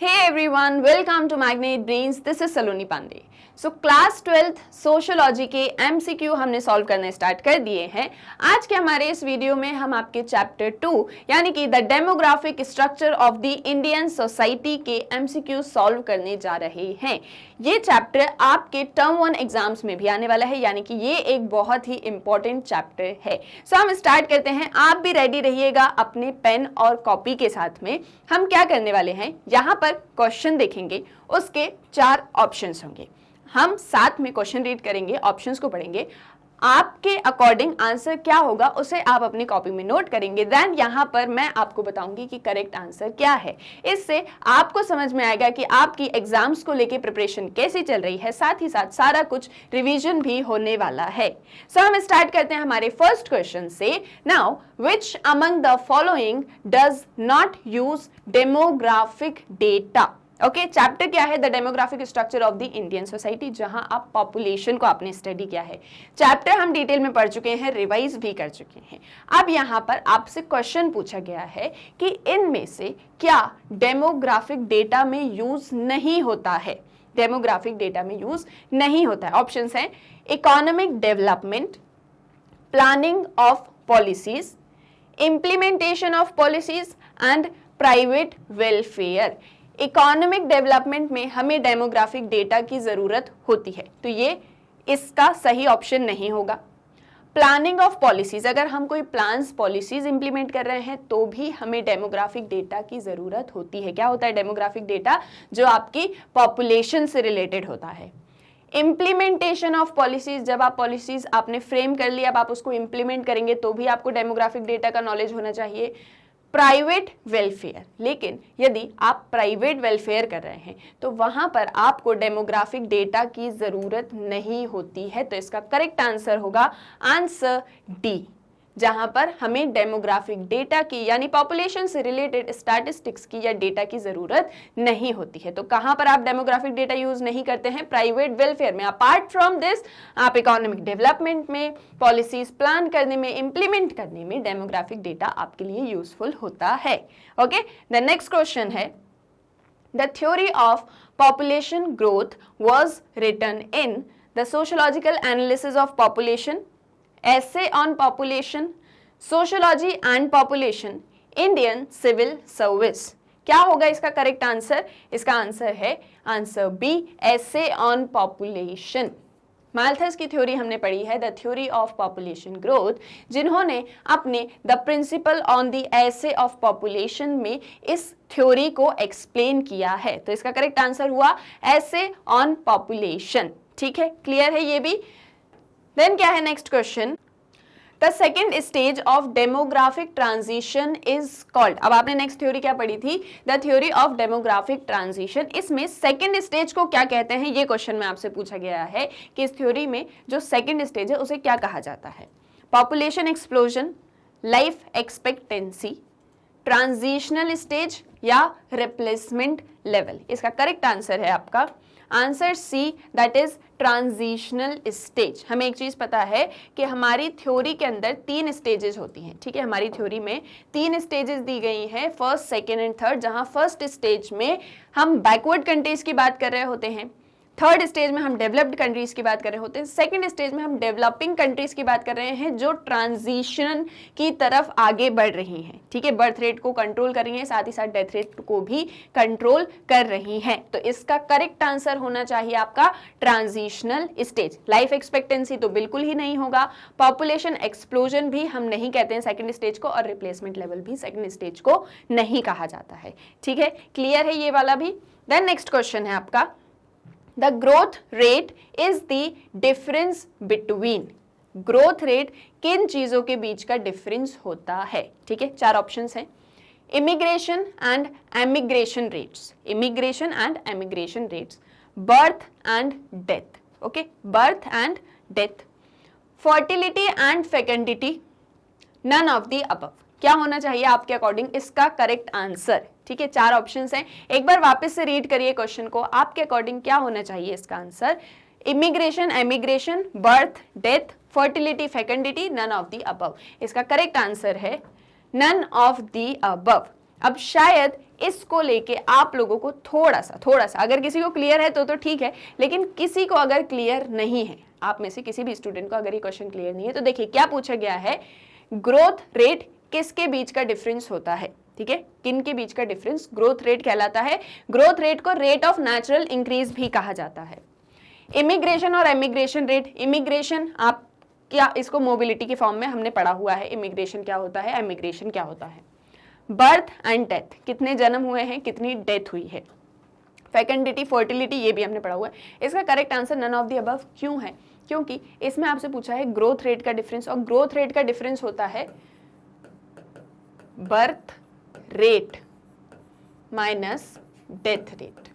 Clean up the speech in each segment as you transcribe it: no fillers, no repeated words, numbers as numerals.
Hey everyone, welcome to Magnet Brains. This is Saloni Pandey. So class 12th sociology के MCQ हमने solve करने start कर दिए हैं। आज के हमारे इस वीडियो में हम आपके चैप्टर 2 यानी कि the demographic structure of the Indian society के MCQ सॉल्व करने जा रहे हैं। ये चैप्टर आपके टर्म 1 एग्जाम्स में भी आने वाला है, यानी कि ये एक बहुत ही इंपॉर्टेंट चैप्टर है। सो हम स्टार्ट करते हैं। आप भी रेडी रहिएगा अपने पेन और कॉपी के साथ में। हम क्या करने वाले हैं, यहाँ पर क्वेश्चन देखेंगे, उसके 4 ऑप्शंस होंगे। हम साथ में क्वेश्चन रीड करेंगे, ऑप्शंस को पढ़ेंगे, आपके अकॉर्डिंग आंसर क्या होगा उसे आप अपनी कॉपी में नोट करेंगे। देन यहाँ पर मैं आपको बताऊंगी कि करेक्ट आंसर क्या है। इससे आपको समझ में आएगा कि आपकी एग्जाम्स को लेके प्रिपरेशन कैसी चल रही है, साथ ही साथ सारा कुछ रिवीजन भी होने वाला है। सो हम स्टार्ट करते हैं हमारे फर्स्ट क्वेश्चन से। Now which among the following does not use demographic data. Okay, chapter क्या है, the demographic structure of the Indian society, जहां आप पॉपुलेशन को आपने स्टडी किया है। चैप्टर हम डिटेल में पढ़ चुके हैं, रिवाइज भी कर चुके हैं। अब यहां पर आपसे क्वेश्चन पूछा गया है कि इनमें से क्या डेमोग्राफिक डेटा में यूज नहीं होता है। डेमोग्राफिक डेटा में यूज नहीं होता है। ऑप्शंस हैं economic development, planning of policies, implementation of policies and private welfare. Economic development में हमें डेमोग्राफिक डेटा की जरूरत होती है, तो ये इसका सही ऑप्शन नहीं होगा। प्लानिंग ऑफ पॉलिसीज, अगर हम कोई प्लान्स पॉलिसीज इंप्लीमेंट कर रहे हैं तो भी हमें डेमोग्राफिक डेटा की जरूरत होती है। क्या होता है डेमोग्राफिक डेटा? जो आपकी पॉपुलेशन से रिलेटेड होता है। इम्प्लीमेंटेशन ऑफ पॉलिसीज, जब आप पॉलिसीज आपने फ्रेम कर लिया, अब आप उसको इंप्लीमेंट करेंगे तो भी आपको डेमोग्राफिक डेटा का नॉलेज होना चाहिए। प्राइवेट वेलफेयर, लेकिन यदि आप प्राइवेट वेलफेयर कर रहे हैं तो वहां पर आपको डेमोग्राफिक डेटा की जरूरत नहीं होती है। तो इसका करेक्ट आंसर होगा आंसर डी, जहां पर हमें डेमोग्राफिक डेटा की यानी पॉपुलेशन से रिलेटेड स्टैटिस्टिक्स की या डेटा की जरूरत नहीं होती है। तो कहां पर आप डेमोग्राफिक डेटा यूज नहीं करते हैं? प्राइवेट वेलफेयर में। अपार्ट फ्रॉम दिस आप इकोनॉमिक डेवलपमेंट में, पॉलिसीज प्लान करने में, इंप्लीमेंट करने में डेमोग्राफिक डेटा आपके लिए यूजफुल होता है। ओके, द नेक्स्ट क्वेश्चन है the theory of population growth was written in the sociological analysis of population, Essay on Population, Sociology and Population, Indian Civil Service। क्या होगा इसका करेक्ट आंसर? इसका answer है answer B, Essay on Population। Malthus की theory हमने पढ़ी है, the theory of population growth, जिन्होंने अपने the principle on the essay of population में इस थ्योरी को एक्सप्लेन किया है। तो इसका करेक्ट आंसर हुआ एसे ऑन पॉपुलेशन। ठीक है, क्लियर है ये भी। देन क्या है next question, the second stage of demographic transition is called. अब आपने नेक्स्ट थ्योरी क्या पढ़ी थी? The theory of demographic transition. इसमें सेकेंड स्टेज को क्या कहते हैं, ये क्वेश्चन में आपसे पूछा गया है कि इस थ्योरी में जो सेकेंड स्टेज है उसे क्या कहा जाता है? Population explosion, life expectancy, transitional stage या रिप्लेसमेंट लेवल। इसका करेक्ट आंसर है आपका answer C, that is transitional stage. हमें एक चीज पता है कि हमारी थ्योरी के अंदर 3 स्टेजेस होती हैं। ठीक है, हमारी थ्योरी में 3 स्टेजेस दी गई हैं, फर्स्ट, सेकेंड एंड थर्ड। जहां फर्स्ट स्टेज में हम बैकवर्ड कंट्रीज की बात कर रहे होते हैं, थर्ड स्टेज में हम डेवलप्ड कंट्रीज की बात कर रहे होते हैं, सेकंड स्टेज में हम डेवलपिंग कंट्रीज की बात कर रहे हैं जो ट्रांजिशन की तरफ आगे बढ़ रही हैं। ठीक है, बर्थ रेट को कंट्रोल कर रही हैं, साथ ही साथ डेथ रेट को भी कंट्रोल कर रही हैं। तो इसका करेक्ट आंसर होना चाहिए आपका ट्रांजिशनल स्टेज। लाइफ एक्सपेक्टेंसी तो बिल्कुल ही नहीं होगा, पॉपुलेशन एक्सप्लोजन भी हम नहीं कहते हैं सेकेंड स्टेज को, और रिप्लेसमेंट लेवल भी सेकेंड स्टेज को नहीं कहा जाता है। ठीक है, क्लियर है ये वाला भी। देन नेक्स्ट क्वेश्चन है आपका, The growth rate is the difference between। Growth rate किन चीजों के बीच का डिफरेंस होता है? ठीक है, 4 ऑप्शंस हैं, immigration and emigration rates, immigration and emigration rates, birth and death. Okay, birth and death, fertility and fecundity, none of the above. क्या होना चाहिए आपके अकॉर्डिंग इसका करेक्ट आंसर? ठीक है, 4 ऑप्शंस हैं, एक बार वापस से रीड करिए क्वेश्चन को। आपके अकॉर्डिंग क्या होना चाहिए इसका answer? Immigration, emigration, birth, death, fertility, fecundity, none of the above. इसका करेक्ट आंसर है नन ऑफ द अबव। अब शायद इसको लेके आप लोगों को थोड़ा सा अगर किसी को क्लियर है तो ठीक है, लेकिन किसी को अगर क्लियर नहीं है, आप में से किसी भी स्टूडेंट को अगर ये क्वेश्चन क्लियर नहीं है, तो देखिए क्या पूछा गया है, ग्रोथ रेट किसके बीच का डिफरेंस होता है, ठीक है, किन के बीच का डिफरेंस ग्रोथ रेट कहलाता है। ग्रोथ रेट को रेट ऑफ नेचुरल इंक्रीज भी कहा जाता है। इमिग्रेशन और एमिग्रेशन रेट, इमिग्रेशन आप क्या इसको मोबिलिटी के फॉर्म में हमने पढ़ा हुआ है, इमिग्रेशन क्या होता है, एमिग्रेशन क्या होता है। बर्थ एंड डेथ, कितने जन्म हुए हैं, कितनी डेथ हुई है। फेकेंडिटी, फर्टिलिटी, ये भी हमने पढ़ा हुआ है। इसका correct answer none of the above क्यों है, क्योंकि इसमें आपसे पूछा है ग्रोथ रेट का डिफरेंस, और ग्रोथ रेट का डिफरेंस होता है birth rate minus death rate.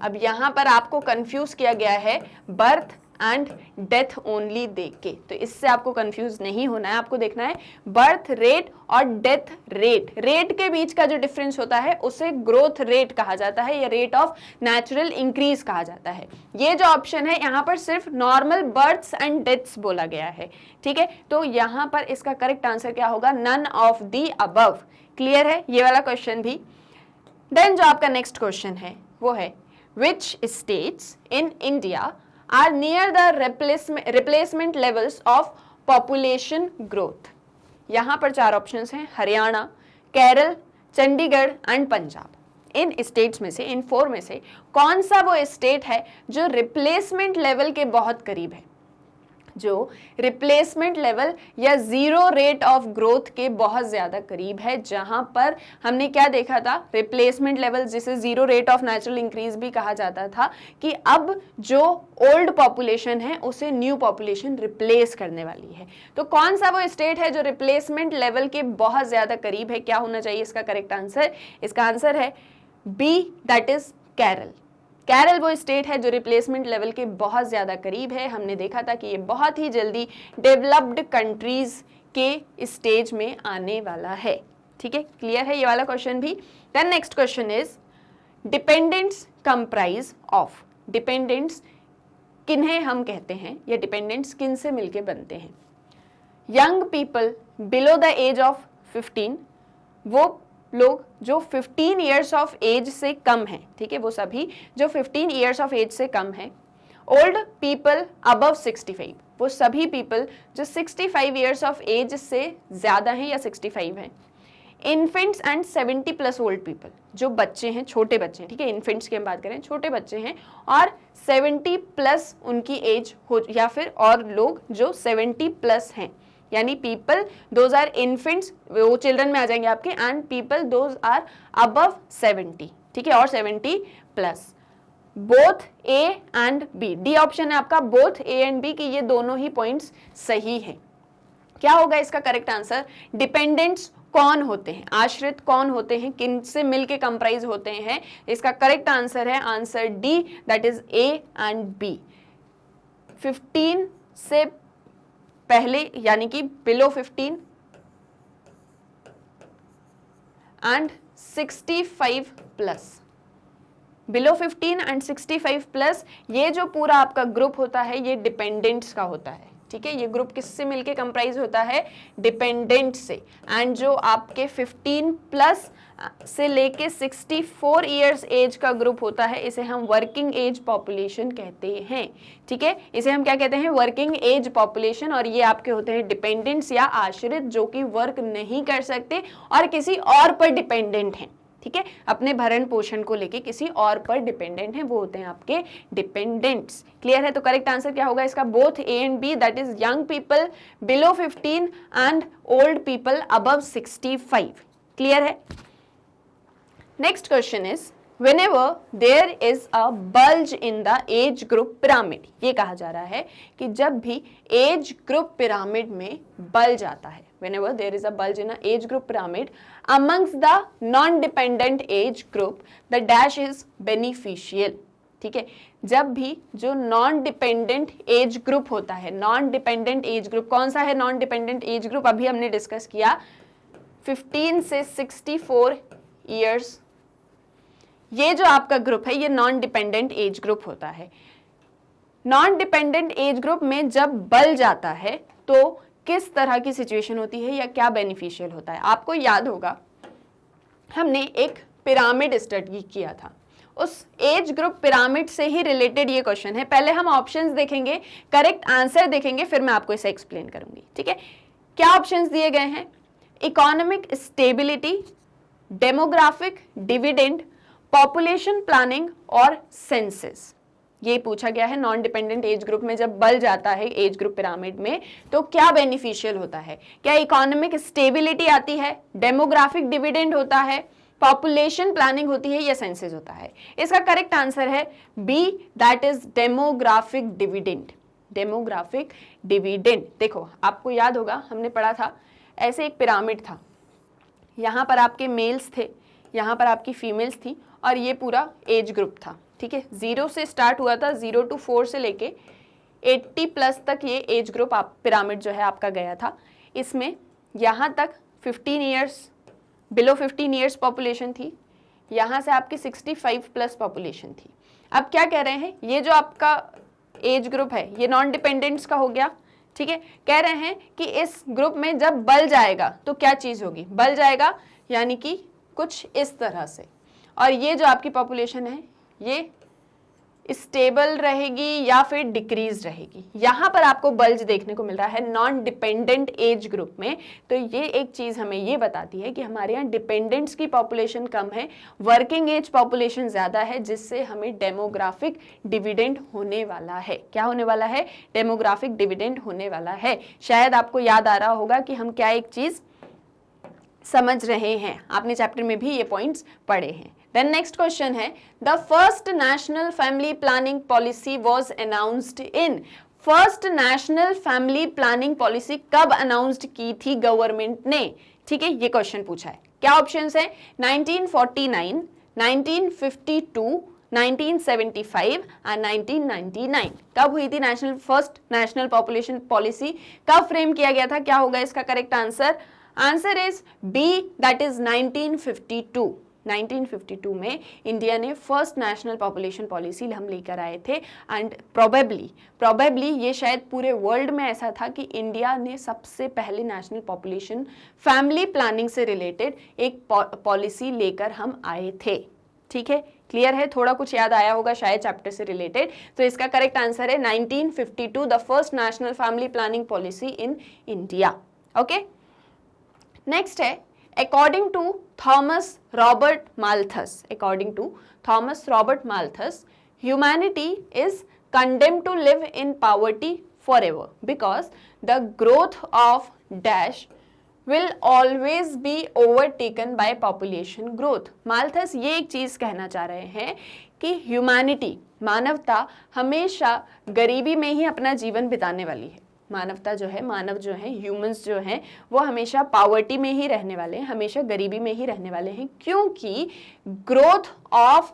अब यहां पर आपको कंफ्यूज किया गया है बर्थ एंड डेथ ओनली देख के, तो इससे आपको कंफ्यूज नहीं होना है, आपको देखना है बर्थ रेट और डेथ रेट, रेट के बीच का जो डिफरेंस होता है उसे ग्रोथ रेट कहा जाता है या रेट ऑफ नेचुरल इंक्रीज कहा जाता है। ये जो ऑप्शन है यहाँ पर सिर्फ नॉर्मल बर्थ्स एंड डेथ्स बोला गया है, ठीक है, तो यहाँ पर इसका करेक्ट आंसर क्या होगा, none of the above. Clear है ये वाला क्वेश्चन भी। देन जो आपका नेक्स्ट क्वेश्चन है वो है which states in India are near the replacement levels of population growth। यहाँ पर 4 ऑप्शंस हैं, Haryana, Kerala, Chandigarh and Punjab. In states में से, इन 4 में से कौन सा वो स्टेट है जो रिप्लेसमेंट लेवल के बहुत करीब है, जो रिप्लेसमेंट लेवल या जीरो रेट ऑफ ग्रोथ के बहुत ज्यादा करीब है, जहां पर हमने क्या देखा था, रिप्लेसमेंट लेवल जिसे zero rate of natural increase भी कहा जाता था, कि अब जो ओल्ड पॉपुलेशन है उसे न्यू पॉपुलेशन रिप्लेस करने वाली है। तो कौन सा वो स्टेट है जो रिप्लेसमेंट लेवल के बहुत ज्यादा करीब है, क्या होना चाहिए इसका करेक्ट आंसर, इसका आंसर है B, that is Kerala. Kerala वो स्टेट है जो रिप्लेसमेंट लेवल के बहुत ज्यादा करीब है। हमने देखा था कि ये बहुत ही जल्दी डेवलप्ड कंट्रीज के स्टेज में आने वाला है, ठीक है, क्लियर है ये वाला क्वेश्चन भी। Then next question is dependents comprise of, dependents किन्हें हम कहते हैं या डिपेंडेंट्स किन से मिलके बनते हैं। Young people below the age of 15, वो लोग जो 15 ईयर्स ऑफ एज से कम हैं, ठीक है, वो सभी जो 15 ईयर्स ऑफ एज से कम हैं। ओल्ड पीपल अबव 65, वो सभी पीपल जो 65 ईयर्स ऑफ एज से ज्यादा हैं या 65 हैं। Infants and 70 plus old people, जो बच्चे हैं, छोटे बच्चे हैं, ठीक है, इन्फेंट्स की हम बात करें, छोटे बच्चे हैं, और 70 प्लस उनकी एज हो, या फिर और लोग जो 70 प्लस हैं, यानी पीपल दोज आर इन्फेंट्स, वो चिल्ड्रन में आ जाएंगे आपके, and people those are above 70, ठीक है, और 70 plus. Both A and B, D option है आपका, बोथ ए एंड बी, कि ये दोनों ही पॉइंट्स सही हैं। क्या होगा इसका करेक्ट आंसर, डिपेंडेंट्स कौन होते हैं, आश्रित कौन होते हैं, किन से मिलके कंप्राइज होते हैं, इसका करेक्ट आंसर है answer D, that is A and B. 15 से पहले यानी कि below 15 and 65 plus, below 15 and 65 plus, ये जो पूरा आपका ग्रुप होता है ये डिपेंडेंट्स का होता है, ठीक है, ये ग्रुप किससे मिलके कंप्राइज होता है, डिपेंडेंट से। एंड जो आपके 15 प्लस से लेके 64 इयर्स एज का ग्रुप होता है, इसे हम वर्किंग एज पॉपुलेशन कहते हैं, ठीक है, इसे हम क्या कहते हैं, वर्किंग एज पॉपुलेशन। और ये आपके होते हैं डिपेंडेंट्स या आश्रित, जो कि वर्क नहीं कर सकते और किसी और पर डिपेंडेंट हैं, ठीक है, अपने भरण पोषण को लेके किसी और पर डिपेंडेंट हैं, वो होते हैं आपके डिपेंडेंट्स। क्लियर है, तो करेक्ट आंसर क्या होगा इसका, both A and B, that is young people below 15 and old people above 65। Clear है। Next question is whenever there is a bulge in the age group pyramid, ये कहा जा रहा है कि जब भी एज ग्रुप पिरामिड में बल्ज आता है, whenever there is a bulge in a age group pyramid amongst the non-dependent age group, the dash is beneficial, ठीक है, जब भी जो नॉन डिपेंडेंट एज ग्रुप होता है, नॉन डिपेंडेंट एज ग्रुप कौन सा है, नॉन डिपेंडेंट एज ग्रुप अभी हमने डिस्कस किया 15 से 64 ईयर्स, ये जो आपका ग्रुप है ये नॉन डिपेंडेंट एज ग्रुप होता है। नॉन डिपेंडेंट एज ग्रुप में जब बल जाता है तो किस तरह की सिचुएशन होती है या क्या बेनिफिशियल होता है, आपको याद होगा हमने एक पिरामिड स्टडी किया था, उस एज ग्रुप पिरामिड से ही रिलेटेड ये क्वेश्चन है। पहले हम ऑप्शंस देखेंगे, करेक्ट आंसर देखेंगे, फिर मैं आपको इसे एक्सप्लेन करूंगी, ठीक है। क्या ऑप्शंस दिए गए हैं? Economic stability, demographic dividend, population planning और सेंसस। ये पूछा गया है नॉन डिपेंडेंट एज ग्रुप में जब बल जाता है एज ग्रुप पिरामिड में तो क्या बेनिफिशियल होता है? क्या इकोनॉमिक स्टेबिलिटी आती है, डेमोग्राफिक डिविडेंड होता है, पॉपुलेशन प्लानिंग होती है या सेंसस होता है? इसका करेक्ट आंसर है B, that is demographic dividend. Demographic dividend. देखो आपको याद होगा हमने पढ़ा था ऐसे एक पिरामिड था, यहाँ पर आपके मेल्स थे, यहाँ पर आपकी फीमेल्स थी और ये पूरा एज ग्रुप था, ठीक है। 0 से स्टार्ट हुआ था, 0 to 4 से लेके 80 प्लस तक ये एज ग्रुप आप पिरामिड जो है आपका गया था। इसमें यहाँ तक 15 ईयर्स, बिलो 15 ईयर्स पॉपुलेशन थी, यहाँ से आपकी 65 प्लस पॉपुलेशन थी। अब क्या कह रहे हैं, ये जो आपका एज ग्रुप है ये नॉन डिपेंडेंट्स का हो गया, ठीक है। कह रहे हैं कि इस ग्रुप में जब बल जाएगा तो क्या चीज़ होगी? बल जाएगा यानी कि कुछ इस तरह से, और ये जो आपकी पॉपुलेशन है ये स्टेबल रहेगी या फिर डिक्रीज रहेगी। यहाँ पर आपको बल्ज देखने को मिल रहा है नॉन डिपेंडेंट एज ग्रुप में, तो ये एक चीज़ हमें ये बताती है कि हमारे यहाँ डिपेंडेंट्स की पॉपुलेशन कम है, वर्किंग एज पॉपुलेशन ज़्यादा है, जिससे हमें डेमोग्राफिक डिविडेंड होने वाला है। क्या होने वाला है? डेमोग्राफिक डिविडेंड होने वाला है। शायद आपको याद आ रहा होगा कि हम क्या एक चीज़ समझ रहे हैं, आपने चैप्टर में भी ये पॉइंट्स पढ़े हैं। देन नेक्स्ट क्वेश्चन है, the first national family planning policy was announced in. First national family planning policy कब अनाउंस्ड की थी गवर्नमेंट ने? ठीक है, ये क्वेश्चन पूछा है। क्या ऑप्शंस है? 1949, 1952, 1975 एंड 1999। कब हुई थी फर्स्ट नेशनल पॉपुलेशन पॉलिसी? कब फ्रेम किया गया था? क्या होगा इसका correct answer? Answer is B, that is 1952। 1952 में इंडिया ने फर्स्ट नेशनल पॉपुलेशन पॉलिसी हम लेकर आए थे, एंड प्रोबेबली ये शायद पूरे वर्ल्ड में ऐसा था कि इंडिया ने सबसे पहले नेशनल पॉपुलेशन फैमिली प्लानिंग से रिलेटेड एक पॉलिसी लेकर हम आए थे। ठीक है, क्लियर है? थोड़ा कुछ याद आया होगा शायद चैप्टर से रिलेटेड, तो इसका करेक्ट आंसर है 1952, the first national family planning policy in India. Okay, next है, according to Thomas Robert Malthus, humanity is condemned to live in poverty forever because the growth of dash will always be overtaken by population growth। Malthus ये एक चीज कहना चाह रहे हैं कि humanity, मानवता हमेशा गरीबी में ही अपना जीवन बिताने वाली है। मानवता जो है, मानव जो है, ह्यूमंस जो हैं, वो हमेशा पावर्टी में ही रहने वाले हैं, हमेशा गरीबी में ही रहने वाले हैं, क्योंकि ग्रोथ ऑफ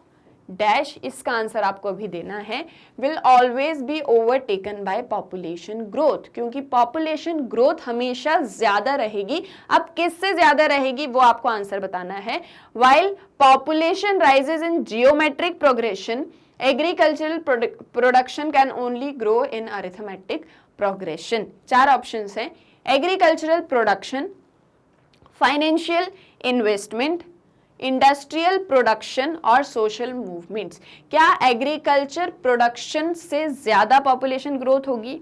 डैश, इसका आंसर आपको अभी देना है, will always be overtaken by population growth, क्योंकि पॉपुलेशन ग्रोथ हमेशा ज्यादा रहेगी। अब किससे ज्यादा रहेगी वो आपको आंसर बताना है। While population rises in geometric progression, agricultural production can only grow in arithmetic progression. चार ऑप्शंस हैं, agricultural production, financial investment, industrial production और सोशल मूवमेंट्स। क्या एग्रीकल्चर प्रोडक्शन से ज्यादा पॉपुलेशन ग्रोथ होगी?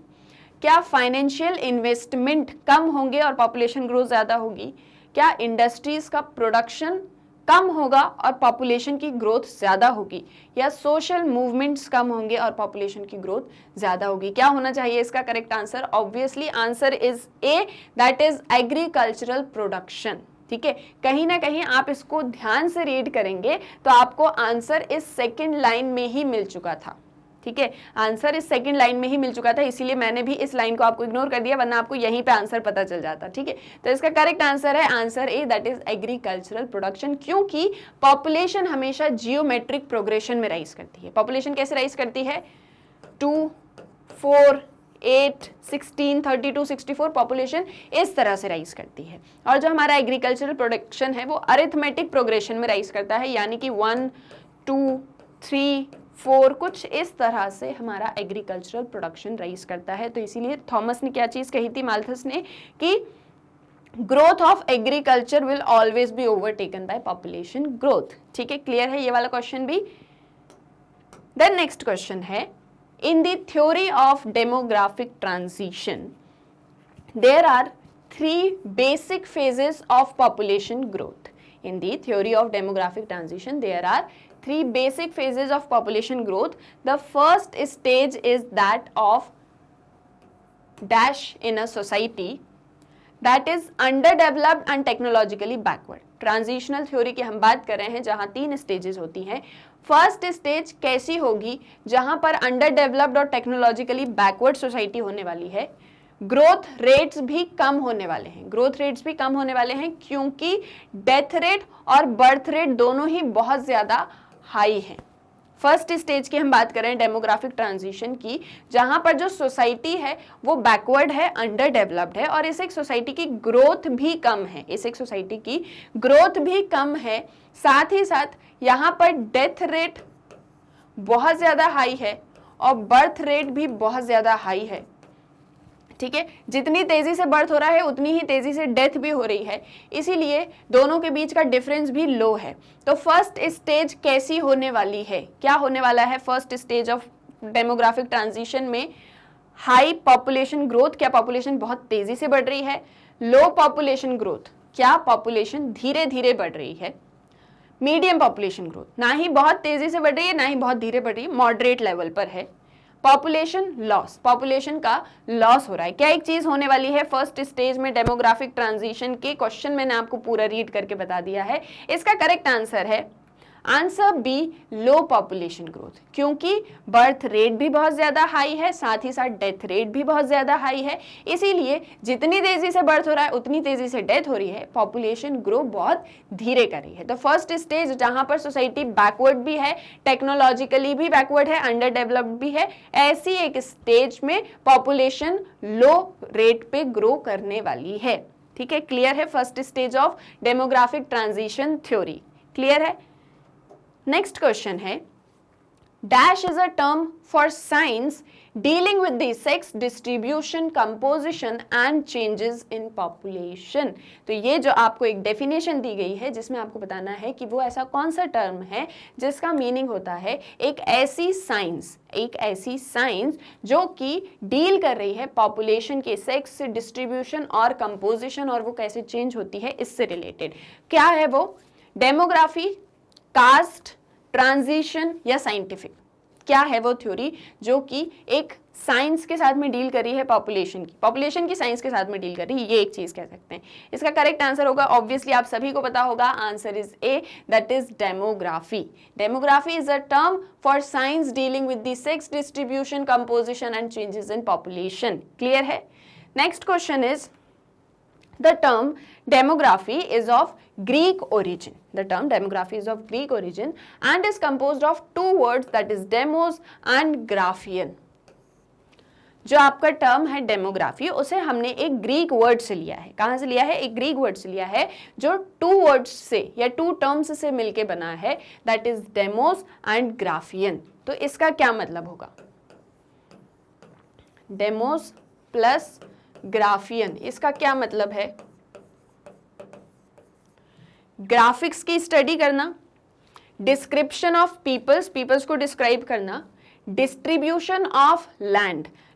क्या फाइनेंशियल इन्वेस्टमेंट कम होंगे और पॉपुलेशन ग्रोथ ज्यादा होगी? क्या इंडस्ट्रीज का प्रोडक्शन कम होगा और पॉपुलेशन की ग्रोथ ज्यादा होगी? या सोशल मूवमेंट्स कम होंगे और पॉपुलेशन की ग्रोथ ज्यादा होगी? क्या होना चाहिए इसका correct answer? Obviously answer is A, that is agricultural production. ठीक है, कहीं ना कहीं आप इसको ध्यान से रीड करेंगे तो आपको आंसर इस सेकेंड लाइन में ही मिल चुका था। ठीक है, आंसर इस सेकंड लाइन में ही मिल चुका था, इसीलिए मैंने भी इस लाइन को आपको इग्नोर कर दिया, वरना आपको यहीं पे आंसर पता चल जाता। ठीक है, तो इसका करेक्ट आंसर है answer A, that is agricultural production, क्योंकि पॉपुलेशन हमेशा जियोमेट्रिक प्रोग्रेशन में राइज करती है। पॉपुलेशन कैसे राइज करती है? 2, 4, 8, 16, 32, 64 पॉपुलेशन इस तरह से राइज करती है। और जो हमारा एग्रीकल्चरल प्रोडक्शन है वो अरिथमेटिक प्रोग्रेशन में राइज करता है, यानी कि 1, 2, 3, 4 कुछ इस तरह से हमारा एग्रीकल्चरल प्रोडक्शन राइज करता है। तो इसीलिए थॉमस ने क्या चीज कही थी, माल्थस ने, कि growth of agriculture will always be overtaken by population growth. ठीक है, क्लियर है ये वाला क्वेश्चन भी। देन नेक्स्ट क्वेश्चन है, in the theory of demographic transition there are 3 basic phases of population growth. In the theory of demographic transition, there are 3 basic phases of population growth. The first stage is that of dash in a society that is underdeveloped and technologically backward. Transitional theory की हम बात कर रहे हैं जहां 3 stages होती हैं। First stage कैसी होगी, जहां पर अंडर डेवलप्ड और टेक्नोलॉजिकली बैकवर्ड सोसाइटी होने वाली है। ग्रोथ रेट्स भी कम होने वाले हैं, ग्रोथ रेट्स भी कम होने वाले हैं क्योंकि डेथ रेट और बर्थ रेट दोनों ही बहुत ज्यादा हाई हैं। फर्स्ट स्टेज की हम बात कर रहे हैं डेमोग्राफिक ट्रांजिशन की, जहां पर जो सोसाइटी है वो बैकवर्ड है, अंडर डेवलप्ड है और इस एक सोसाइटी की ग्रोथ भी कम है, इस एक सोसाइटी की ग्रोथ भी कम है। साथ ही साथ यहाँ पर डेथ रेट बहुत ज्यादा हाई है और बर्थ रेट भी बहुत ज्यादा हाई है। ठीक है, जितनी तेजी से बर्थ हो रहा है उतनी ही तेजी से डेथ भी हो रही है, इसीलिए दोनों के बीच का डिफरेंस भी लो है। तो फर्स्ट स्टेज कैसी होने वाली है, क्या होने वाला है first stage of demographic transition में? हाई पॉपुलेशन ग्रोथ, क्या पॉपुलेशन बहुत तेजी से बढ़ रही है? लो पॉपुलेशन ग्रोथ, क्या पॉपुलेशन धीरे धीरे बढ़ रही है? मीडियम पॉपुलेशन ग्रोथ, ना ही बहुत तेजी से बढ़ रही है ना ही बहुत धीरे बढ़ रही है, मॉडरेट लेवल पर है। पॉपुलेशन लॉस, पॉपुलेशन का लॉस हो रहा है। क्या एक चीज होने वाली है फर्स्ट स्टेज में डेमोग्राफिक ट्रांजिशन के? क्वेश्चन मैंने आपको पूरा रीड करके बता दिया है। इसका करेक्ट आंसर है आंसर बी, लो पॉपुलेशन ग्रोथ, क्योंकि बर्थ रेट भी बहुत ज्यादा हाई है, साथ ही साथ डेथ रेट भी बहुत ज्यादा हाई है, इसीलिए जितनी तेजी से बर्थ हो रहा है उतनी तेजी से डेथ हो रही है, पॉपुलेशन ग्रो बहुत धीरे कर रही है। तो फर्स्ट स्टेज जहां पर सोसाइटी बैकवर्ड भी है, टेक्नोलॉजिकली भी बैकवर्ड है, अंडर डेवलप्ड भी है, ऐसी एक स्टेज में पॉपुलेशन लो रेट पे ग्रो करने वाली है। ठीक है, क्लियर है first stage of demographic transition theory, clear है। नेक्स्ट क्वेश्चन है, dash is a term for science dealing with the sex distribution, composition and changes in population. तो ये जो आपको एक डेफिनेशन दी गई है जिसमें आपको बताना है कि वो ऐसा कौन सा टर्म है जिसका मीनिंग होता है एक ऐसी साइंस जो कि डील कर रही है पॉपुलेशन के सेक्स डिस्ट्रीब्यूशन और कंपोजिशन और वो कैसे चेंज होती है इससे रिलेटेड। क्या है वो? डेमोग्राफी, कास्ट, ट्रांजिशन या साइंटिफिक? क्या है वो थ्योरी जो कि एक साइंस के साथ में डील कर रही है पॉपुलेशन की साइंस के साथ में डील कर रही है, ये एक चीज कह सकते हैं। इसका करेक्ट आंसर होगा, ऑब्वियसली आप सभी को पता होगा, answer is A, that is demography. Demography is a term for science dealing with the sex distribution, composition and changes in population. Clear है। Next question is, the term demography is of Greek origin. The term demography is of Greek origin and is composed of 2 words, that is demos and graphian. जो आपका term है demography उसे हमने एक Greek word से लिया है। कहां से लिया है? एक ग्रीक वर्ड से लिया है जो 2 वर्ड्स से या 2 टर्म्स से मिलके बना है, that is demos and Graafian. तो इसका क्या मतलब होगा? डेमोस प्लस ग्राफियन, इसका क्या मतलब है? ग्राफिक्स की स्टडी करना, डिस्क्रिप्शन ऑफ पीपल्स को डिस्क्राइब करना, डिस्ट्रीब्यूशन ऑफ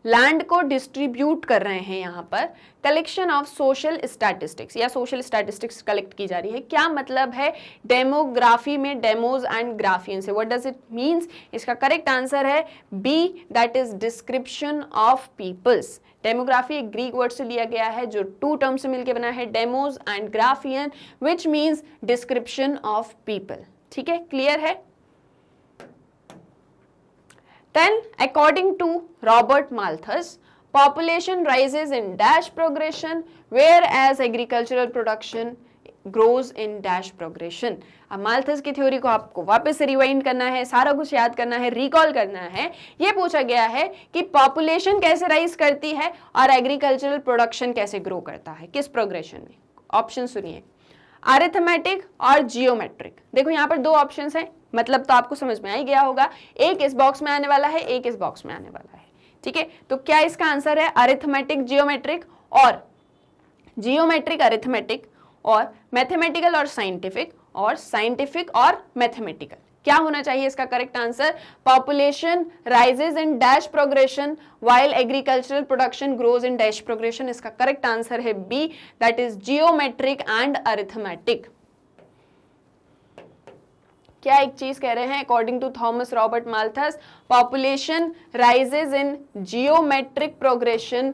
लैंड को डिस्ट्रीब्यूट कर रहे हैं यहाँ पर, कलेक्शन ऑफ सोशल स्टैटिस्टिक्स या सोशल स्टैटिस्टिक्स कलेक्ट की जा रही है। क्या मतलब है डेमोग्राफी में डेमोज एंड ग्राफियन से? What does it means? इसका करेक्ट आंसर है B, that is description of peoples. Demography एक ग्रीक वर्ड से लिया गया है जो 2 टर्म से मिलकर बना है, demos and Graafian, which means description of people. ठीक है, क्लियर है। Then, according to Robert Malthus, population rises in dash progression, whereas agricultural production grows in dash progression. अब माल्थस की थ्योरी को आपको वापस से रिवाइंड करना है, सारा कुछ याद करना है, रिकॉल करना है। ये पूछा गया है कि पॉपुलेशन कैसे राइज करती है और एग्रीकल्चरल प्रोडक्शन कैसे ग्रो करता है, किस प्रोग्रेशन में? ऑप्शन सुनिए, अरिथमेटिक और जियोमेट्रिक। देखो यहाँ पर 2 ऑप्शंस हैं, मतलब तो आपको समझ में आ ही गया होगा, एक इस बॉक्स में आने वाला है, एक इस बॉक्स में आने वाला है। ठीक है, तो क्या इसका आंसर है अरिथमेटिक, जियोमेट्रिक और जियोमेट्रिक अरिथमेटिक, और मैथमेटिकल और साइंटिफिक और मैथमेटिकल। क्या होना चाहिए इसका correct answer? Population rises in dash progression while agricultural production grows in dash progression. इसका करेक्ट आंसर है B, that is geometric and arithmetic. क्या एक चीज कह रहे हैं? According to Thomas Robert Malthus, population rises in geometric progression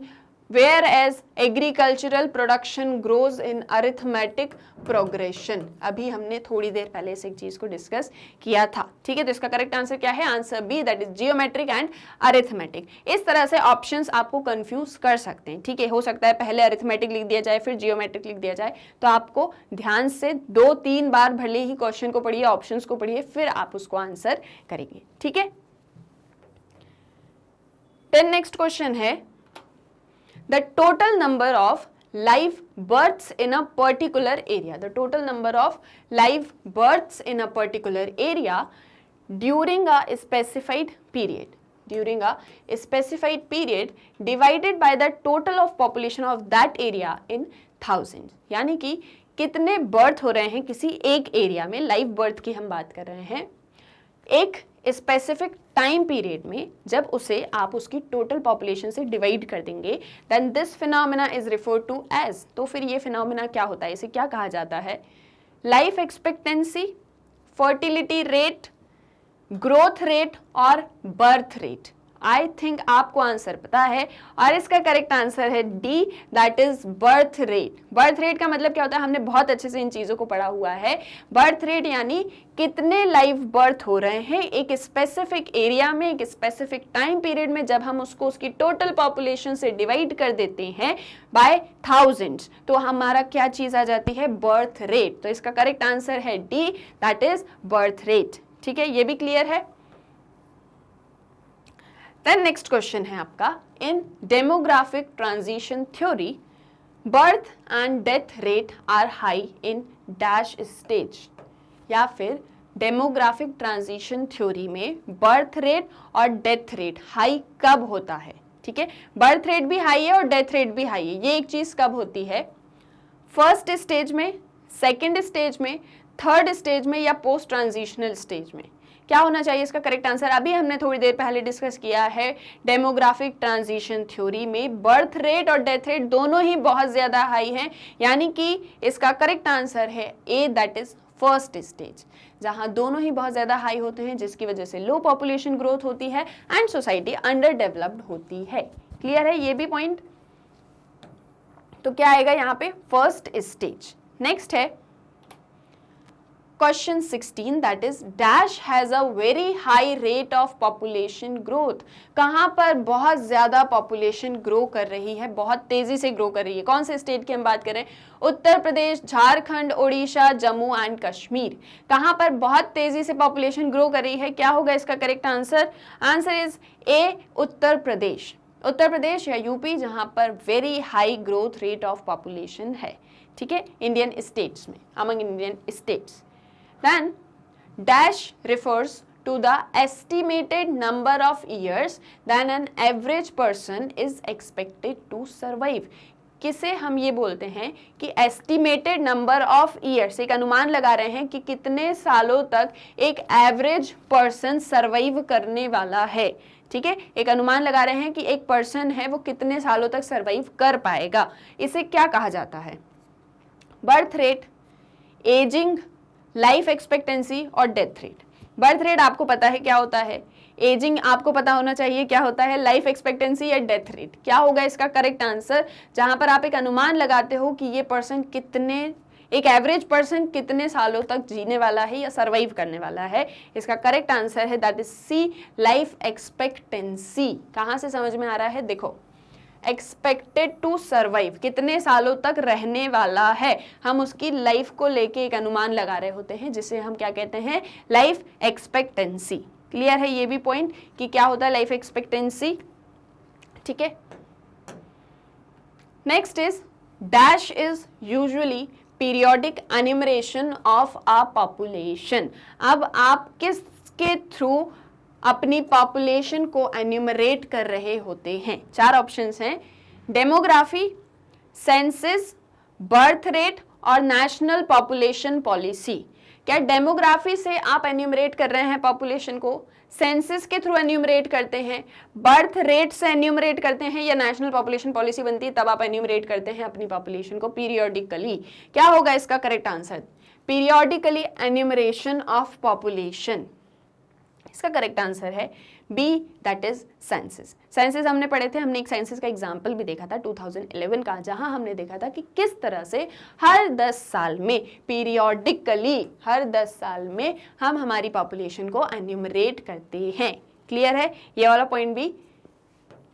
whereas agricultural production grows in arithmetic progression। अभी हमने थोड़ी देर पहले इस एक चीज को डिस्कस किया था, ठीक है। तो इसका करेक्ट आंसर क्या है? Answer B, that is geometric and arithmetic. इस तरह से ऑप्शंस आपको कंफ्यूज कर सकते हैं, ठीक है। हो सकता है पहले अरिथमेटिक लिख दिया जाए फिर जियोमेट्रिक लिख दिया जाए, तो आपको ध्यान से 2-3 बार भले ही क्वेश्चन को पढ़िए, ऑप्शंस को पढ़िए, फिर आप उसको आंसर करेंगे, ठीक है। देन नेक्स्ट क्वेश्चन है, the total number of live births in a particular area, the total number of live births in a particular area during a specified period divided by the total of population of that area in thousands। यानी कि कितने birth हो रहे हैं किसी एक area में, live birth की हम बात कर रहे हैं, एक स्पेसिफिक टाइम पीरियड में, जब उसे आप उसकी टोटल पॉपुलेशन से डिवाइड कर देंगे, then this phenomena is referred to as. तो फिर ये फिनोमेना क्या होता है? इसे क्या कहा जाता है? Life expectancy, fertility rate, growth rate और बर्थ रेट। आई थिंक आपको आंसर पता है, और इसका करेक्ट आंसर है D, that is birth rate. Birth rate का मतलब क्या होता है? हमने बहुत अच्छे से इन चीजों को पढ़ा हुआ है। बर्थ रेट यानी कितने लाइव बर्थ हो रहे हैं एक स्पेसिफिक एरिया में, एक स्पेसिफिक टाइम पीरियड में, जब हम उसको उसकी टोटल पॉपुलेशन से डिवाइड कर देते हैं बाय थाउजेंड्स, तो हमारा क्या चीज आ जाती है? Birth rate. तो इसका करेक्ट आंसर है D, that is birth rate, ठीक है। ये भी क्लियर है। देन नेक्स्ट क्वेश्चन है आपका, in demographic transition theory birth and death rate are high in dash stage. या फिर डेमोग्राफिक ट्रांजिशन थ्योरी में बर्थ रेट और डेथ रेट हाई कब होता है? ठीक है, बर्थ रेट भी हाई है और डेथ रेट भी हाई है। ये एक चीज कब होती है? फर्स्ट स्टेज में, सेकेंड स्टेज में, थर्ड स्टेज में, या पोस्ट ट्रांजिशनल स्टेज में? क्या होना चाहिए इसका करेक्ट आंसर? अभी हमने थोड़ी देर पहले डिस्कस किया है, डेमोग्राफिक ट्रांजिशन थ्योरी में बर्थ रेट और डेथ रेट दोनों ही बहुत ज्यादा हाई हैं, यानी कि इसका करेक्ट आंसर है A, that is first stage, जहां दोनों ही बहुत ज्यादा हाई होते हैं, जिसकी वजह से लो पॉपुलेशन ग्रोथ होती है एंड सोसाइटी अंडर डेवलप्ड होती है। क्लियर है ये भी पॉइंट? तो क्या आएगा यहाँ पे? First stage. नेक्स्ट है question 16, that is dash has a very high rate of population growth. कहां पर बहुत ज्यादा पॉपुलेशन ग्रो कर रही है, बहुत तेजी से ग्रो कर रही है? कौन से स्टेट की हम बात करें? उत्तर प्रदेश, झारखंड, ओडिशा, जम्मू एंड कश्मीर। कहां पर बहुत तेजी से पॉपुलेशन ग्रो कर रही है? क्या होगा इसका correct answer? Answer is A, Uttar Pradesh. Uttar Pradesh या यूपी, जहां पर very high growth rate of population है, ठीक है, इंडियन स्टेट्स में, among Indian states. Then dash refers to the estimated number of years that an average person is expected to survive। किसे हम ये बोलते हैं कि एस्टिमेटेड नंबर ऑफ ईयर्स, एक अनुमान लगा रहे हैं कि कितने सालों तक एक एवरेज पर्सन सर्वाइव करने वाला है, ठीक है। एक अनुमान लगा रहे हैं कि एक पर्सन है वो कितने सालों तक सर्वाइव कर पाएगा। इसे क्या कहा जाता है? Birth rate, ageing, life expectancy और डेथ रेट। बर्थ रेट आपको पता है क्या होता है, एजिंग आपको पता होना चाहिए क्या होता है, लाइफ एक्सपेक्टेंसी या डेथ रेट। क्या होगा इसका करेक्ट आंसर? जहां पर आप एक अनुमान लगाते हो कि ये पर्सन कितने, एक एवरेज पर्सन कितने सालों तक जीने वाला है या सर्वाइव करने वाला है। इसका करेक्ट आंसर है that is C, life expectancy. कहां से समझ में आ रहा है? देखो, एक्सपेक्टेड टू सर्वाइव, कितने सालों तक रहने वाला है, हम उसकी लाइफ को लेके एक अनुमान लगा रहे होते हैं, जिसे हम क्या कहते हैं? Life expectancy. क्लियर है ये भी पॉइंट कि क्या होता है लाइफ एक्सपेक्टेंसी, ठीक है। Next is dash is usually periodic enumeration of a population. अब आप किसके थ्रू अपनी पॉपुलेशन को एन्यूमरेट कर रहे होते हैं? 4 ऑप्शंस हैं, डेमोग्राफी, सेंसस, बर्थ रेट और नेशनल पॉपुलेशन पॉलिसी। क्या डेमोग्राफी से आप एन्यूमरेट कर रहे हैं पॉपुलेशन को, सेंसस के थ्रू एन्यूमरेट करते हैं, बर्थ रेट से एन्यूमरेट करते हैं, या नेशनल पॉपुलेशन पॉलिसी बनती है तब आप एन्यूमरेट करते हैं अपनी पॉपुलेशन को पीरियोडिकली? क्या होगा इसका correct answer? Periodically enumeration of population. इसका करेक्ट आंसर है B, that is census. Census हमने पढ़े थे, हमने एक सेंसस का एग्जाम्पल भी देखा था 2011 का, जहां हमने देखा था कि किस तरह से हर 10 साल में पीरियोडिकली, हर 10 साल में हम हमारी पॉपुलेशन को एन्यूमरेट करते हैं। क्लियर है ये वाला पॉइंट भी?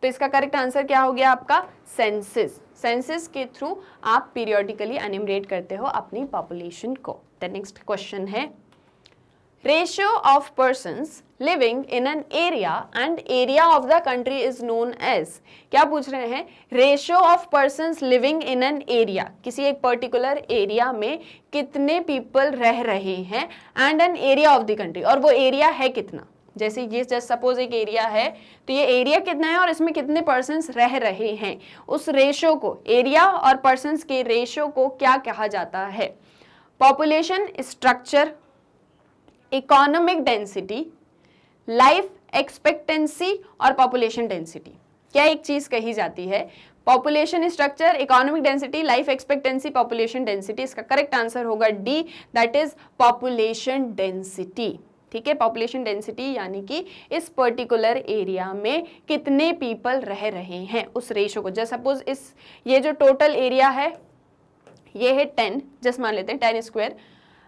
तो इसका करेक्ट आंसर क्या हो गया आपका? सेंसस। सेंसस के थ्रू आप पीरियोडिकली एन्यूमरेट करते हो अपनी पॉपुलेशन को। द नेक्स्ट क्वेश्चन है, ratio of persons living in an area and area of the country is known as। क्या पूछ रहे हैं? Ratio of persons living in an area, किसी एक पर्टिकुलर एरिया में कितने पीपल रह रहे हैं, and an area of the country, और वो एरिया है कितना। जैसे ये जस्ट सपोज एक एरिया है, तो ये एरिया कितना है और इसमें कितने पर्सन्स रह रहे हैं, उस रेशियो को, एरिया और पर्सन्स के रेशियो को क्या कहा जाता है? Population structure, economic density, life expectancy और पॉपुलेशन डेंसिटी। क्या एक चीज कही जाती है? Population structure, economic density, life expectancy, population density. इसका करेक्ट आंसर होगा D, that is population density. ठीक है, पॉपुलेशन डेंसिटी यानी कि इस पर्टिकुलर एरिया में कितने पीपल रह रहे हैं उस रेशो को। जैसे सपोज इस ये जो टोटल एरिया है ये है 10, जस्ट मान लेते हैं 10 स्क्वायर,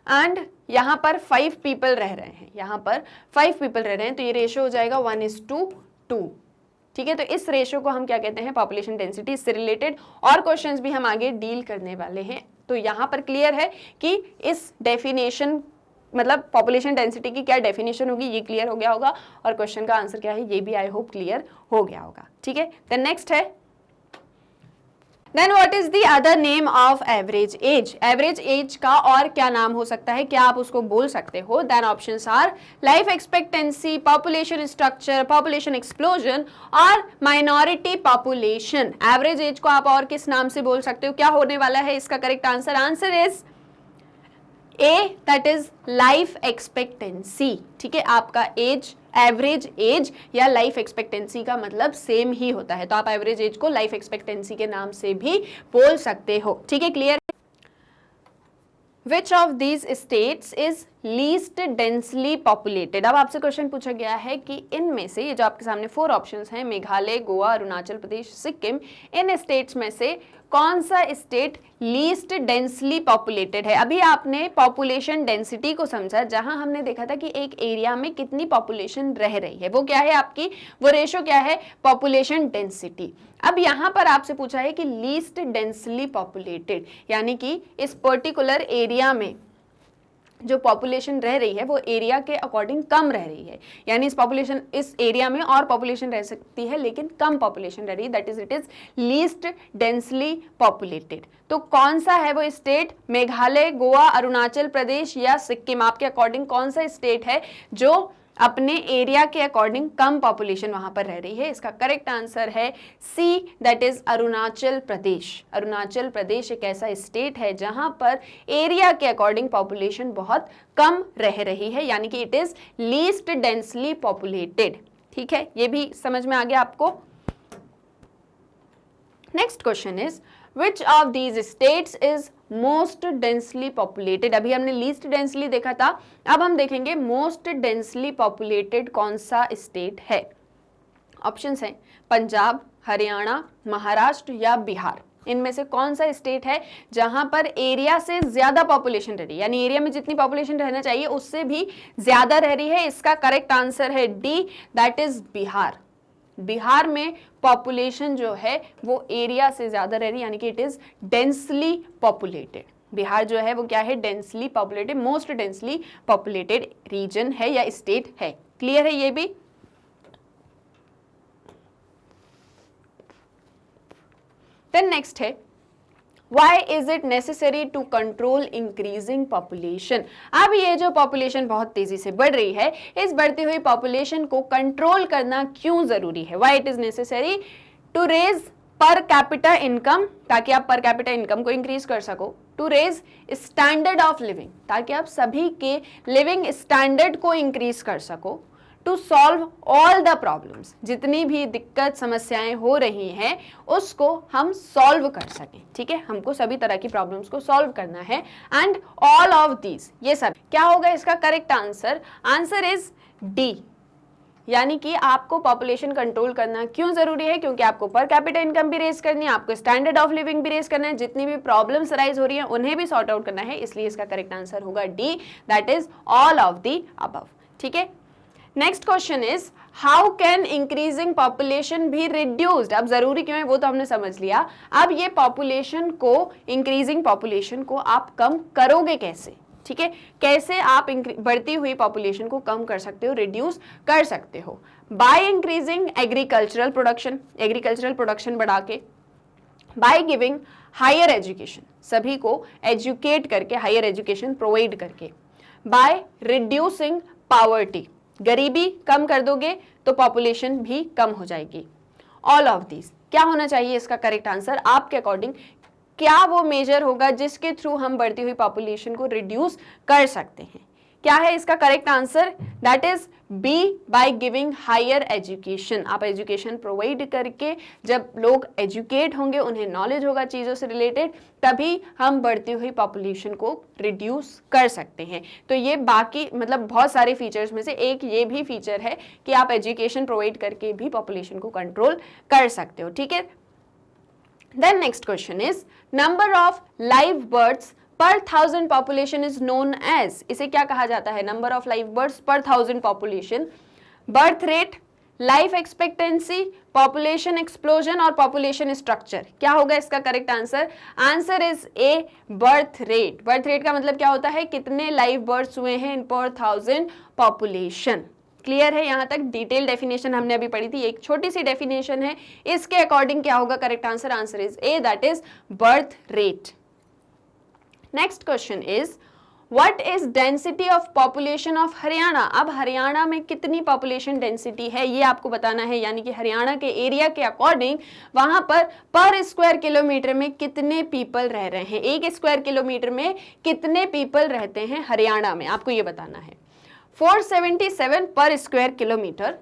एंड यहाँ पर 5 पीपल रह रहे हैं, यहाँ पर 5 पीपल रह रहे हैं, तो ये रेशियो हो जाएगा 1:2। ठीक है, तो इस रेशियो को हम क्या कहते हैं? Population density. इससे रिलेटेड और क्वेश्चंस भी हम आगे डील करने वाले हैं। तो यहाँ पर क्लियर है कि इस डेफिनेशन, मतलब पॉपुलेशन डेंसिटी की क्या डेफिनेशन होगी, ये क्लियर हो गया होगा, और क्वेश्चन का आंसर क्या है ये भी आई होप क्लियर हो गया होगा। ठीक है, देन नेक्स्ट है, then what is the other name of average age? Average age का और क्या नाम हो सकता है, क्या आप उसको बोल सकते हो? Then options are life expectancy, population structure, population explosion और माइनॉरिटी पॉपुलेशन। एवरेज एज को आप और किस नाम से बोल सकते हो? क्या होने वाला है इसका correct answer? Answer is A, that is life expectancy. ठीक है, आपका एज, एवरेज एज या लाइफ एक्सपेक्टेंसी का मतलब सेम ही होता है, तो आप एवरेज एज को लाइफ एक्सपेक्टेंसी के नाम से भी बोल सकते हो। ठीक है, clear? Which of these states is least densely populated? अब आपसे क्वेश्चन पूछा गया है कि इनमें से, ये जो आपके सामने 4 ऑप्शंस हैं, मेघालय, गोवा, अरुणाचल प्रदेश, सिक्किम, इन स्टेट्स में से कौन सा स्टेट लीस्ट डेंसली पॉपुलेटेड है? अभी आपने पॉपुलेशन डेंसिटी को समझा, जहां हमने देखा था कि एक एरिया में कितनी पॉपुलेशन रह रही है, वो क्या है आपकी, वो रेशो क्या है? Population density. अब यहाँ पर आपसे पूछा है कि लीस्ट डेंसली पॉपुलेटेड, यानी कि इस पर्टिकुलर एरिया में जो पॉपुलेशन रह रही है वो एरिया के अकॉर्डिंग कम रह रही है, यानी इस एरिया में और पॉपुलेशन रह सकती है लेकिन कम पॉपुलेशन रह रही है, that is it is least densely populated. तो कौन सा है वो स्टेट? मेघालय, गोवा, अरुणाचल प्रदेश या सिक्किम? आपके अकॉर्डिंग कौन सा स्टेट है जो अपने एरिया के अकॉर्डिंग कम पॉपुलेशन वहां पर रह रही है? इसका करेक्ट आंसर है सी, दैट इज अरुणाचल प्रदेश। अरुणाचल प्रदेश एक ऐसा स्टेट है जहां पर एरिया के अकॉर्डिंग पॉपुलेशन बहुत कम रह रही है, यानी कि it is least densely populated. ठीक है, ये भी समझ में आ गया आपको? Next question is Which of these states is most densely populated? अभी हमने least densely देखा था, अब हम देखेंगे most densely populated कौन सा स्टेट है। ऑप्शंस हैं पंजाब, हरियाणा, महाराष्ट्र या बिहार। इनमें से कौन सा स्टेट है जहां पर एरिया से ज्यादा पॉपुलेशन रह रही है, यानी एरिया में जितनी पॉपुलेशन रहना चाहिए उससे भी ज्यादा रह रही है? इसका करेक्ट आंसर है D, that is Bihar. Bihar में पॉपुलेशन जो है वो एरिया से ज्यादा रह रही है, यानी कि it is densely populated. Bihar जो है वो क्या है? Densely populated, most densely populated region है या स्टेट है। क्लियर है ये भी? देन नेक्स्ट है, Why is it necessary to control increasing population? अब ये जो पॉपुलेशन बहुत तेजी से बढ़ रही है, इस बढ़ती हुई पॉपुलेशन को कंट्रोल करना क्यों जरूरी है? Why it is necessary to raise per capita income, ताकि आप पर कैपिटा इनकम को इंक्रीज कर सको, to raise standard of living, ताकि आप सभी के लिविंग स्टैंडर्ड को इंक्रीज कर सको, to solve all the problems, जितनी भी दिक्कत समस्याएं हो रही हैं उसको हम सॉल्व कर सकें, ठीक है, हमको सभी तरह की प्रॉब्लम्स को सॉल्व करना है, एंड ऑल ऑफ दीज, ये सब क्या होगा इसका correct answer? Answer is D, यानी कि आपको पॉपुलेशन कंट्रोल करना क्यों जरूरी है? क्योंकि आपको पर कैपिटा इनकम भी रेज करनी है, आपको स्टैंडर्ड ऑफ लिविंग भी रेज करना है, जितनी भी प्रॉब्लम्स राइज हो रही है उन्हें भी सॉर्ट आउट करना है, इसलिए इसका करेक्ट आंसर होगा D, that is all of the above, ठीक है। Next question is how can increasing population भी रिड्यूस्ड? अब जरूरी क्यों है वो तो हमने समझ लिया, अब ये पॉपुलेशन को, इंक्रीजिंग पॉपुलेशन को आप कम करोगे कैसे, ठीक है, कैसे आप बढ़ती हुई पॉपुलेशन को कम कर सकते हो, रिड्यूस कर सकते हो? By increasing agricultural production, agricultural production बढ़ा के, बाय गिविंग हायर एजुकेशन, सभी को एजुकेट करके, हायर एजुकेशन प्रोवाइड करके, बाय रिड्यूसिंग पॉवर्टी, गरीबी कम कर दोगे तो पॉपुलेशन भी कम हो जाएगी। ऑल ऑफ दिस क्या होना चाहिए इसका करेक्ट आंसर? आपके अकॉर्डिंग क्या वो मेजर होगा जिसके थ्रू हम बढ़ती हुई पॉपुलेशन को रिड्यूस कर सकते हैं? क्या है इसका correct answer? That is B, by giving higher education. आप एजुकेशन प्रोवाइड करके, जब लोग एजुकेट होंगे, उन्हें नॉलेज होगा चीज़ों से रिलेटेड, तभी हम बढ़ती हुई पॉपुलेशन को रिड्यूस कर सकते हैं। तो ये बाकी मतलब बहुत सारे फीचर्स में से एक ये भी फीचर है कि आप एजुकेशन प्रोवाइड करके भी पॉपुलेशन को कंट्रोल कर सकते हो, ठीक है। Then next question is number of live births per 1000 population is known as, इसे क्या कहा जाता है? Number of live births per 1000 population, birth rate, life expectancy, population explosion और पॉपुलेशन स्ट्रक्चर। क्या होगा इसका correct answer? Answer is A, birth rate. Birth rate का मतलब क्या होता है? कितने लाइव बर्ड्स हुए हैं इन पर 1000 पॉपुलेशन। क्लियर है यहाँ तक? डिटेल डेफिनेशन हमने अभी पढ़ी थी, एक छोटी सी डेफिनेशन है, इसके अकॉर्डिंग क्या होगा correct answer? Answer is A, that is birth rate. Next question is what is density of population of Haryana? अब हरियाणा में कितनी पॉपुलेशन डेंसिटी है ये आपको बताना है, यानी कि हरियाणा के एरिया के अकॉर्डिंग वहां पर स्क्वायर किलोमीटर में कितने पीपल रह रहे हैं, एक स्क्वायर किलोमीटर में कितने पीपल रहते हैं हरियाणा में, आपको ये बताना है। 477 पर स्क्वायर किलोमीटर,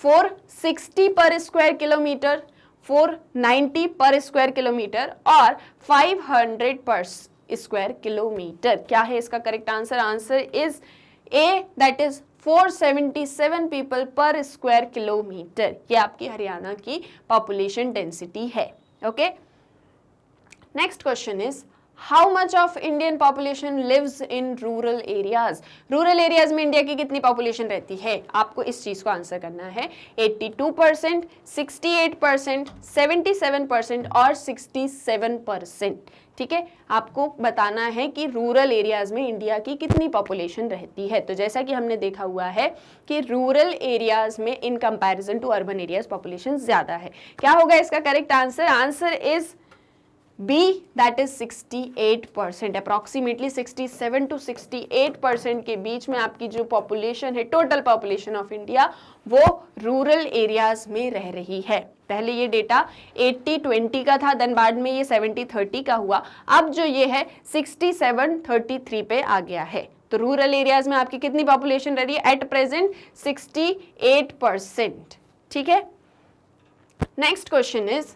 460 पर स्क्वायर किलोमीटर, 490 पर स्क्वायर किलोमीटर और 500 पर स्क्वायर किलोमीटर। क्या है इसका correct answer? Answer is A, that is 477 people per square kilometre. ये आपकी हरियाणा की पॉपुलेशन डेंसिटी है। Okay, next question is how much of Indian population lives in rural areas? Rural areas में इंडिया की कितनी पॉपुलेशन रहती है? आपको इस चीज को आंसर करना है। 82%, 68%, 77% और 67%। ठीक है, आपको बताना है कि रूरल एरियाज में इंडिया की कितनी पॉपुलेशन रहती है। तो जैसा कि हमने देखा हुआ है कि रूरल एरियाज में in comparison to urban areas population ज्यादा है। क्या होगा इसका correct answer? Answer is B, that is 68%, approximately 67 to 68% के बीच में आपकी जो पॉपुलेशन है, टोटल पॉपुलेशन ऑफ इंडिया, वो रूरल एरियाज में रह रही है। पहले ये डेटा 80-20 का था, देन बाद में ये 70-30 का हुआ, अब जो ये है 67-33 पे आ गया है। तो रूरल एरियाज में आपकी कितनी पॉपुलेशन रह रही है एट प्रेजेंट? 68%। ठीक है, next question is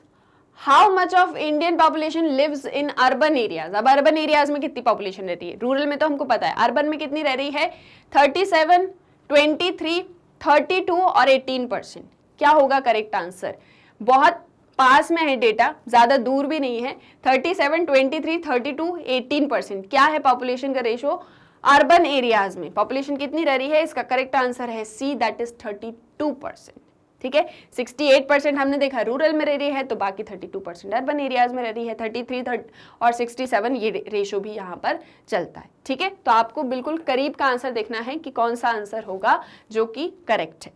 how much of Indian population lives in urban areas? अब अर्बन एरियाज में कितनी पॉपुलेशन रहती है? रूरल में तो हमको पता है, अर्बन में कितनी रह रही है? 37, 23, 32 और 18%। क्या होगा करेक्ट आंसर? बहुत पास में है डेटा, ज्यादा दूर भी नहीं है। 37, 23, 32, 18%। क्या है पॉपुलेशन का रेशो अर्बन एरियाज में? पॉपुलेशन कितनी रह रही है? इसका करेक्ट आंसर है सी, दैट इज 32%। ठीक है, 68% हमने देखा रूरल में रह रही है, तो बाकी 32% अर्बन एरियाज में रह रही है। 33 और 67 ये रेशो भी यहाँ पर चलता है। ठीक है, तो आपको बिल्कुल करीब का आंसर देखना है कि कौन सा आंसर होगा जो कि करेक्ट है।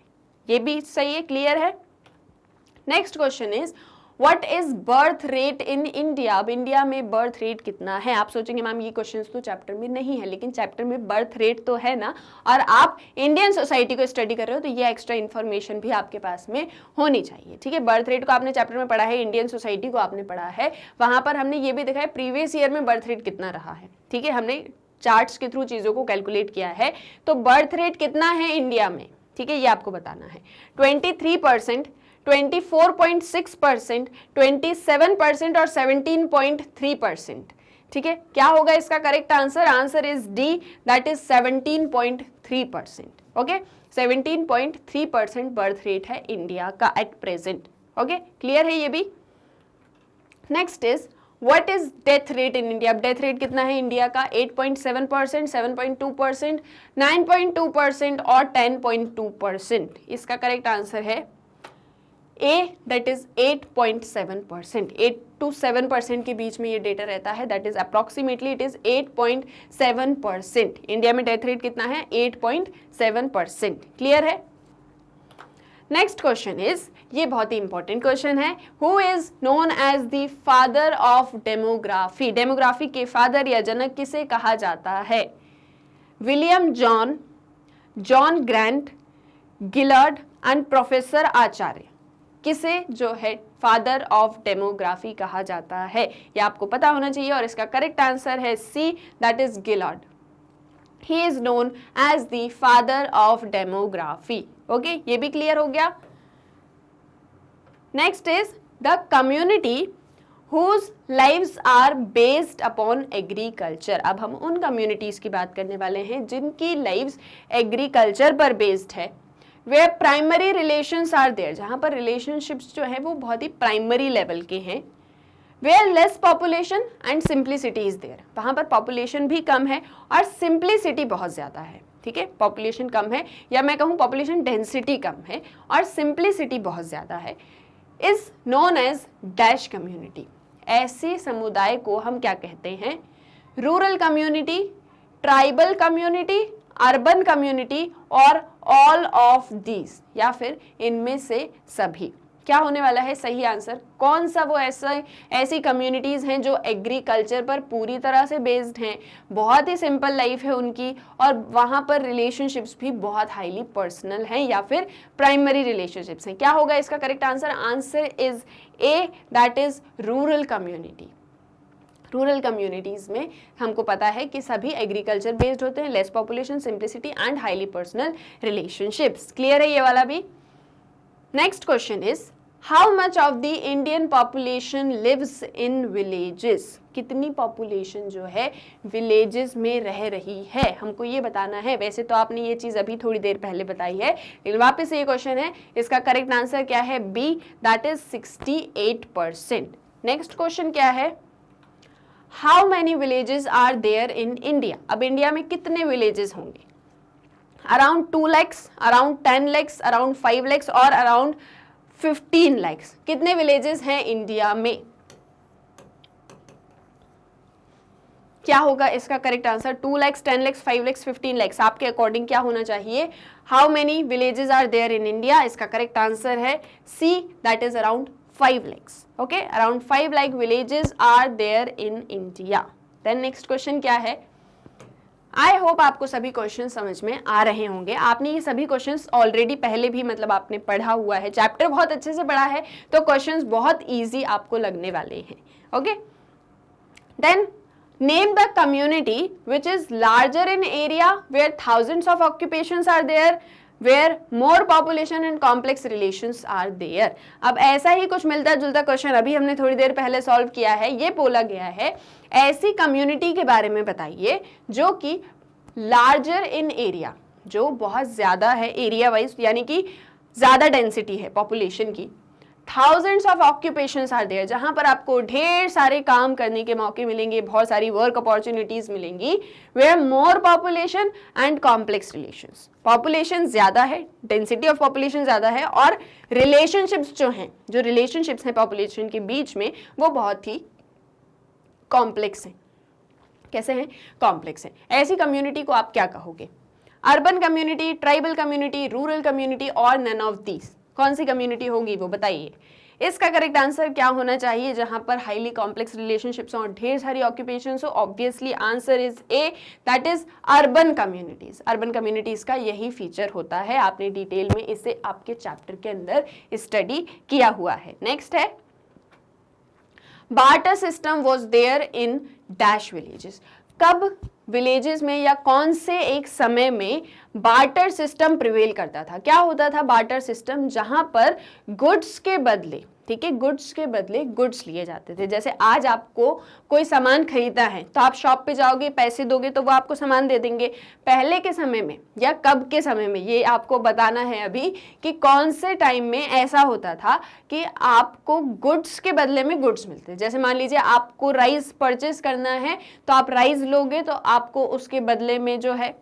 ये भी सही है, क्लियर है। Next question is what is birth rate in India? अब इंडिया में बर्थ रेट कितना है? आप सोचेंगे मैम ये क्वेश्चंस तो चैप्टर में नहीं है, लेकिन चैप्टर में बर्थ रेट तो है ना, और आप इंडियन सोसाइटी को स्टडी कर रहे हो तो ये एक्स्ट्रा इन्फॉर्मेशन भी आपके पास में होनी चाहिए, ठीक है। बर्थ रेट को आपने चैप्टर में पढ़ा है, इंडियन सोसाइटी को आपने पढ़ा है, वहां पर हमने ये भी देखा है प्रीवियस ईयर में बर्थ रेट कितना रहा है, ठीक है। हमने चार्ट्स के थ्रू चीजों को कैलकुलेट किया है, तो बर्थ रेट कितना है इंडिया में, ठीक है, ये आपको बताना है। 23%, 24.6%, 27% और 17.3%, ठीक है। क्या होगा इसका correct answer? Answer is D, that is 17.3%, okay. 17.3% birth rate है इंडिया का एट प्रेजेंट, ओके। क्लियर है ये भी? Next is what is death rate in India? अब डेथ रेट कितना है इंडिया का? 8.7%, 7.2%, 9.2% और 10.2%। इसका करेक्ट आंसर है ए, दैट इज 8.7%। 8 to 7% के बीच में ये डेटा रहता है, that is approximately it is 8.7%। India में डेथ रेट कितना है? 8.7%। क्लियर है? नेक्स्ट क्वेश्चन इज, ये बहुत ही इंपॉर्टेंट क्वेश्चन है, who is known as the father of demography? Demography के फादर या जनक किसे कहा जाता है? William John, John Graunt, Guillard and professor Acharya, किसे जो है फादर ऑफ डेमोग्राफी कहा जाता है? ये आपको पता होना चाहिए, और इसका करेक्ट आंसर है C, that is Guillard. He is known as the father of demography. Okay, ये भी क्लियर हो गया। Next is the community whose lives are based upon agriculture. अब हम उन communities की बात करने वाले हैं जिनकी lives agriculture पर based है। Where primary relations are there, जहाँ पर relationships जो है वो बहुत ही primary level के हैं। Where less population and simplicity is there, वहाँ पर population भी कम है और simplicity बहुत ज़्यादा है, ठीक है। population कम है, या मैं कहूँ population density कम है और simplicity बहुत ज़्यादा है, is known as dash community। ऐसे समुदाय को हम क्या कहते हैं? Rural community, tribal community, urban community और ऑल ऑफ दीज, या फिर इनमें से सभी। क्या होने वाला है सही आंसर? कौन सा वो ऐसी कम्युनिटीज हैं जो एग्रीकल्चर पर पूरी तरह से बेस्ड हैं, बहुत ही सिंपल लाइफ है उनकी, और वहां पर रिलेशनशिप्स भी बहुत हाईली पर्सनल हैं या फिर प्राइमरी रिलेशनशिप्स हैं। क्या होगा इसका correct answer? Answer is A, that is rural community. Rural communities में हमको पता है कि सभी एग्रीकल्चर बेस्ड होते हैं, less population, simplicity and highly personal relationships. Clear है ये वाला भी? Next question is, how much of the Indian population lives in villages? कितनी पॉपुलेशन जो है विलेजेस में रह रही है, हमको ये बताना है। वैसे तो आपने ये चीज अभी थोड़ी देर पहले बताई है, लेकिन वापस ये क्वेश्चन है, इसका करेक्ट आंसर क्या है? B, that is 68%। Next question क्या है? How many villages are there in India? अब इंडिया में कितने विलेजेस होंगे? Around 2 lakhs, around 10 lakhs, around 5 lakhs और अराउंड 15 lakhs। कितने विलेजेस हैं इंडिया में? क्या होगा इसका correct answer? 2 lakhs, 10 lakhs, 5 lakhs, 15 lakhs। आपके अकॉर्डिंग क्या होना चाहिए? How many villages are there in India? इसका करेक्ट आंसर है C, that is around 5 lakhs। Okay, around 5 lakh villages are there in India. Then next question क्या है? I hope आपको सभी क्वेश्चन समझ में आ रहे होंगे। आपने ये सभी क्वेश्चंस ऑलरेडी पहले भी मतलब आपने पढ़ा हुआ है, चैप्टर बहुत अच्छे से पढ़ा है, तो क्वेश्चंस बहुत इजी आपको लगने वाले हैं। Okay, then name the community which is larger in area, where thousands of occupations are there, where more population and complex relations are there. अब ऐसा ही कुछ मिलता जुलता क्वेश्चन अभी हमने थोड़ी देर पहले सॉल्व किया है। ये बोला गया है ऐसी कम्युनिटी के बारे में बताइए जो कि लार्जर इन एरिया, जो बहुत ज्यादा है एरिया वाइज, यानी कि ज्यादा डेंसिटी है पॉपुलेशन की, thousands of occupations are there, जहां पर आपको ढेर सारे काम करने के मौके मिलेंगे, बहुत सारी वर्क अपॉर्चुनिटीज मिलेंगी, where more population and complex relations. Population ज्यादा है, डेंसिटी ऑफ पॉपुलेशन ज्यादा है, और रिलेशनशिप्स जो हैं, जो रिलेशनशिप्स हैं पॉपुलेशन के बीच में, वो बहुत ही कॉम्प्लेक्स हैं। कैसे हैं? कॉम्प्लेक्स हैं। ऐसी कम्युनिटी को आप क्या कहोगे? Urban community, tribal community, rural community और नन ऑफ दीज? कौन सी कम्युनिटी होगी वो बताइए। इसका करेक्ट आंसर क्या होना चाहिए जहां पर हाईली कॉम्प्लेक्स रिलेशनशिप्स और ढेर सारी ऑक्यूपेशंस हो? Obviously answer is A, that is urban communities. Urban communities का यही फीचर होता है, आपने डिटेल में इसे आपके चैप्टर के अंदर स्टडी किया हुआ है। नेक्स्ट है barter system was there in dash villages. कब विलेजेस में या कौन से एक समय में बार्टर सिस्टम प्रिवेल करता था? क्या होता था बार्टर सिस्टम? जहां पर गुड्स के बदले, ठीक है, गुड्स के बदले गुड्स लिए जाते थे। जैसे आज आपको कोई सामान खरीदना है तो आप शॉप पे जाओगे, पैसे दोगे तो वो आपको सामान दे देंगे। पहले के समय में या कब के समय में, ये आपको बताना है अभी कि कौन से टाइम में ऐसा होता था कि आपको गुड्स के बदले में गुड्स मिलते। जैसे मान लीजिए आपको राइस परचेस करना है तो आप राइस लोगे तो आपको उसके बदले में जो है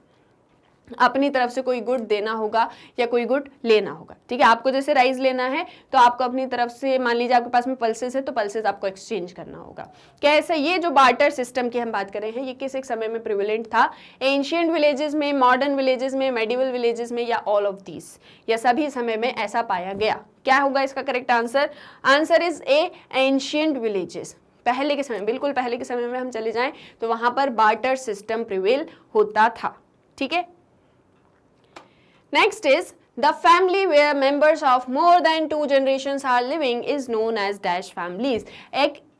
अपनी तरफ से कोई गुड देना होगा या कोई गुड लेना होगा, ठीक है। आपको जैसे राइस लेना है तो आपको अपनी तरफ से, मान लीजिए आपके पास में पल्सेस है तो पल्सेस आपको एक्सचेंज करना होगा। क्या ऐसा, ये जो बार्टर सिस्टम की हम बात कर रहे हैं, ये किस एक समय में प्रिवेलेंट था? एंशिएंट विलेजेस में, मॉडर्न विलेजेस में, मेडिवल विलेजेस में, या ऑल ऑफ दीज, या सभी समय में ऐसा पाया गया? क्या होगा इसका correct answer? Answer is A, ancient villages. पहले के समय, बिल्कुल पहले के समय में हम चले जाएं तो वहां पर बार्टर सिस्टम प्रिवेल होता था, ठीक है। Next is the family where members of more than 2 generations are living is known as dash families।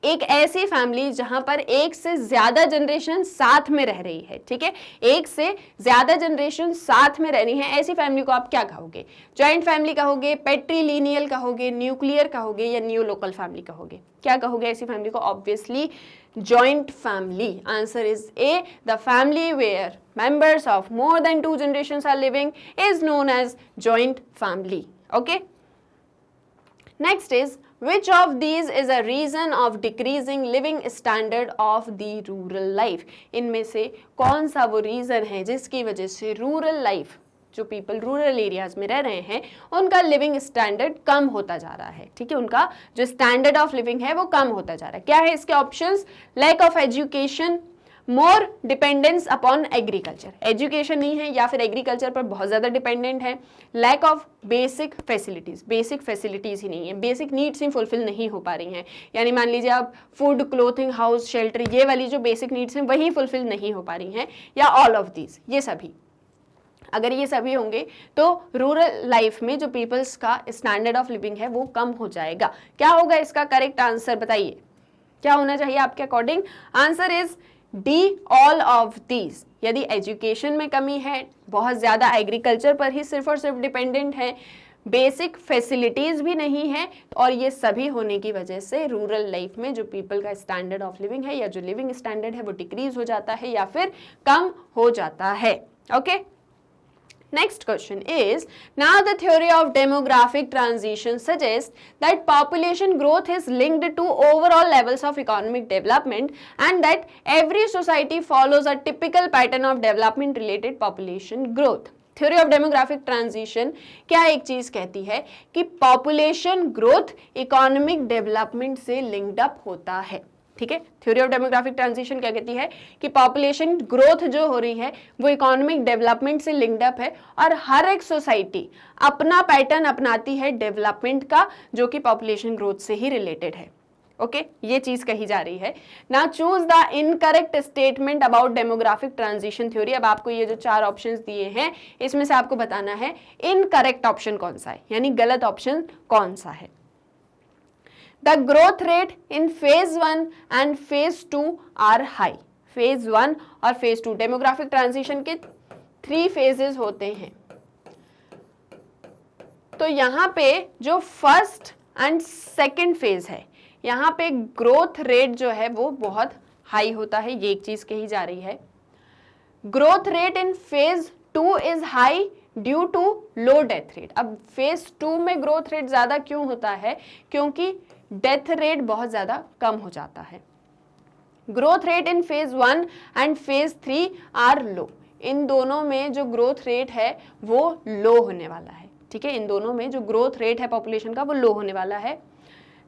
एक ऐसी फैमिली जहां पर एक से ज्यादा जनरेशन साथ में रह रही है, ठीक है, एक से ज्यादा जनरेशन साथ में रह रही है, ऐसी फैमिली को आप क्या कहोगे? जॉइंट फैमिली कहोगे, पेट्रीलिनियल कहोगे, न्यूक्लियर कहोगे, या न्यू लोकल फैमिली कहोगे? क्या कहोगे ऐसी फैमिली को? Obviously joint family। Answer is A, the family where members of more than 2 generations are living is known as joint family। Okay, next is which of these is a reason of decreasing living standard of the rural life? इनमें से कौन सा वो reason है जिसकी वजह से rural life, जो पीपल रूरल एरियाज में रह रहे हैं, उनका लिविंग स्टैंडर्ड कम होता जा रहा है, ठीक है, उनका जो स्टैंडर्ड ऑफ लिविंग है वो कम होता जा रहा है? क्या है इसके options? Lack of education, more dependence upon agriculture, education नहीं है या फिर एग्रीकल्चर पर बहुत ज्यादा डिपेंडेंट है, lack of basic facilities, basic facilities ही नहीं है, बेसिक नीड्स ही फुलफिल नहीं हो पा रही हैं, यानी मान लीजिए आप फूड, क्लोथिंग, हाउस, शेल्टर, ये वाली जो बेसिक नीड्स हैं वही फुलफिल नहीं हो पा रही हैं, या ऑल ऑफ दीज, ये सभी। अगर ये सभी होंगे तो रूरल लाइफ में जो पीपल्स का स्टैंडर्ड ऑफ लिविंग है वो कम हो जाएगा। क्या होगा इसका करेक्ट आंसर? बताइए क्या होना चाहिए आपके according? Answer is D, all of these. यदि एजुकेशन में कमी है, बहुत ज्यादा एग्रीकल्चर पर ही सिर्फ और सिर्फ डिपेंडेंट है, बेसिक फैसिलिटीज भी नहीं है, और ये सभी होने की वजह से रूरल लाइफ में जो पीपल का स्टैंडर्ड ऑफ लिविंग है या जो लिविंग स्टैंडर्ड है वो डिक्रीज हो जाता है या फिर कम हो जाता है। Okay, next question is, now the theory of demographic transition suggests that population growth is linked to overall levels of economic development and that every society follows a typical pattern of development related population growth। Theory of demographic transition क्या एक चीज कहती है कि population growth economic development से linked up होता है, ठीक है। थ्योरी ऑफ डेमोग्राफिक ट्रांजिशन क्या कहती है कि पॉपुलेशन ग्रोथ जो हो रही है वो इकोनॉमिक डेवलपमेंट से लिंक्ड अप है, और हर एक सोसाइटी अपना पैटर्न अपनाती है डेवलपमेंट का जो कि पॉपुलेशन ग्रोथ से ही रिलेटेड है। ओके, ये चीज कही जा रही है। Now choose the incorrect statement about demographic transition theory. अब आपको ये जो 4 ऑप्शंस दिए हैं इसमें से आपको बताना है इनकरेक्ट ऑप्शन कौन सा है, यानी गलत ऑप्शन कौन सा है। The growth rate in phase 1 and phase 2 are high। phase 1 और phase 2 डेमोग्राफिक ट्रांजिशन के 3 phases होते हैं। तो यहाँ पे जो फर्स्ट एंड सेकेंड फेज है, यहाँ पे ग्रोथ रेट जो है वो बहुत हाई होता है, ये एक चीज कही जा रही है। Growth rate in phase 2 is high due to low death rate. अब फेज 2 में ग्रोथ रेट ज्यादा क्यों होता है? क्योंकि डेथ रेट बहुत ज्यादा कम हो जाता है। Growth rate in phase 1 and phase 3 are low. इन दोनों में जो ग्रोथ रेट है वो लो होने वाला है, ठीक है। इन दोनों में जो ग्रोथ रेट है पॉपुलेशन का वो लो होने वाला है।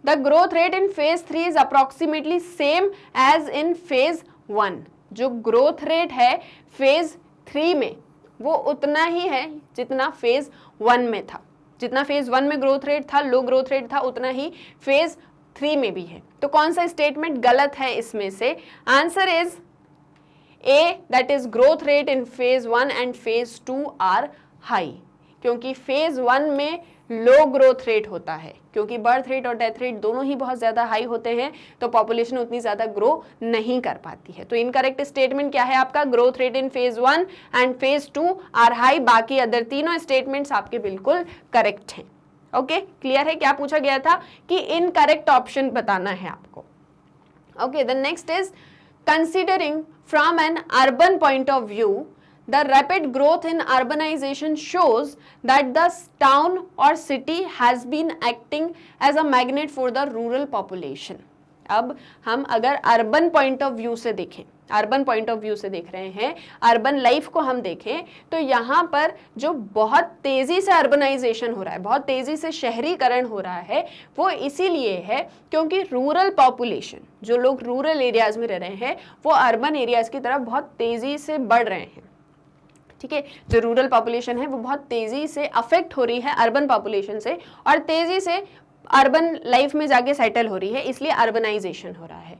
The growth rate in phase 3 is approximately same as in phase 1। जो ग्रोथ रेट है फेज 3 में वो उतना ही है जितना फेज 1 में था, जितना फेज 1 में ग्रोथ रेट था, लो ग्रोथ रेट था, उतना ही फेज 3 में भी है। तो कौन सा स्टेटमेंट गलत है इसमें से? Answer is A, that is growth rate in phase 1 and phase 2 are high, क्योंकि फेज 1 में लो ग्रोथ रेट होता है, क्योंकि बर्थ रेट और डेथ रेट दोनों ही बहुत ज़्यादा हाई होते हैं, तो पॉपुलेशन उतनी ज़्यादा ग्रो नहीं कर पाती है। तो इनकरेक्ट स्टेटमेंट क्या है आपका? Growth rate in phase 1 and phase 2 are high. बाकी अदर तीनों स्टेटमेंट्स आपके बिल्कुल करेक्ट हैं। ओके, क्लियर है? क्या पूछा गया था कि इनकरेक्ट ऑप्शन बताना है आपको। Okay, the next is considering from N urban point of view, the rapid growth in urbanization shows that the town or city has been acting as a magnet for the rural population. अब हम अगर urban point of view से देखें, urban point of view से देख रहे हैं, urban life को हम देखें, तो यहाँ पर जो बहुत तेजी से अर्बनाइजेशन हो रहा है, बहुत तेजी से शहरीकरण हो रहा है, वो इसीलिए है क्योंकि रूरल पॉपुलेशन, जो लोग रूरल एरियाज में रह रहे हैं, वो अर्बन एरियाज की तरफ बहुत तेजी से बढ़ रहे हैं। ठीक है, जो रूरल पॉपुलेशन है वो बहुत तेजी से अफेक्ट हो रही है अर्बन पॉपुलेशन से, और तेजी से अर्बन लाइफ में जाके सेटल हो रही है, इसलिए अर्बनाइजेशन हो रहा है।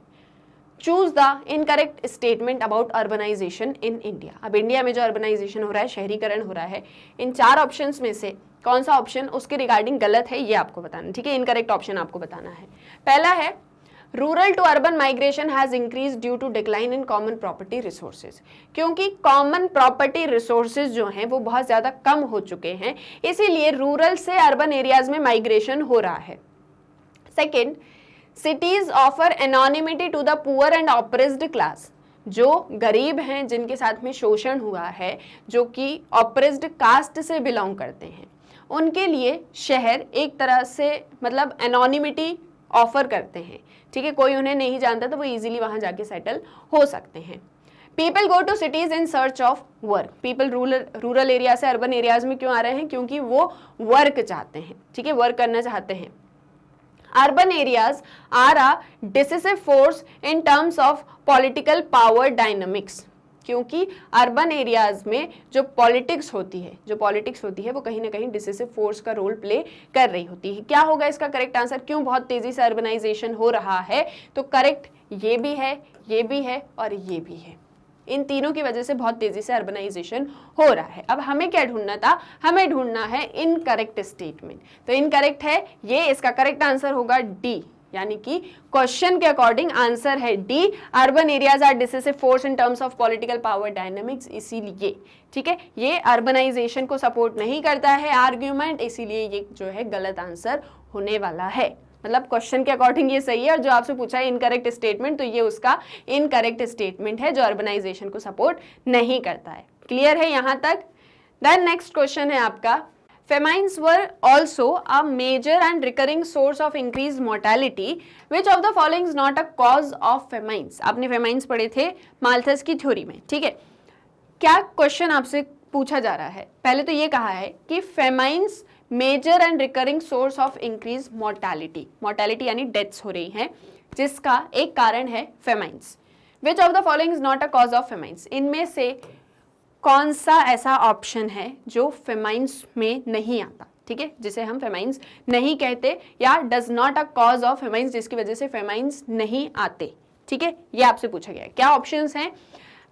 Choose the incorrect statement about urbanisation in India. अब इंडिया में जो अर्बनाइजेशन हो रहा है, शहरीकरण हो रहा है, इन 4 ऑप्शंस में से कौन सा ऑप्शन उसके रिगार्डिंग गलत है, ये आपको बताना। ठीक है, इनकरेक्ट ऑप्शन आपको बताना है। पहला है rural to urban migration has increase due to decline in common property resources, क्योंकि कॉमन प्रॉपर्टी रिसोर्सेज जो हैं वो बहुत ज़्यादा कम हो चुके हैं, इसीलिए रूरल से अर्बन एरियाज में माइग्रेशन हो रहा है। Second, cities offer anonymity to the poor and oppressed class, जो गरीब हैं, जिनके साथ में शोषण हुआ है, जो कि ऑप्रेस्ड कास्ट से बिलोंग करते हैं, उनके लिए शहर एक तरह से मतलब एनोनिमिटी ऑफर करते हैं। ठीक है, कोई उन्हें नहीं जानता तो वो इजीली वहां जाके सेटल हो सकते हैं। People go to cities in search of work. People rural area से अर्बन एरियाज में क्यों आ रहे हैं? क्योंकि वो वर्क चाहते हैं। ठीक है, वर्क करना चाहते हैं। Urban areas are a decisive force in terms of political power dynamics, क्योंकि अर्बन एरियाज में जो पॉलिटिक्स होती है वो कहीं ना कहीं डिसिसिव फोर्स का रोल प्ले कर रही होती है। क्या होगा इसका करेक्ट आंसर? क्यों बहुत तेजी से अर्बनाइजेशन हो रहा है? तो करेक्ट ये भी है, ये भी है और ये भी है। इन तीनों की वजह से बहुत तेजी से अर्बनाइजेशन हो रहा है। अब हमें क्या ढूंढना था? हमें ढूंढना है इनकरेक्ट स्टेटमेंट। तो इनकरेक्ट है ये, इसका करेक्ट आंसर होगा डी, यानी कि क्वेश्चन के अकॉर्डिंग आंसर है D, urban areas are decisive force in terms of political power dynamics, इसीलिए। ठीक है, ये अर्बनाइजेशन को सपोर्ट नहीं करता है आर्ग्यूमेंट, इसीलिए ये जो है गलत आंसर होने वाला है। मतलब क्वेश्चन के अकॉर्डिंग ये सही है, और जो आपसे पूछा है इनकरेक्ट स्टेटमेंट, तो ये उसका इनकरेक्ट स्टेटमेंट है जो अर्बनाइजेशन को सपोर्ट नहीं करता है। क्लियर है यहाँ तक? देन नेक्स्ट क्वेश्चन है आपका, famines were also a major and recurring source of increased mortality. Which of the following is not a cause of famines? आपने famines पढ़े थे माल्थस की थ्योरी में। ठीक है, क्या क्वेश्चन आपसे पूछा जा रहा है? पहले तो ये कहा है कि famines major and recurring source of increase mortality, mortality यानी डेथ्स हो रही हैं, जिसका एक कारण है famines. Which of the following is not a cause of famines? इनमें से कौन सा ऐसा ऑप्शन है जो फेमाइंस में नहीं आता? ठीक है, जिसे हम फेमाइंस नहीं कहते, या does not a cause of famines, जिसकी वजह से फेमाइंस नहीं आते। ठीक है, ये आपसे पूछा गया है। क्या ऑप्शंस हैं?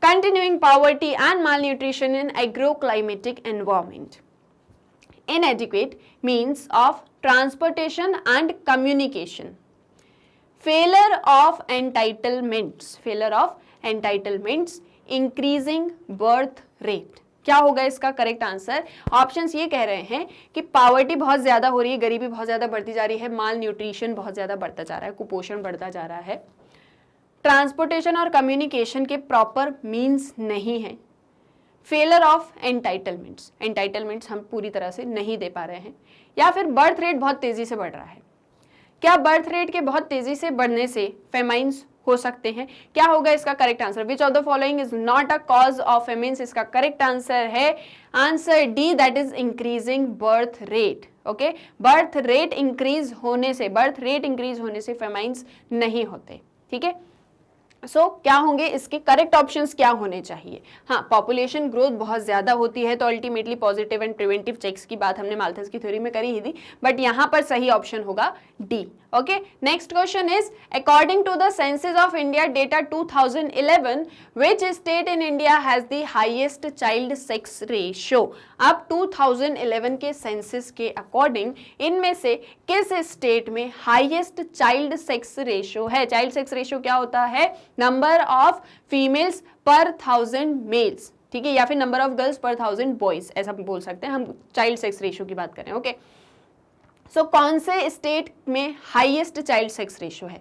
Continuing poverty and mall nutrition in agro climatic environment, inadequate means of transportation and communication, failure of entitlements, increasing birth rate। क्या होगा इसका करेक्ट आंसर? ऑप्शंस ये कह रहे हैं कि पावर्टी बहुत ज्यादा हो रही है, गरीबी बहुत ज्यादा बढ़ती जा रही है, माल न्यूट्रिशन बहुत ज्यादा बढ़ता जा रहा है, कुपोषण बढ़ता जा रहा है, ट्रांसपोर्टेशन और कम्युनिकेशन के प्रॉपर मीन्स नहीं है, फेलर ऑफ एंटाइटलमेंट्स हम पूरी तरह से नहीं दे पा रहे हैं, या फिर बर्थ रेट बहुत तेजी से बढ़ रहा है। क्या बर्थ रेट के बहुत तेजी से बढ़ने से फेमाइंस हो सकते हैं? क्या होगा इसका correct answer? Which of the following is not a cause of famines? इसका करेक्ट आंसर है answer D, that is increasing birth rate. Okay, birth rate increase होने से फेमाइंस नहीं होते। ठीक है, क्या होंगे इसके करेक्ट ऑप्शंस, क्या होने चाहिए? हाँ, पॉपुलेशन ग्रोथ बहुत ज्यादा होती है तो ultimately positive and preventive checks की बात हमने माल्थस की थ्योरी में करी ही थी, बट यहां पर सही ऑप्शन होगा D. Okay, next question is according to the census of India data 2011 which state in India has the highest child sex ratio? अब 2011 के सेंसस के अकॉर्डिंग इनमें से किस स्टेट में हाईएस्ट चाइल्ड सेक्स रेशियो है? चाइल्ड सेक्स रेशियो क्या होता है? नंबर ऑफ फीमेल्स पर 1000 मेल्स, ठीक है, या फिर नंबर ऑफ गर्ल्स पर 1000 बॉयज, ऐसा बोल सकते हैं, हम चाइल्ड सेक्स रेशियो की बात करें। ओके, सो कौन से स्टेट में हाईएस्ट चाइल्ड सेक्स रेशियो है?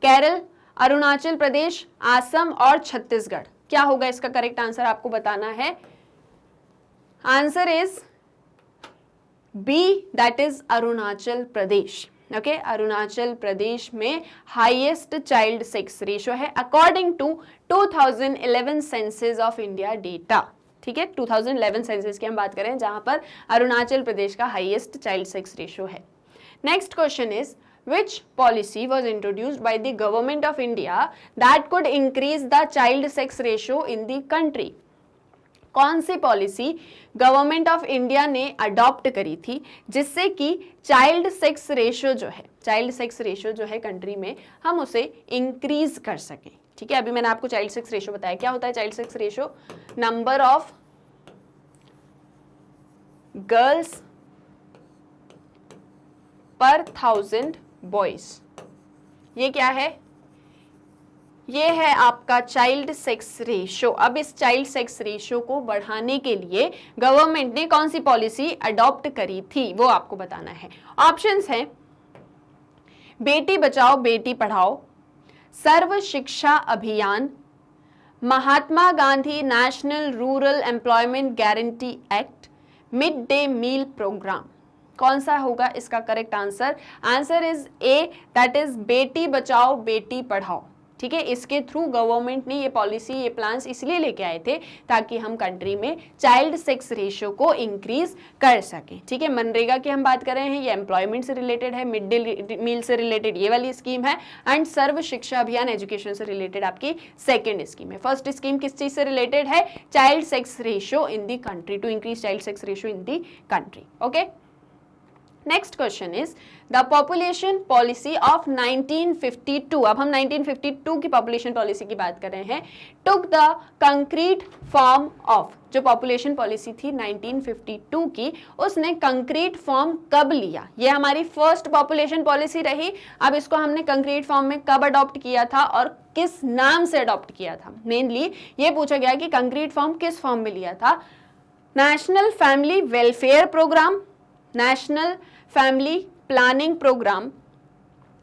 केरल, अरुणाचल प्रदेश, असम और छत्तीसगढ़। क्या होगा इसका करेक्ट आंसर? आपको बताना है। Answer is B, that is Arunachal Pradesh. Okay, Arunachal Pradesh में हाईएस्ट चाइल्ड सेक्स रेशियो है according to 2011 census of India data. ठीक है, 2011 सेंसस की हम बात करें जहां पर अरुणाचल प्रदेश का हाईएस्ट चाइल्ड सेक्स रेशियो है। Next question is which policy was introduced by the government of India that could increase the child sex ratio in the country? कौन सी पॉलिसी गवर्नमेंट ऑफ इंडिया ने अडॉप्ट करी थी जिससे कि child sex ratio जो है country में हम उसे इंक्रीज कर सकें? ठीक है, अभी मैंने आपको चाइल्ड सेक्स रेशियो बताया। क्या होता है child sex ratio? Number of girls पर 1000 बॉयज, ये क्या है? ये है आपका चाइल्ड सेक्स रेशियो। अब इस चाइल्ड सेक्स रेशियो को बढ़ाने के लिए गवर्नमेंट ने कौन सी पॉलिसी अडॉप्ट करी थी वो आपको बताना है। ऑप्शंस हैं बेटी Bachao Beti Padhao, Sarva Shiksha Abhiyan, Mahatma Gandhi national rural employment guarantee act, mid day meal programme. कौन सा होगा इसका correct answer? Answer is A, that is Beti Bachao Beti Padhao. ठीक है, इसके थ्रू गवर्नमेंट ने ये पॉलिसी, ये प्लान्स इसलिए लेके आए थे ताकि हम कंट्री में चाइल्ड सेक्स रेशियो को इंक्रीज कर सकें। ठीक है, मनरेगा की हम बात कर रहे हैं, ये एम्प्लॉयमेंट से रिलेटेड है, मिड डे मील से रिलेटेड ये वाली स्कीम है, एंड सर्व शिक्षा अभियान एजुकेशन से रिलेटेड आपकी सेकेंड स्कीम है। फर्स्ट स्कीम किस चीज से रिलेटेड है? Child sex ratio in the country, to increase child sex ratio in the country. Okay, next question is the population policy of 1952। अब हम 1952 की पॉपुलेशन पॉलिसी की बात कर रहे हैं। Took the concrete form of, जो पॉपुलेशन पॉलिसी थी 1952 की, उसने कंक्रीट फॉर्म कब लिया? ये हमारी फर्स्ट पॉपुलेशन पॉलिसी रही। अब इसको हमने कंक्रीट फॉर्म में कब अडॉप्ट किया था और किस नाम से अडॉप्ट किया था? मेनली ये पूछा गया कि कंक्रीट फॉर्म किस फॉर्म में लिया था। National family welfare programme, national family planning programme,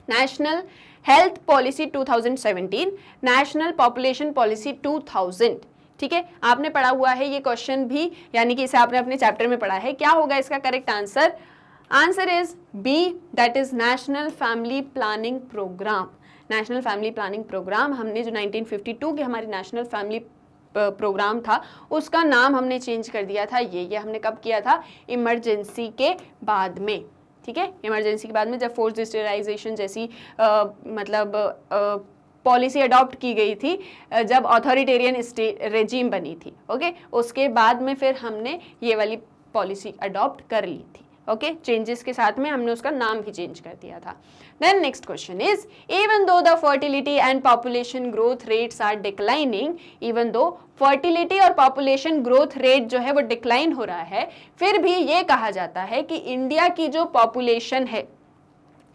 national health policy 2017, national population policy 2000। ठीक है, आपने पढ़ा हुआ है ये क्वेश्चन भी, यानी कि इसे आपने अपने चैप्टर में पढ़ा है। क्या होगा इसका correct answer? Answer is B, that is national family planning programme. National family planning programme हमने जो 1952 की हमारी नेशनल फैमिली प्रोग्राम था उसका नाम हमने चेंज कर दिया था। ये हमने कब किया था? इमरजेंसी के बाद में। ठीक है, इमरजेंसी के बाद में जब फोर्स्ड स्टेरिलाइजेशन जैसी पॉलिसी अडॉप्ट की गई थी, जब ऑथोरिटेरियन रेजीम बनी थी। ओके, उसके बाद में फिर हमने ये वाली पॉलिसी अडॉप्ट कर ली थी। ओके, चेंजेस के साथ में हमने उसका नाम भी चेंज कर दिया था। Then next question is even though the fertility and population growth rates are declining, even though fertility और पॉपुलेशन ग्रोथ रेट जो है वो डिक्लाइन हो रहा है, फिर भी ये कहा जाता है कि इंडिया की जो पॉपुलेशन है,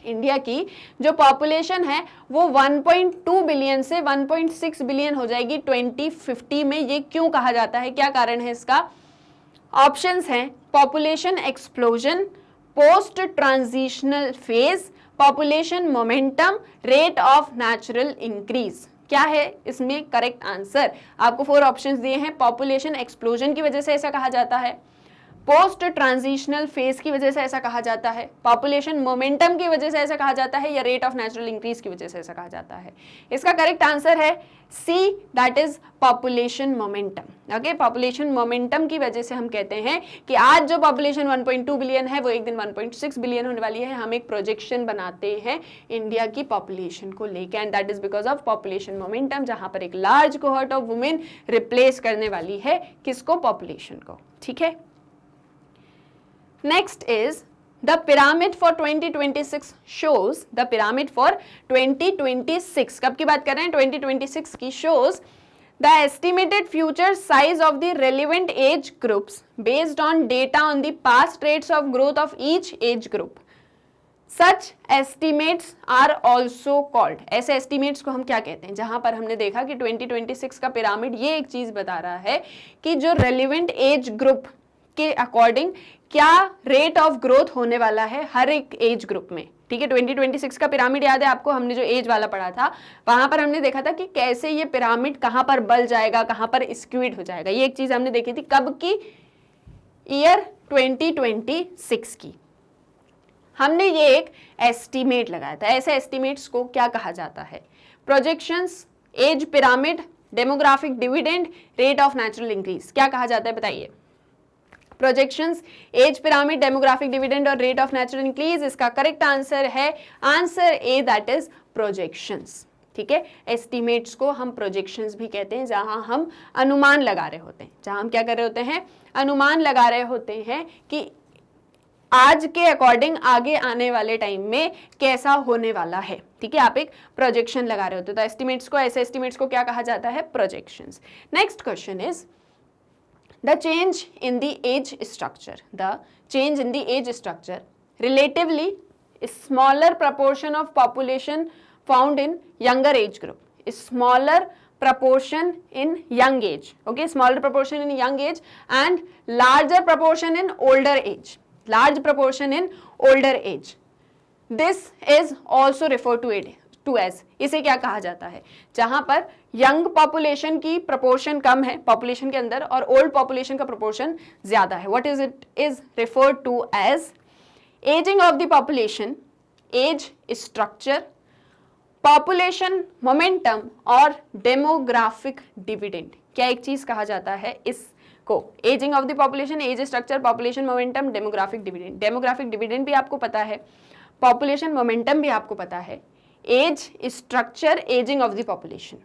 इंडिया की जो पॉपुलेशन है वो 1.2 बिलियन से 1.6 बिलियन हो जाएगी 2050 में। ये क्यों कहा जाता है? क्या कारण है इसका? ऑप्शंस हैं population explosion, post transitional phase, population momentum, rate of natural increase. क्या है इसमें करेक्ट आंसर? आपको 4 ऑप्शंस दिए हैं। पॉपुलेशन एक्सप्लोजन की वजह से ऐसा कहा जाता है, पोस्ट ट्रांजिशनल फेज की वजह से ऐसा कहा जाता है, पॉपुलेशन मोमेंटम की वजह से ऐसा कहा जाता है, या रेट ऑफ नेचुरल इंक्रीज की वजह से ऐसा कहा जाता है? इसका करेक्ट आंसर है C, that is population momentum. Okay, population momentum की वजह से हम कहते हैं कि आज जो पॉपुलेशन 1.2 बिलियन है वो एक दिन 1.6 बिलियन होने वाली है। हम एक प्रोजेक्शन बनाते हैं इंडिया की पॉपुलेशन को लेकर, and that is because of population momentum, जहां पर एक large cohort of women replace करने वाली है किसको? पॉपुलेशन को। ठीक है, next is the pyramid for 2026 shows, the pyramid for 2026 कब की बात कर रहे हैं? 2026 की shows the estimated future size of the relevant age groups based on data on the past rates of growth of each age group. Such estimates are also called, ऐसे estimates को हम क्या कहते हैं? जहां पर हमने देखा कि 2026 का पिरामिड ये एक चीज बता रहा है कि जो relevant age group के अकॉर्डिंग क्या रेट ऑफ ग्रोथ होने वाला है हर एक एज ग्रुप में। ठीक है, 2026 का पिरामिड याद है आपको? हमने जो एज वाला पढ़ा था वहां पर हमने देखा था कि कैसे ये पिरामिड कहां पर बल जाएगा, कहां पर स्क्यूड हो जाएगा। ये एक चीज हमने देखी थी, कब की? ईयर 2026 की। हमने ये एक एस्टीमेट लगाया था। ऐसे एस्टीमेट्स को क्या कहा जाता है? Projections, age pyramid, demographic dividend, rate of natural increase, क्या कहा जाता है बताइए? Projections, age pyramid, demographic dividend और रेट ऑफ नेचुरल इंक्रीज। इसका करेक्ट आंसर है answer A, that is projections. ठीक है, एस्टिमेट्स को हम प्रोजेक्शंस भी कहते हैं, जहां हम अनुमान लगा रहे होते हैं। जहां हम क्या कर रहे होते हैं? अनुमान लगा रहे होते हैं कि आज के अकॉर्डिंग आगे आने वाले टाइम में कैसा होने वाला है। ठीक है, आप एक प्रोजेक्शन लगा रहे होते हो, तो एस्टिमेट्स को, ऐसे एस्टिमेट्स को क्या कहा जाता है? Projections. Next question is the change in the age structure, the change in the age structure, relatively smaller proportion of population found in younger age group, smaller proportion in young age, okay, smaller proportion in young age and larger proportion in older age, large proportion in older age. This is also referred to it to as, इसे क्या कहा जाता है? जहां पर young population की proportion कम है population के अंदर और ओल्ड पॉपुलेशन का प्रोपोर्शन ज्यादा है, what is it? Is referred to as ageing of the population, age structure, population momentum और डेमोग्राफिक डिविडेंड। क्या एक चीज कहा जाता है इसको? Ageing of the population, age structure, population momentum, demographic dividend. Demographic dividend भी आपको पता है, पॉपुलेशन मोमेंटम भी आपको पता है, age structure, ageing of the population.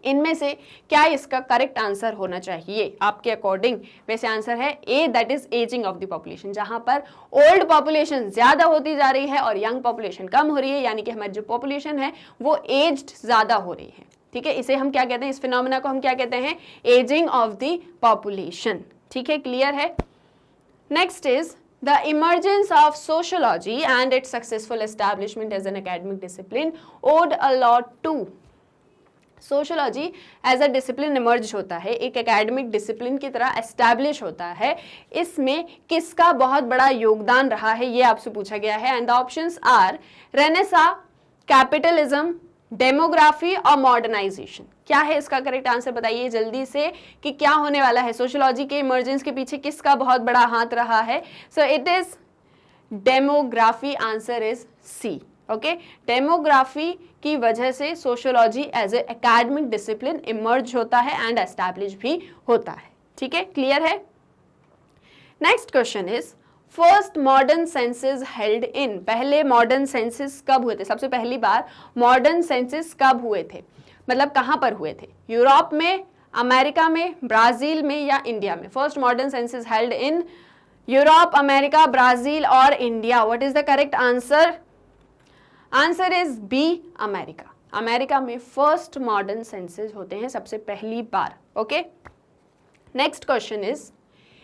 इनमें से क्या इसका करेक्ट आंसर होना चाहिए आपके अकॉर्डिंग? वैसे आंसर है A, that is ageing of the population, जहां पर ओल्ड पॉपुलेशन ज्यादा होती जा रही है और यंग पॉपुलेशन कम हो रही है, यानी कि हमारी जो पॉपुलेशन है वो एज्ड ज्यादा हो रही है। ठीक है, इसे हम क्या कहते हैं? इस फिनोमेना को हम क्या कहते हैं? Ageing of the population. ठीक है, क्लियर है? Next is the emergence of sociology and its successful establishment as an academic discipline owed a lot to, sociology as a discipline emerge होता है, एक एकेडमिक डिसिप्लिन की तरह एस्टैब्लिश होता है। इसमें किसका बहुत बड़ा योगदान रहा है ये आपसे पूछा गया है, and the options are renaissance, capitalism, demography और मॉडर्नाइजेशन। क्या है इसका करेक्ट आंसर बताइए जल्दी से कि क्या होने वाला है? सोशोलॉजी के इमर्जेंस के पीछे किसका बहुत बड़ा हाथ रहा है? So it is demography, answer is C. Okay, demography की वजह से sociology as a academic discipline emerge होता है एंड एस्टैब्लिश भी होता है। ठीक है, क्लियर है? Next question is first modern census held इन, पहले मॉडर्न सेंसस कब हुए थे? सबसे पहली बार मॉडर्न सेंसस कब हुए थे, मतलब कहां पर हुए थे? यूरोप में, अमेरिका में, ब्राजील में या इंडिया में? First modern census held in Europe, America, Brazil और India. What is the correct answer? Answer is B, America. America में फर्स्ट मॉडर्न सेंसस होते हैं सबसे पहली बार। Okay, next question is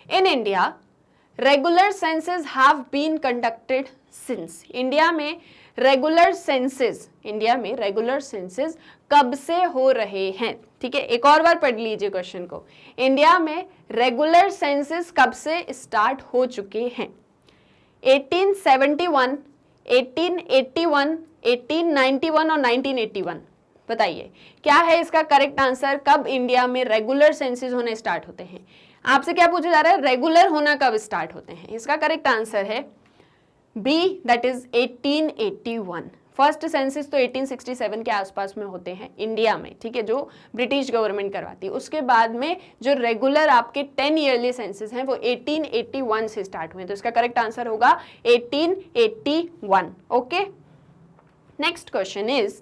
in India regular census have been conducted since. India में regular census, India में regular census कब से हो रहे हैं? ठीक है, एक और बार पढ़ लीजिए क्वेश्चन को। इंडिया में रेगुलर सेंसस कब से स्टार्ट हो चुके हैं? 1871, 1881, 1891 और 1981। बताइए क्या है इसका करेक्ट आंसर? कब इंडिया में रेगुलर सेंसस होने स्टार्ट होते हैं? आपसे क्या पूछा जा रहा है, रेगुलर होना कब स्टार्ट होते हैं? इसका करेक्ट आंसर है B, that is 1881। First census तो 1867 के आसपास में होते हैं इंडिया में, ठीक है, जो ब्रिटिश गवर्नमेंट करवाती है। उसके बाद में जो रेगुलर आपके 10 ईयरली सेंसस हैं वो 1881 से स्टार्ट हुए, तो इसका करेक्ट आंसर होगा 1881। Okay, next question is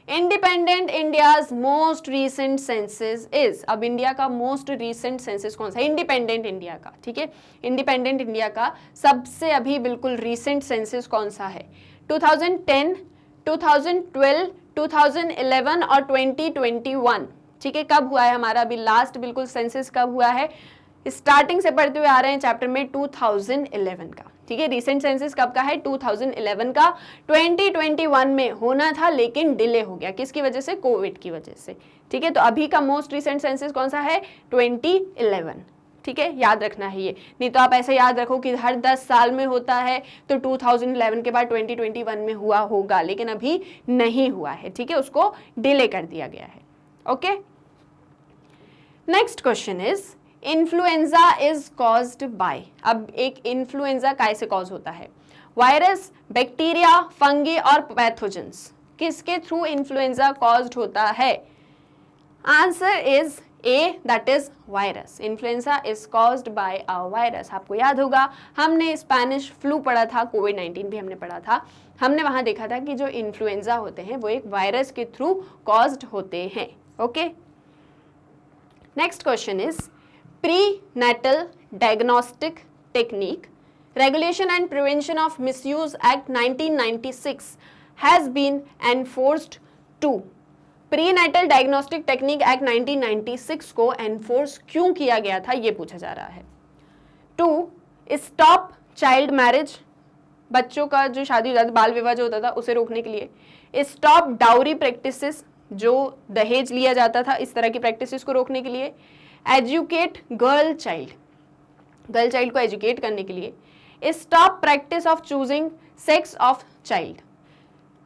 independent India's most recent census is. अब इंडिया का मोस्ट रीसेंट सेंसस कौन सा है? इंडिपेंडेंट इंडिया का, ठीक है, इंडिपेंडेंट इंडिया का सबसे अभी बिल्कुल रीसेंट सेंसस कौन सा है? 2010, 2012, 2011 और 2021, ठीक है। कब हुआ है हमारा अभी लास्ट बिल्कुल सेंसस कब हुआ है? स्टार्टिंग से पढ़ते हुए आ रहे हैं चैप्टर में 2011 का, ठीक है। रिसेंट सेंसस कब का है? 2011 का। 2021 में होना था लेकिन डिले हो गया, किसकी वजह से? कोविड की वजह से, ठीक है। तो अभी का मोस्ट रिसेंट सेंसस कौन सा है? 2011, ठीक है, याद रखना है ये। नहीं तो आप ऐसे याद रखो कि हर 10 साल में होता है, तो 2011 के बाद 2021 में हुआ होगा, लेकिन अभी नहीं हुआ है, ठीक है, उसको डिले कर दिया गया है। Okay, next question is influenza is caused by. अब एक इन्फ्लुएंजा कैसे कॉज होता है? वायरस, बैक्टीरिया, फंगी और पैथोजेंस, किसके थ्रू इन्फ्लुएंजा कॉज्ड होता है? Answer is A, that is virus. Influenza is caused by a virus. आपको याद होगा हमने स्पेनिश फ्लू पढ़ा था, कोविड-19 भी हमने पढ़ा था, हमने वहां देखा था कि जो इन्फ्लुएंजा होते हैं वो एक वायरस के थ्रू कॉज्ड होते हैं। Okay, next question is prenatal diagnostic technique regulation and prevention of misuse act 1996 has been enforced to. Prenatal diagnostic technique act 1996 को एनफोर्स क्यों किया गया था, ये पूछा जा रहा है। 2, स्टॉप चाइल्ड मैरिज, बच्चों का जो शादी हो जाता, बाल विवाह जो होता था उसे रोकने के लिए। स्टॉप डाउरी प्रैक्टिसेस, जो दहेज लिया जाता था, इस तरह की प्रैक्टिसेस को रोकने के लिए। Educate girl child, girl child को एजुकेट करने के लिए। Stop practice of choosing sex of child,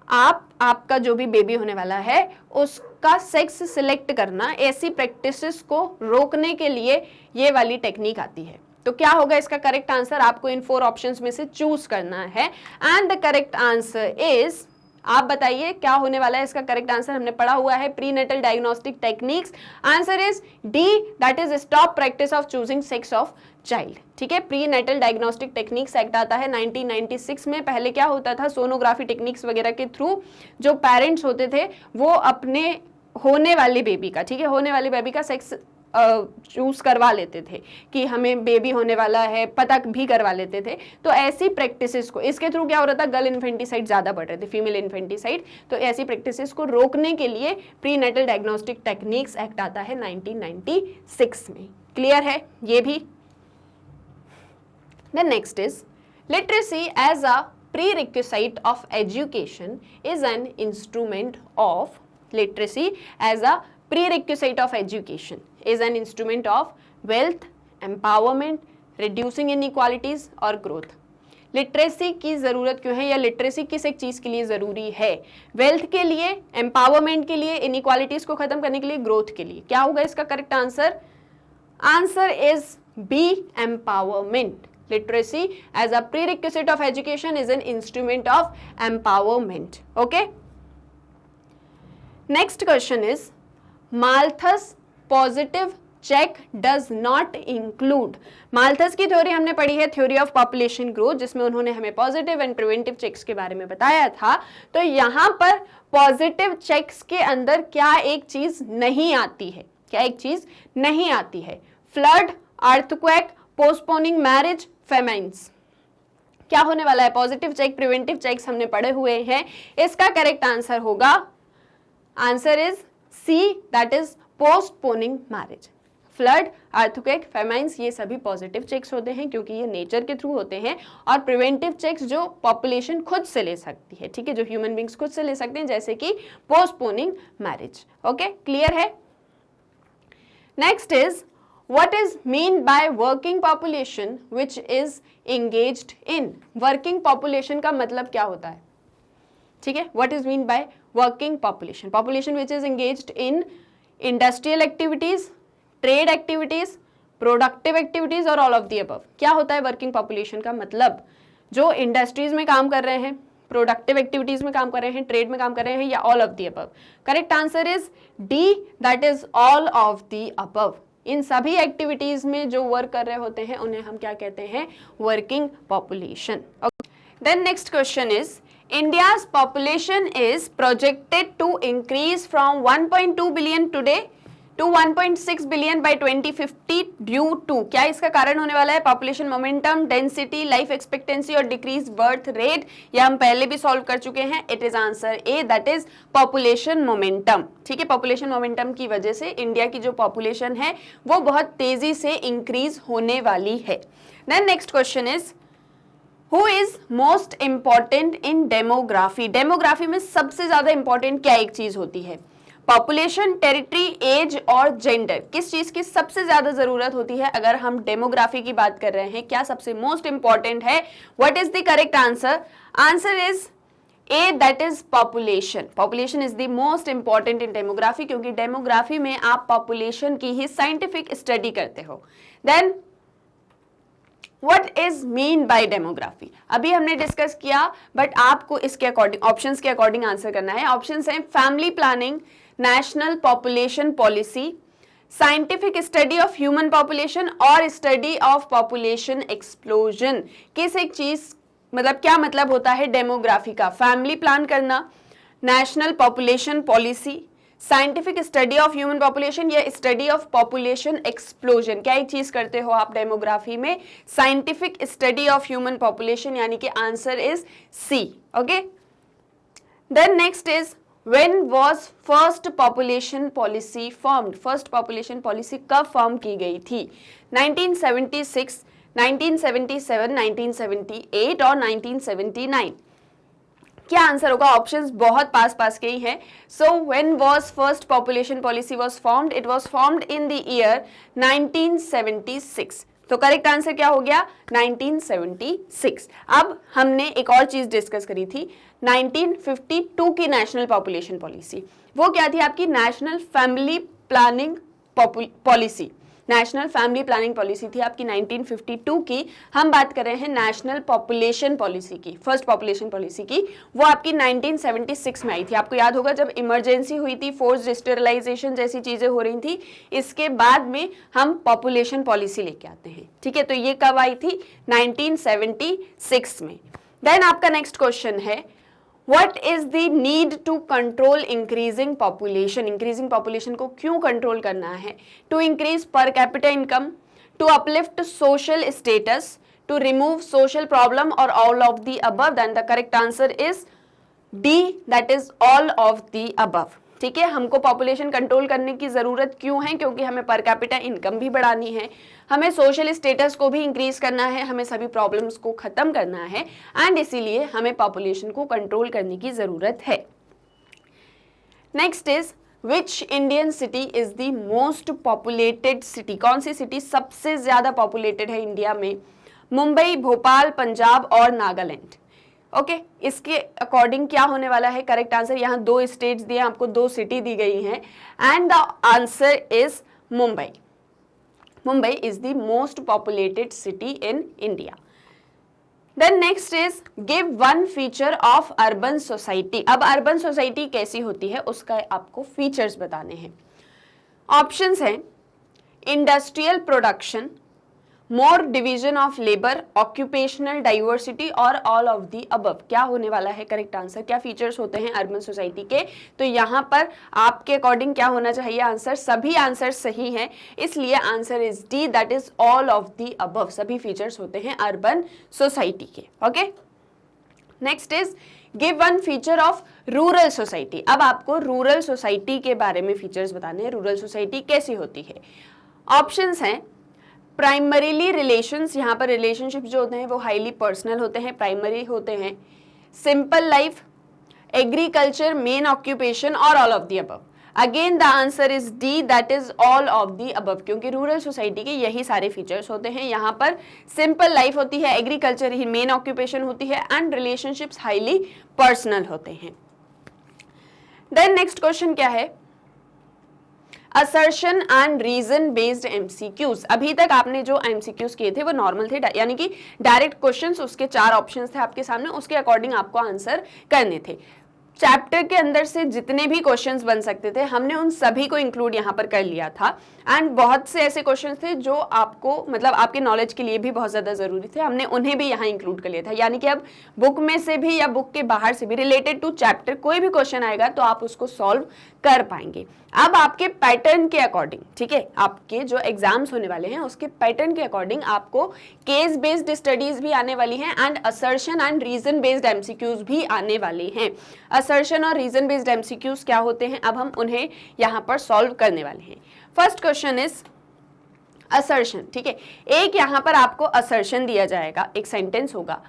आपका जो भी बेबी होने वाला है उसका सेक्स सिलेक्ट करना, ऐसी प्रैक्टिसेस को रोकने के लिए ये वाली टेक्निक आती है। तो क्या होगा इसका करेक्ट आंसर? आपको इन 4 ऑप्शंस में से चूज करना है and the correct answer is, आप बताइए क्या होने वाला है इसका करेक्ट आंसर? हमने पढ़ा हुआ है prenatal diagnostic techniques, answer is D, that is stop practice of choosing sex of child, ठीक है। प्रीनेटल डायग्नोस्टिक टेक्निक्स एक्ट आता है 1996 में। पहले क्या होता था, सोनोग्राफी टेक्निक्स वगैरह के थ्रू जो पेरेंट्स होते थे वो अपने होने वाले बेबी का, ठीक है, होने वाले बेबी का सेक्स चूज करवा लेते थे कि हमें बेबी होने वाला है, पता भी करवा लेते थे। तो ऐसी प्रैक्टिसेस को, इसके थ्रू क्या हो रहा था, गर्ल इन्फेंटिसाइड ज़्यादा बढ़ रहे थे, फीमेल इन्फेंटिसाइड। तो ऐसी प्रैक्टिसेस को रोकने के लिए प्रीनेटल डायग्नोस्टिक टेक्निक्स एक्ट आता है 1996 में। क्लियर है ये भी? The next is literacy as a prerequisite of education is an instrument of, literacy as a prerequisite of education is an instrument of wealth, empowerment, reducing inequalities और growth। Literacy की ज़रूरत क्यों है, या लिटरेसी किस एक चीज़ के लिए ज़रूरी है? वेल्थ के लिए, एम्पावरमेंट के लिए, इनइक्वालिटीज़ को ख़त्म करने के लिए, ग्रोथ के लिए। क्या होगा इसका correct answer? Answer is B, empowerment. Literacy as a prerequisite of education is an instrument of empowerment. Okay? Next question is Malthus positive check does not include। Malthus की थ्योरी हमने पढ़ी है, थ्योरी ऑफ पॉपुलेशन ग्रोथ, जिसमें उन्होंने हमें positive and preventive checks के बारे में बताया था। तो यहाँ पर पॉजिटिव चेक्स के अंदर क्या एक चीज नहीं आती है? क्या एक चीज नहीं आती है? Flood, earthquake, postponing marriage, famines. क्या होने वाला है? पॉजिटिव चेक, प्रिवेंटिव चेक्स हमने पढ़े हुए हैं। इसका करेक्ट आंसर होगा, answer is C, that is postponing marriage. Flood, earthquake, famines, ये सभी पॉजिटिव चेक्स होते हैं क्योंकि ये नेचर के थ्रू होते हैं, और प्रिवेंटिव चेक्स जो पॉपुलेशन खुद से ले सकती है, ठीक है, जो ह्यूमन बींग्स खुद से ले सकते हैं, जैसे कि पोस्टपोनिंग मैरिज। ओके, क्लियर है? Next is What is mean by working population which is engaged in? Working population का मतलब क्या होता है? ठीक है, what is mean by working population? Population which is engaged in industrial activities, trade activities, productive activities और all of the above. क्या होता है वर्किंग पॉपुलेशन का मतलब? जो इंडस्ट्रीज में काम कर रहे हैं, प्रोडक्टिव एक्टिविटीज में काम कर रहे हैं, ट्रेड में काम कर रहे हैं, या all of the above? Correct answer is D, that is all of the above. इन सभी एक्टिविटीज में जो वर्क कर रहे होते हैं उन्हें हम क्या कहते हैं? Working population. Then next question is India's population is projected to increase from 1.2 billion today to 1.6 billion by 2050 due to, क्या इसका कारण होने वाला है? Population momentum, density, life expectancy और डिक्रीज बर्थ रेट। या हम पहले भी सॉल्व कर चुके हैं। It is answer A, that is population momentum. ठीक है, पॉपुलेशन मोमेंटम की वजह से इंडिया की जो पॉपुलेशन है वो बहुत तेजी से इंक्रीज होने वाली है। Then next question is Who is most important in demography? Demography में सबसे ज्यादा इंपॉर्टेंट क्या एक चीज होती है? पॉपुलेशन, टेरिटरी, एज और जेंडर। किस चीज की सबसे ज्यादा जरूरत होती है अगर हम डेमोग्राफी की बात कर रहे हैं? क्या सबसे मोस्ट इंपॉर्टेंट है? What is the correct answer? Answer is A, that is population. Population is the most important in demography, क्योंकि डेमोग्राफी में आप पॉपुलेशन की ही साइंटिफिक स्टडी करते हो। Then What is mean by demography? अभी हमने डिस्कस किया, बट आपको इसके अकॉर्डिंग, ऑप्शंस के अकॉर्डिंग आंसर करना है। ऑप्शंस हैं family planning, national population policy, scientific study of human population और स्टडी ऑफ पॉपुलेशन एक्सप्लोजन। किस एक चीज, मतलब क्या मतलब होता है डेमोग्राफी का? फैमिली प्लान करना, national population policy, scientific study of human population या स्टडी ऑफ पॉपुलेशन एक्सप्लोजन। क्या एक चीज करते हो आप डेमोग्राफी में? Scientific study of human population, यानी कि answer is C. Okay, then next is when was first population policy formed? First population policy कब फॉर्म की गई थी? 1976, 1977, 1978 और 1979? क्या आंसर होगा? ऑप्शंस बहुत पास पास के ही हैं। So when was first population policy was formed? It was formed in the year 1976। तो करेक्ट आंसर क्या हो गया? 1976। अब हमने एक और चीज डिस्कस करी थी 1952 की नेशनल पॉपुलेशन पॉलिसी। वो क्या थी? आपकी national family planning policy. National family planning policy थी आपकी 1952 की। हम बात कर रहे हैं नेशनल पॉपुलेशन पॉलिसी की, फर्स्ट पॉपुलेशन पॉलिसी की। वो आपकी 1976 में आई थी। आपको याद होगा जब इमरजेंसी हुई थी, फोर्स्ड स्टेरिलाइजेशन जैसी चीजें हो रही थी, इसके बाद में हम पॉपुलेशन पॉलिसी लेके आते हैं। ठीक है, तो ये कब आई थी? 1976 में। देन आपका नेक्स्ट क्वेश्चन है What is the need to control increasing population? Increasing population को क्यों कंट्रोल करना है? To increase per capita income, to uplift social status, to remove social problem or all of the above? Then the correct answer is D, that is all of the above. ठीक है, हमको population control करने की जरूरत क्यों है? क्योंकि हमें पर कैपिटा इनकम भी बढ़ानी है, हमें सोशल स्टेटस को भी इंक्रीज करना है, हमें सभी प्रॉब्लम्स को खत्म करना है, एंड इसीलिए हमें पॉपुलेशन को कंट्रोल करने की जरूरत है। Next is which Indian city is the most populated city? कौन सी सिटी सबसे ज्यादा पॉपुलेटेड है इंडिया में? मुंबई, भोपाल, पंजाब और नागालैंड। ओके, इसके अकॉर्डिंग क्या होने वाला है? करेक्ट आंसर, यहाँ दो स्टेट्स दिए, आपको दो सिटी दी गई हैं, and the answer is Mumbai. Mumbai is the most populated city in India. Then next is give one feature of urban society. अब अर्बन सोसाइटी कैसी होती है उसका आपको फीचर्स बताने हैं। ऑप्शंस हैं industrial production, more division of labour, occupational diversity और ऑल ऑफ दी अबव। क्या होने वाला है करेक्ट आंसर? क्या फीचर्स होते हैं अर्बन सोसाइटी के? तो यहाँ पर आपके अकॉर्डिंग क्या होना चाहिए आंसर? सभी आंसर सही हैं, इसलिए answer is D, that is all of the above. सभी फीचर्स होते हैं अर्बन सोसाइटी के। Okay, next is give one feature of rural society. अब आपको रूरल सोसाइटी के बारे में फीचर्स बताने हैं। रूरल सोसाइटी कैसी होती है? ऑप्शंस हैं प्राइमरीली रिलेशंस, यहाँ पर रिलेशनशिप जो होते हैं वो हाईली पर्सनल होते हैं, प्राइमरी होते हैं। Simple life, agriculture, main occupation और all of the above. Again the answer is D, that is all of the above, क्योंकि रूरल सोसाइटी के यही सारे फीचर्स होते हैं। यहाँ पर सिंपल लाइफ होती है, एग्रीकल्चर ही मेन ऑक्यूपेशन होती है, एंड रिलेशनशिप्स हाईली पर्सनल होते हैं। देन नेक्स्ट क्वेश्चन क्या है? Assertion and reason based MCQs. अभी तक आपने जो एमसीक्यूज किए थे वो नॉर्मल थे, यानी कि डायरेक्ट क्वेश्चंस, उसके 4 ऑप्शंस थे आपके सामने, उसके अकॉर्डिंग आपको आंसर करने थे। चैप्टर के अंदर से जितने भी क्वेश्चंस बन सकते थे हमने उन सभी को इंक्लूड यहाँ पर कर लिया था। एंड बहुत से ऐसे क्वेश्चंस थे जो आपको मतलब आपके नॉलेज के लिए भी बहुत ज़्यादा ज़रूरी थे, हमने उन्हें भी यहाँ इंक्लूड कर लिया था। यानी कि अब बुक में से भी या बुक के बाहर से भी रिलेटेड टू चैप्टर कोई भी क्वेश्चन आएगा तो आप उसको सॉल्व कर पाएंगे। अब आपके पैटर्न के अकॉर्डिंग, ठीक है, आपके जो एग्जाम्स होने वाले हैं उसके पैटर्न के अकॉर्डिंग आपको केस बेस्ड स्टडीज भी आने वाली हैं and assertion and reason based MCQs भी आने वाले हैं। असर्शन और रीजन बेस्ड एमसीक्यूज क्या होते हैं, अब हम उन्हें यहाँ पर सॉल्व करने वाले हैं। फर्स्ट क्वेश्चन इज असर्शन, ठीक है। एक यहाँ पर आपको असर्शन दिया जाएगा, एक सेंटेंस होगा।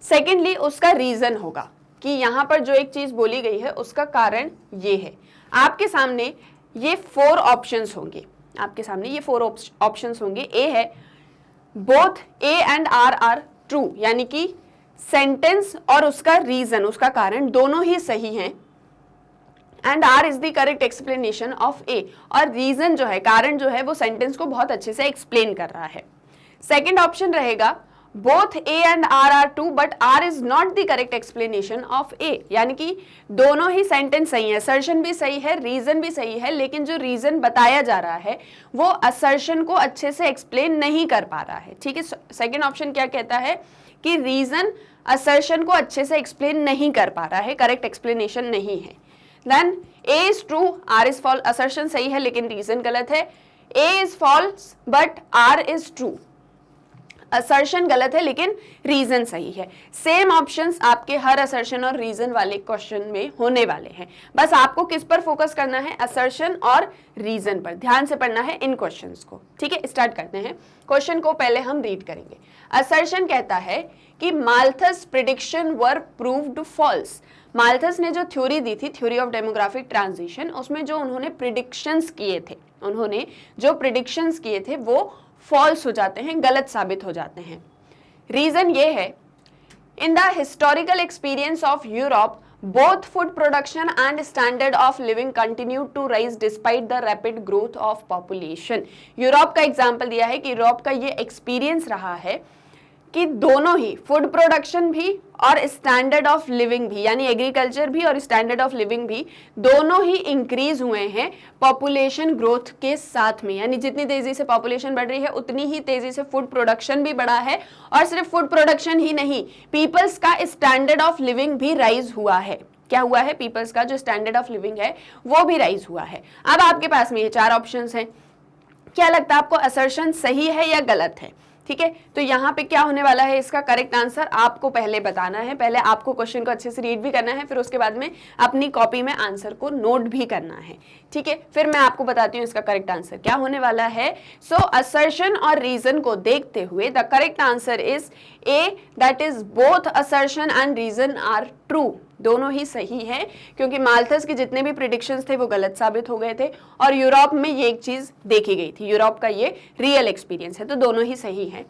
सेकेंडली उसका रीजन होगा कि यहाँ पर जो एक चीज बोली गई है उसका कारण ये है। आपके सामने ये 4 ऑप्शंस होंगे, आपके सामने ये 4 ऑप्शंस होंगे। ए है both A and R true, यानी कि सेंटेंस और उसका रीजन, उसका कारण दोनों ही सही हैं। And R is the correct explanation of A, और रीजन जो है, कारण जो है वो सेंटेंस को बहुत अच्छे से एक्सप्लेन कर रहा है। सेकेंड ऑप्शन रहेगा both A and R true but R is not the correct explanation of A, यानी कि दोनों ही सेंटेंस सही है, असर्शन भी सही है, रीजन भी सही है, लेकिन जो रीजन बताया जा रहा है वो असर्शन को अच्छे से एक्सप्लेन नहीं कर पा रहा है, ठीक है। सेकेंड ऑप्शन क्या कहता है कि रीजन असर्शन को अच्छे से एक्सप्लेन नहीं कर पा रहा है, करेक्ट एक्सप्लेनेशन नहीं है। Then A is true, R is false, assertion सही है लेकिन रीजन गलत है। A is false but R is true, assertion गलत है लेकिन रीजन सही है। सेम ऑप्शंस आपके हर असर्शन और रीजन वाले क्वेश्चन में होने वाले हैं। बस आपको किस पर फोकस करना है, असर्शन और रीजन पर ध्यान से पढ़ना है इन क्वेश्चंस को, ठीक है। स्टार्ट करते हैं। क्वेश्चन को पहले हम रीड करेंगे। असर्शन कहता है कि माल्थस प्रिडिक्शन वर प्रूव्ड फॉल्स। माल्थस ने जो थ्योरी दी थी, थ्योरी ऑफ डेमोग्राफिक ट्रांजिशन, उसमें जो उन्होंने प्रिडिक्शंस किए थे, उन्होंने जो प्रिडिक्शंस किए थे वो फॉल्स हो जाते हैं, गलत साबित हो जाते हैं। रीजन ये है, in the historical experience of Europe both food production and standard of living continue to rise despite the rapid growth of population. Europe का एग्जाम्पल दिया है कि यूरोप का ये एक्सपीरियंस रहा है कि दोनों ही फूड प्रोडक्शन भी और स्टैंडर्ड ऑफ लिविंग भी, यानी एग्रीकल्चर भी और स्टैंडर्ड ऑफ लिविंग भी, दोनों ही इंक्रीज हुए हैं पॉपुलेशन ग्रोथ के साथ में। यानी जितनी तेजी से पॉपुलेशन बढ़ रही है उतनी ही तेजी से फूड प्रोडक्शन भी बढ़ा है, और सिर्फ फूड प्रोडक्शन ही नहीं, पीपल्स का स्टैंडर्ड ऑफ लिविंग भी राइज हुआ है। क्या हुआ है, पीपल्स का जो स्टैंडर्ड ऑफ लिविंग है वो भी राइज हुआ है। अब आपके पास में ये 4 ऑप्शंस हैं, क्या लगता है आपको असर्शन सही है या गलत है, ठीक है। तो यहाँ पे क्या होने वाला है, इसका करेक्ट आंसर आपको पहले बताना है। पहले आपको क्वेश्चन को अच्छे से रीड भी करना है, फिर उसके बाद में अपनी कॉपी में आंसर को नोट भी करना है, ठीक है। फिर मैं आपको बताती हूँ इसका करेक्ट आंसर क्या होने वाला है। सो असर्शन और रीजन को देखते हुए the correct answer is A, that is both assertion and reason are true, दोनों ही सही है, क्योंकि माल्थस के जितने भी प्रिडिक्शंस थे वो गलत साबित हो गए थे, और यूरोप में ये एक चीज देखी गई थी, यूरोप का ये रियल एक्सपीरियंस है, तो दोनों ही सही हैं।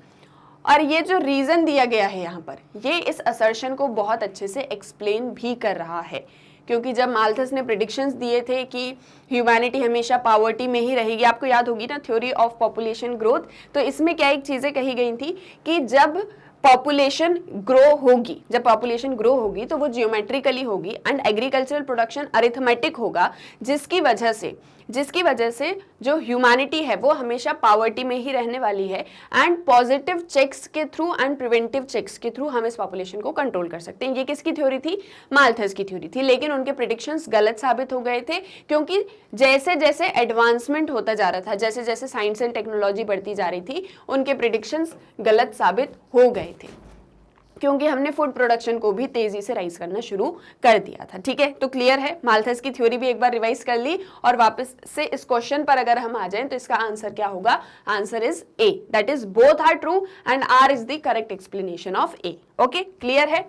और ये जो रीजन दिया गया है यहाँ पर, ये इस असर्शन को बहुत अच्छे से एक्सप्लेन भी कर रहा है, क्योंकि जब माल्थस ने प्रिडिक्शंस दिए थे कि ह्यूमैनिटी हमेशा पॉवर्टी में ही रहेगी, आपको याद होगी ना थ्योरी ऑफ पॉपुलेशन ग्रोथ, तो इसमें क्या एक चीजें कही गई थी कि जब पॉपुलेशन ग्रो होगी, जब पॉपुलेशन ग्रो होगी तो वो जियोमेट्रिकली होगी एंड एग्रीकल्चरल प्रोडक्शन अरिथमेटिक होगा, जिसकी वजह से जो ह्यूमैनिटी है वो हमेशा पॉवर्टी में ही रहने वाली है, एंड पॉजिटिव चेक्स के थ्रू एंड प्रिवेंटिव चेक्स के थ्रू हम इस पॉपुलेशन को कंट्रोल कर सकते हैं। ये किसकी थ्योरी थी, माल्थस की थ्योरी थी, लेकिन उनके प्रेडिक्शंस गलत साबित हो गए थे, क्योंकि जैसे जैसे एडवांसमेंट होता जा रहा था, जैसे जैसे साइंस एंड टेक्नोलॉजी बढ़ती जा रही थी, उनके प्रेडिक्शंस गलत साबित हो गए थे, क्योंकि हमने फूड प्रोडक्शन को भी तेजी से राइज करना शुरू कर दिया था, ठीक है। तो क्लियर है, माल्थस की थ्योरी भी एक बार रिवाइज कर ली, और वापस से इस क्वेश्चन पर अगर हम आ जाएं तो इसका आंसर क्या होगा, answer is A, that is both are true and R is the correct explanation of A. Okay, clear है।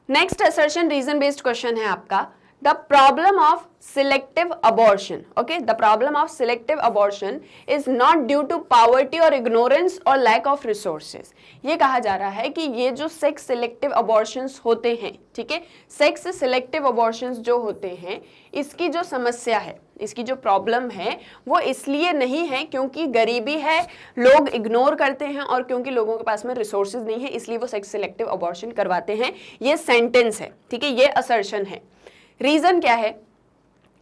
Next assertion reason based question है आपका, the problem of selective abortion. Okay, the problem of selective abortion is not due to poverty or ignorance or lack of resources. ये कहा जा रहा है कि ये जो सेक्स सिलेक्टिव अबॉर्शंस होते हैं, ठीक है, सेक्स सिलेक्टिव अबॉर्शंस जो होते हैं, इसकी जो समस्या है, इसकी जो प्रॉब्लम है वो इसलिए नहीं है क्योंकि गरीबी है, लोग इग्नोर करते हैं और क्योंकि लोगों के पास में रिसोर्सेज नहीं है इसलिए वो सेक्स सिलेक्टिव अबॉर्शन करवाते हैं। ये सेंटेंस है, ठीक है, ये असर्शन है। रीजन क्या है?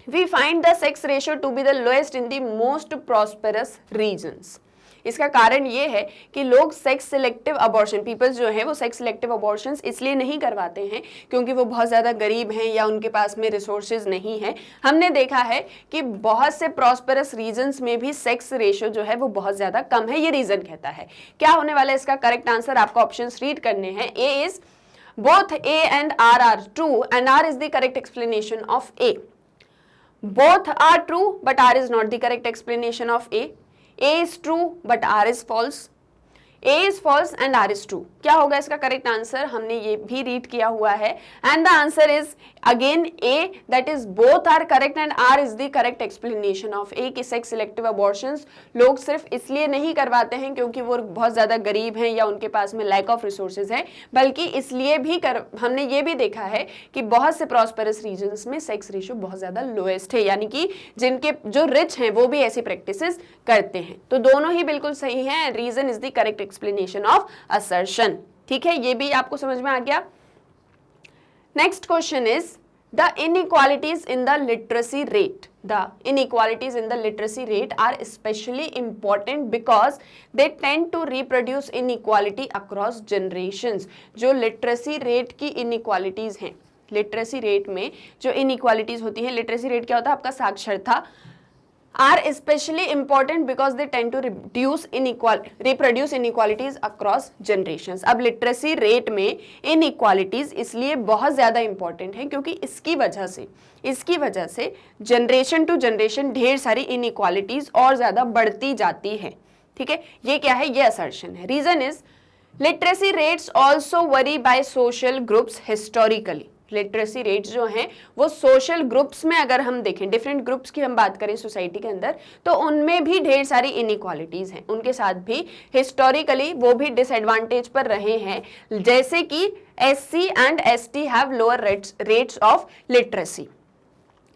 We find the sex ratio to be the lowest in the most prosperous regions. इसका कारण ये है कि लोग सेक्स सिलेक्टिव अबॉर्शन, पीपल्स जो है वो सेक्स सिलेक्टिव अबॉर्शंस इसलिए नहीं करवाते हैं क्योंकि वो बहुत ज़्यादा गरीब हैं या उनके पास में रिसोर्सेज नहीं है। हमने देखा है कि बहुत से प्रॉस्पेरस रीजन्स में भी सेक्स रेशियो जो है वो बहुत ज़्यादा कम है, ये रीज़न कहता है। क्या होने वाला है इसका करेक्ट आंसर? आपको ऑप्शंस रीड करने हैं। ए is both A and R are true and R is the correct explanation of A. Both are true but R is not the correct explanation of A. A is true but R is false. A is false and R is true. क्या होगा इसका correct answer? हमने ये भी read किया हुआ है and the answer is again A, that is both are correct and R is the correct explanation of A कि सेक्स सिलेक्टिव अबॉर्शंस लोग सिर्फ इसलिए नहीं करवाते हैं क्योंकि वो बहुत ज़्यादा गरीब हैं या उनके पास में लैक ऑफ रिसोर्सेज है, बल्कि इसलिए भी हमने ये भी देखा है कि बहुत से प्रॉस्पेरस रीजन्स में सेक्स रेशियो बहुत ज़्यादा लोएस्ट है, यानी कि जिनके जो रिच हैं वो भी ऐसी प्रैक्टिसेस करते हैं। तो दोनों ही बिल्कुल सही हैं। Reason is the correct explanation of assertion. ठीक है, ये भी आपको समझ में आ गया। Next question is the inequalities in the literacy rate. The inequalities in the literacy rate are especially important because they tend to reproduce inequality across generations. जो लिटरेसी रेट की इनइक्वालिटीज हैं, लिटरेसी रेट में जो inequalities होती हैं, literacy rate क्या होता है आपका साक्षरता, are especially important because they tend to reproduce inequalities across generations. अब लिटरेसी रेट में inequalities इसलिए बहुत ज़्यादा important है क्योंकि इसकी वजह से जनरेशन टू जनरेशन ढेर सारी inequalities और ज़्यादा बढ़ती जाती है। ठीक है, ये क्या है? ये assertion है। Reason is literacy rates also vary by social groups historically. Literacy rate जो हैं वो सोशल ग्रुप्स में अगर हम देखें, डिफरेंट ग्रुप्स की हम बात करें सोसाइटी के अंदर, तो उनमें भी ढेर सारी इनइक्वालिटीज हैं। उनके साथ भी हिस्टोरिकली वो भी डिसएडवांटेज पर रहे हैं, जैसे कि SC and ST have lower rates of literacy.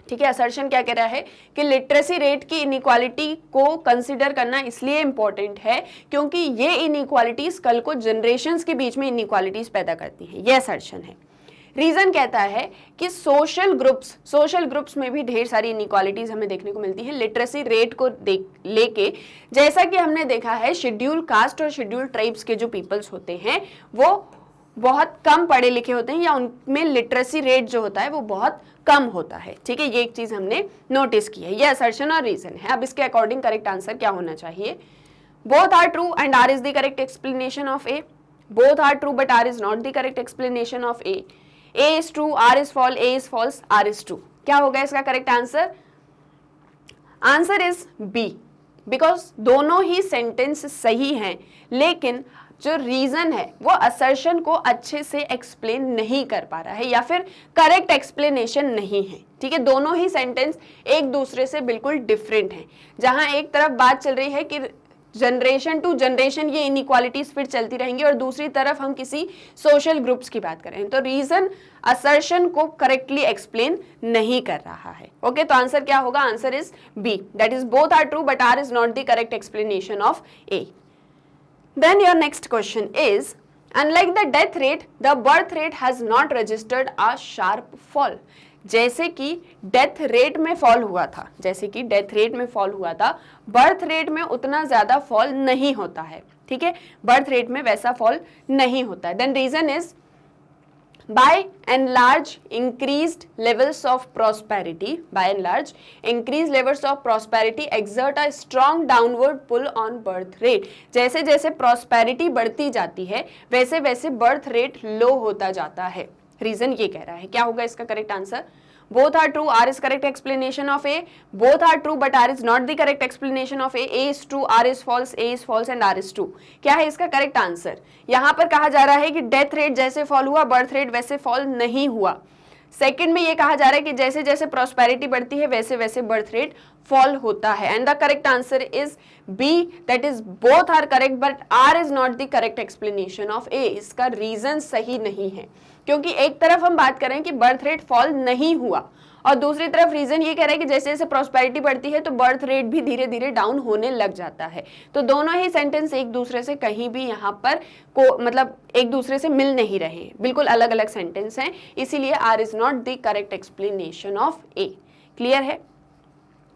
ठीक है, असर्शन क्या कह रहा है कि लिटरेसी रेट की इनइक्वालिटी को कंसिडर करना इसलिए इंपॉर्टेंट है क्योंकि ये इनइक्वालिटीज कल को जनरेशंस के बीच में इनइक्वालिटीज पैदा करती हैं। ये असर्शन है। रीजन कहता है कि सोशल ग्रुप्स में भी ढेर सारी इनइक्वालिटीज हमें देखने को मिलती है लिटरेसी रेट को लेके। जैसा कि हमने देखा है शेड्यूल कास्ट और शेड्यूल ट्राइब्स के जो पीपल्स होते हैं वो बहुत कम पढ़े लिखे होते हैं या उनमें लिटरेसी रेट जो होता है वो बहुत कम होता है। ठीक है, ये एक चीज हमने नोटिस की है। ये असर्शन और रीजन है। अब इसके अकॉर्डिंग करेक्ट आंसर क्या होना चाहिए? Both are true and R is the correct explanation of A. Both are true but R is not the correct explanation of A. A is true, R is false, A is false, R is true. क्या होगा इसका correct answer? Answer is B, because दोनों ही sentence सही हैं, लेकिन जो reason है वो असर्शन को अच्छे से एक्सप्लेन नहीं कर पा रहा है या फिर करेक्ट एक्सप्लेनेशन नहीं है। ठीक है, दोनों ही सेंटेंस एक दूसरे से बिल्कुल डिफरेंट हैं। जहां एक तरफ बात चल रही है कि जनरेशन टू जनरेशन ये इनइक्वालिटीज फिर चलती रहेंगी और दूसरी तरफ हम किसी सोशल ग्रुप्स की बात कर रहे हैं, तो रीजन असर्शन को करेक्टली एक्सप्लेन नहीं कर रहा है। ओके, तो आंसर क्या होगा? Answer is B, that is both are true but R is not the correct explanation of A. Then your next question is unlike the death rate the birth rate has not registered a sharp fall. जैसे कि death rate में fall हुआ था, birth rate में उतना ज्यादा fall नहीं होता है। ठीक है, बर्थ रेट में वैसा फॉल नहीं होता है। Then reason is by and large increased levels of prosperity exert a strong downward pull on birth rate। जैसे जैसे prosperity बढ़ती जाती है वैसे वैसे birth rate लो होता जाता है। रीजन ये कह रहा है। क्या होगा इसका correct answer? both are true, R is correct explanation of A. both are true but R is not the correct explanation of A. A is true, R is false, A is false and R is true। क्या है इसका correct answer? यहाँ पर कहा जा रहा है कि डेथ रेट जैसे फॉल हुआ बर्थ रेट वैसे फॉल नहीं हुआ। सेकंड में ये कहा जा रहा है कि जैसे जैसे प्रॉस्पेरिटी बढ़ती है वैसे वैसे बर्थ रेट फॉल होता है। And the correct answer is B, that is both are correct but R is not the correct explanation of A. इसका रीजन सही नहीं है क्योंकि एक तरफ हम बात करें कि बर्थ रेट फॉल नहीं हुआ और दूसरी तरफ रीजन ये कह रहा है कि जैसे जैसे प्रॉस्पेरिटी बढ़ती है तो बर्थ रेट भी धीरे धीरे डाउन होने लग जाता है। तो दोनों ही सेंटेंस एक दूसरे से कहीं भी यहाँ पर को मतलब एक दूसरे से मिल नहीं रहे, बिल्कुल अलग अलग सेंटेंस हैं, इसीलिए R is not the correct explanation of A. Clear है?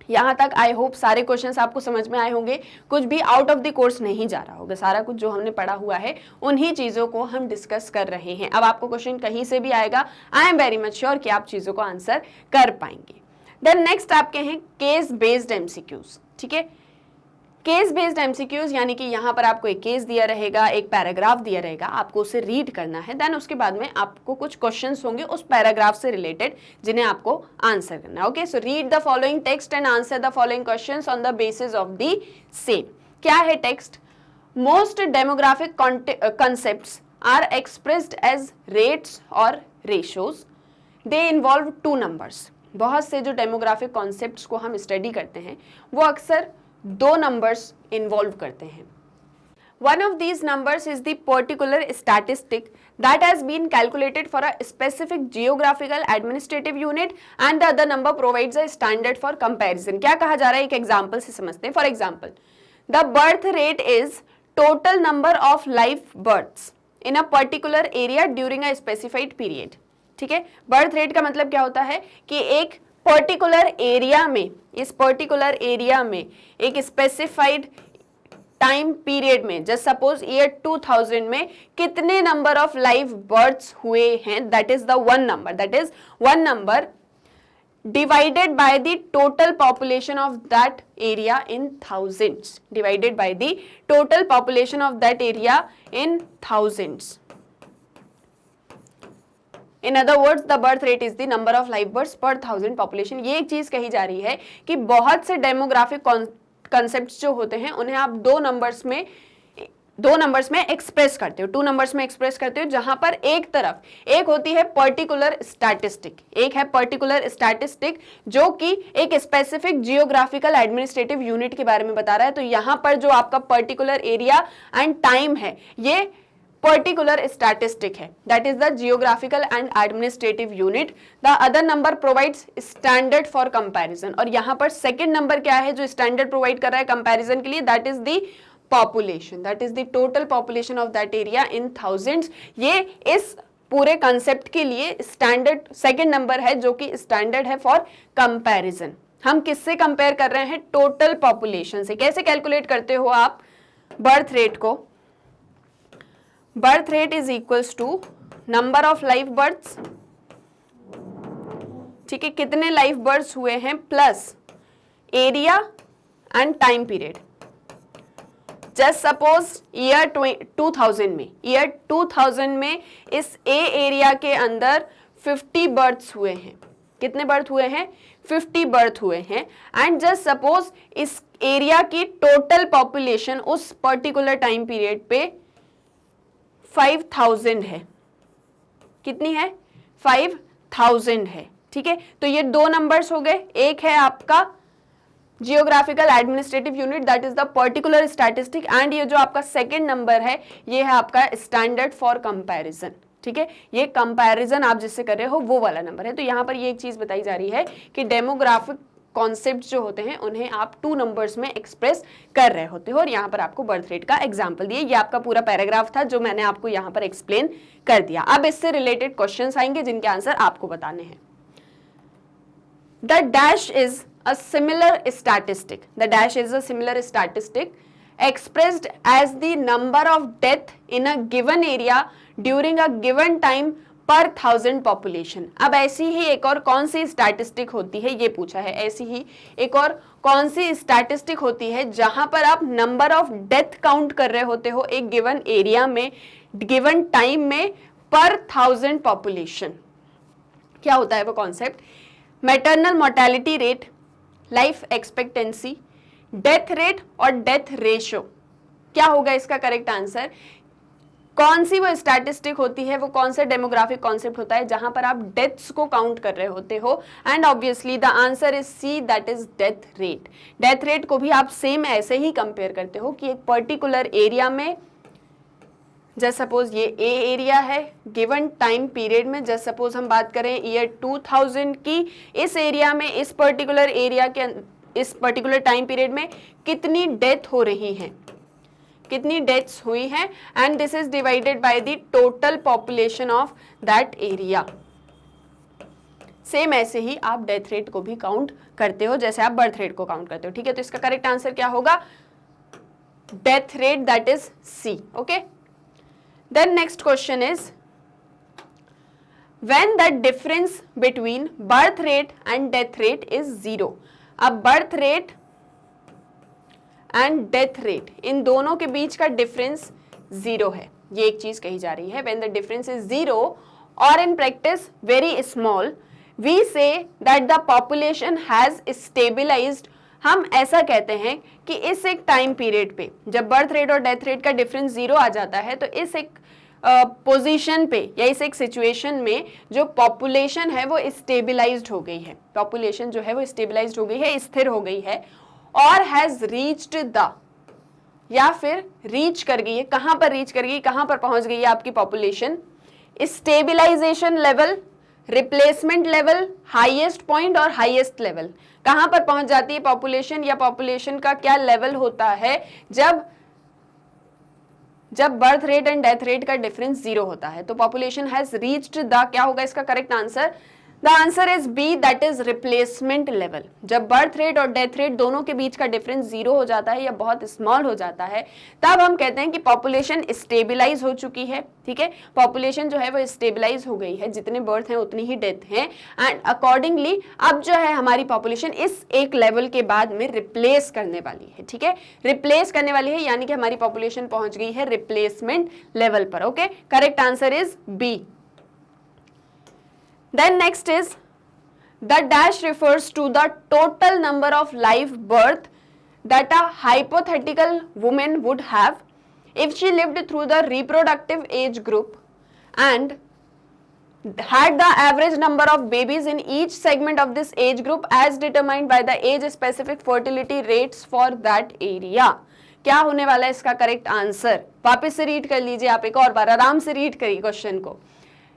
यहाँ तक आई होप सारे क्वेश्चंस आपको समझ में आए होंगे, कुछ भी आउट ऑफ द कोर्स नहीं जा रहा होगा, सारा कुछ जो हमने पढ़ा हुआ है उन्हीं चीज़ों को हम डिस्कस कर रहे हैं। अब आपको क्वेश्चन कहीं से भी आएगा, I am very much sure कि आप चीज़ों को आंसर कर पाएंगे। देन नेक्स्ट आपके हैं केस बेस्ड एमसीक्यूज। ठीक है, केस बेस्ड एमसीक्यूज यानी कि यहाँ पर आपको एक केस दिया रहेगा, एक पैराग्राफ दिया रहेगा, आपको उसे रीड करना है, देन उसके बाद में आपको कुछ क्वेश्चंस होंगे उस पैराग्राफ से रिलेटेड जिन्हें आपको आंसर करना है। Okay, so read the following text and answer the following questions on the basis of the same. क्या है text? Most demographic concepts are expressed as rates और ratios, they involve two numbers. बहुत से जो demographic concepts को हम study करते हैं वो अक्सर दो नंबर्स इन्वॉल्व करते हैं। One of these numbers is the particular statistic that has been calculated for a specific geographical administrative unit and the other number provides a standard for comparison। क्या कहा जा रहा है, एक एग्जाम्पल से समझते हैं। For example, the birth rate is total number of live births in a particular area during a specified period. ठीक है, बर्थ रेट का मतलब क्या होता है कि एक पर्टिकुलर एरिया में, इस पर्टिकुलर एरिया में एक स्पेसिफाइड टाइम पीरियड में, जस्ट सपोज ईयर 2000 में कितने नंबर ऑफ लाइव बर्थ्स हुए हैं, that is the one number, that is one number divided by the total population of that area in thousands, divided by the total population of that area in thousands. In other words the birth rate is the number of live births per 1000 population. ये एक चीज कही जा रही है कि बहुत से डेमोग्राफिक कॉन्सेप्ट्स जो होते हैं उन्हें आप दो नंबर्स में एक्सप्रेस करते हो, टू नंबर्स में एक्सप्रेस करते हो, जहां पर एक तरफ एक होती है पर्टिकुलर स्टैटिस्टिक, एक है पर्टिकुलर स्टैटिस्टिक जो कि एक स्पेसिफिक जियोग्राफिकल एडमिनिस्ट्रेटिव यूनिट के बारे में बता रहा है। तो यहां पर जो आपका पर्टिकुलर एरिया एंड टाइम है ये पर्टिकुलर स्टैटिस्टिक है, that is the geographical and administrative unit. The other number provides standard for comparison, और यहाँ पर सेकंड नंबर क्या है जो स्टैंडर्ड प्रोवाइड कर रहा है कंपैरिजन के लिए, that is the population, that is the total population of that area in thousands. ये इस पूरे कंसेप्ट के लिए स्टैंडर्ड सेकंड नंबर है जो कि स्टैंडर्ड है फॉर कंपैरिजन। हम किससे कंपेयर कर रहे हैं? टोटल पॉपुलेशन से। कैसे कैलकुलेट करते हो आप बर्थ रेट को? Birth rate is equals to number of live births, ठीक है, कितने लाइव बर्थ्स हुए हैं, plus area and time period. Just suppose year 2000 में इस ए एरिया के अंदर 50 बर्थ्स हुए हैं। कितने बर्थ हुए हैं? 50 बर्थ हुए हैं। एंड जस्ट सपोज इस एरिया की टोटल पॉपुलेशन उस पर्टिकुलर टाइम पीरियड पे 5000 है। कितनी है? 5000 है। ठीक है, तो ये दो नंबर्स हो गए, एक है आपका geographical administrative unit that is the particular statistic, and ये जो आपका सेकंड नंबर है ये है आपका स्टैंडर्ड फॉर कंपैरिजन। ठीक है, ये कंपैरिजन आप जिससे कर रहे हो वो वाला नंबर है। तो यहाँ पर ये एक चीज बताई जा रही है कि डेमोग्राफिक कॉन्सेप्ट जो होते हैं उन्हें आप टू नंबर्स में एक्सप्रेस कर रहे होते हो, और यहाँ पर आपको बर्थ रेट का एग्जाम्पल दिए। ये आपका पूरा पैराग्राफ था जो मैंने आपको यहाँ पर एक्सप्लेन कर दिया। अब इससे रिलेटेड क्वेश्चंस आएंगे जिनके आंसर आपको बताने हैं। The dash is a similar statistic, the dash is a similar statistic expressed as the number of death in a given area during a given time per 1000 population। अब ऐसी ही एक और कौन सी स्टैटिस्टिक होती है ये पूछा है, ऐसी ही एक और कौन सी स्टैटिस्टिक होती है जहां पर आप नंबर ऑफ डेथ काउंट कर रहे होते हो एक गिवन एरिया में गिवन टाइम में पर 1000 पॉपुलेशन। क्या होता है वो concept? Maternal mortality rate, life expectancy, death rate और डेथ रेशो। क्या होगा इसका करेक्ट आंसर? कौन सी वो स्टैटिस्टिक होती है, वो कौन सा डेमोग्राफिक कॉन्सेप्ट होता है जहां पर आप डेथ्स को काउंट कर रहे होते हो? And obviously the answer is C, that is death rate. Death rate को भी आप सेम ऐसे ही कंपेयर करते हो कि एक पर्टिकुलर एरिया में जस्ट सपोज ये ए एरिया है गिवन टाइम पीरियड में, जस्ट सपोज हम बात करें ईयर 2000 की, इस एरिया में, इस पर्टिकुलर एरिया के इस पर्टिकुलर टाइम पीरियड में कितनी डेथ हो रही हैं, कितनी डेथ्स हुई हैं, and this is divided by the total population of that area. Same ऐसे ही आप डेथ रेट को भी काउंट करते हो जैसे आप बर्थ रेट को काउंट करते हो, ठीक है। तो इसका करेक्ट आंसर क्या होगा, death rate, that is C, okay. Then next question is when the difference between birth rate and death rate is 0। अब birth rate and death rate इन दोनों के बीच का डिफरेंस 0 है, ये एक चीज कही जा रही है। व्हेन द डिफरेंस इज 0 और in practice very small, we say that the population has stabilized। हम ऐसा कहते हैं कि इस एक टाइम पीरियड पे जब बर्थ रेट और डेथ रेट का डिफरेंस 0 आ जाता है तो इस एक पोजीशन पे या इस एक सिचुएशन में जो पॉपुलेशन है वो स्टेबलाइज्ड हो गई है, पॉपुलेशन जो है वो स्टेबलाइज्ड हो गई है, स्थिर हो गई है, और हैज रीच्ड द, या फिर रीच कर गई है, कहां पर रीच कर गई, कहां पर पहुंच गई है आपकी population, stabilisation level, replacement level, highest point और हाईएस्ट लेवल, कहां पर पहुंच जाती है पॉपुलेशन, या पॉपुलेशन का क्या लेवल होता है जब birth rate and death rate का डिफरेंस 0 होता है। तो पॉपुलेशन हैज रीच्ड द, क्या होगा इसका correct answer, the answer is B, that is replacement level. जब बर्थ रेट और डेथ रेट दोनों के बीच का डिफरेंस 0 हो जाता है या बहुत स्मॉल हो जाता है, तब हम कहते हैं कि पॉपुलेशन स्टेबलाइज हो चुकी है, ठीक है। पॉपुलेशन जो है वो स्टेबलाइज हो गई है, जितने बर्थ हैं उतनी ही डेथ हैं, एंड अकॉर्डिंगली अब जो है हमारी पॉपुलेशन इस एक लेवल के बाद में रिप्लेस करने वाली है, ठीक है, रिप्लेस करने वाली है, यानी कि हमारी पॉपुलेशन पहुंच गई है रिप्लेसमेंट लेवल पर, okay. Correct answer is B. Then next is the dash refers to the total number of live birth that a hypothetical woman would have if she lived through the reproductive age group and had the average number of babies in each segment of this age group as determined by the age specific fertility rates for that area। क्या होने वाला है इसका correct answer, वापस से read कर लीजिए आप, एक और बार आराम से रीड करिए क्वेश्चन को।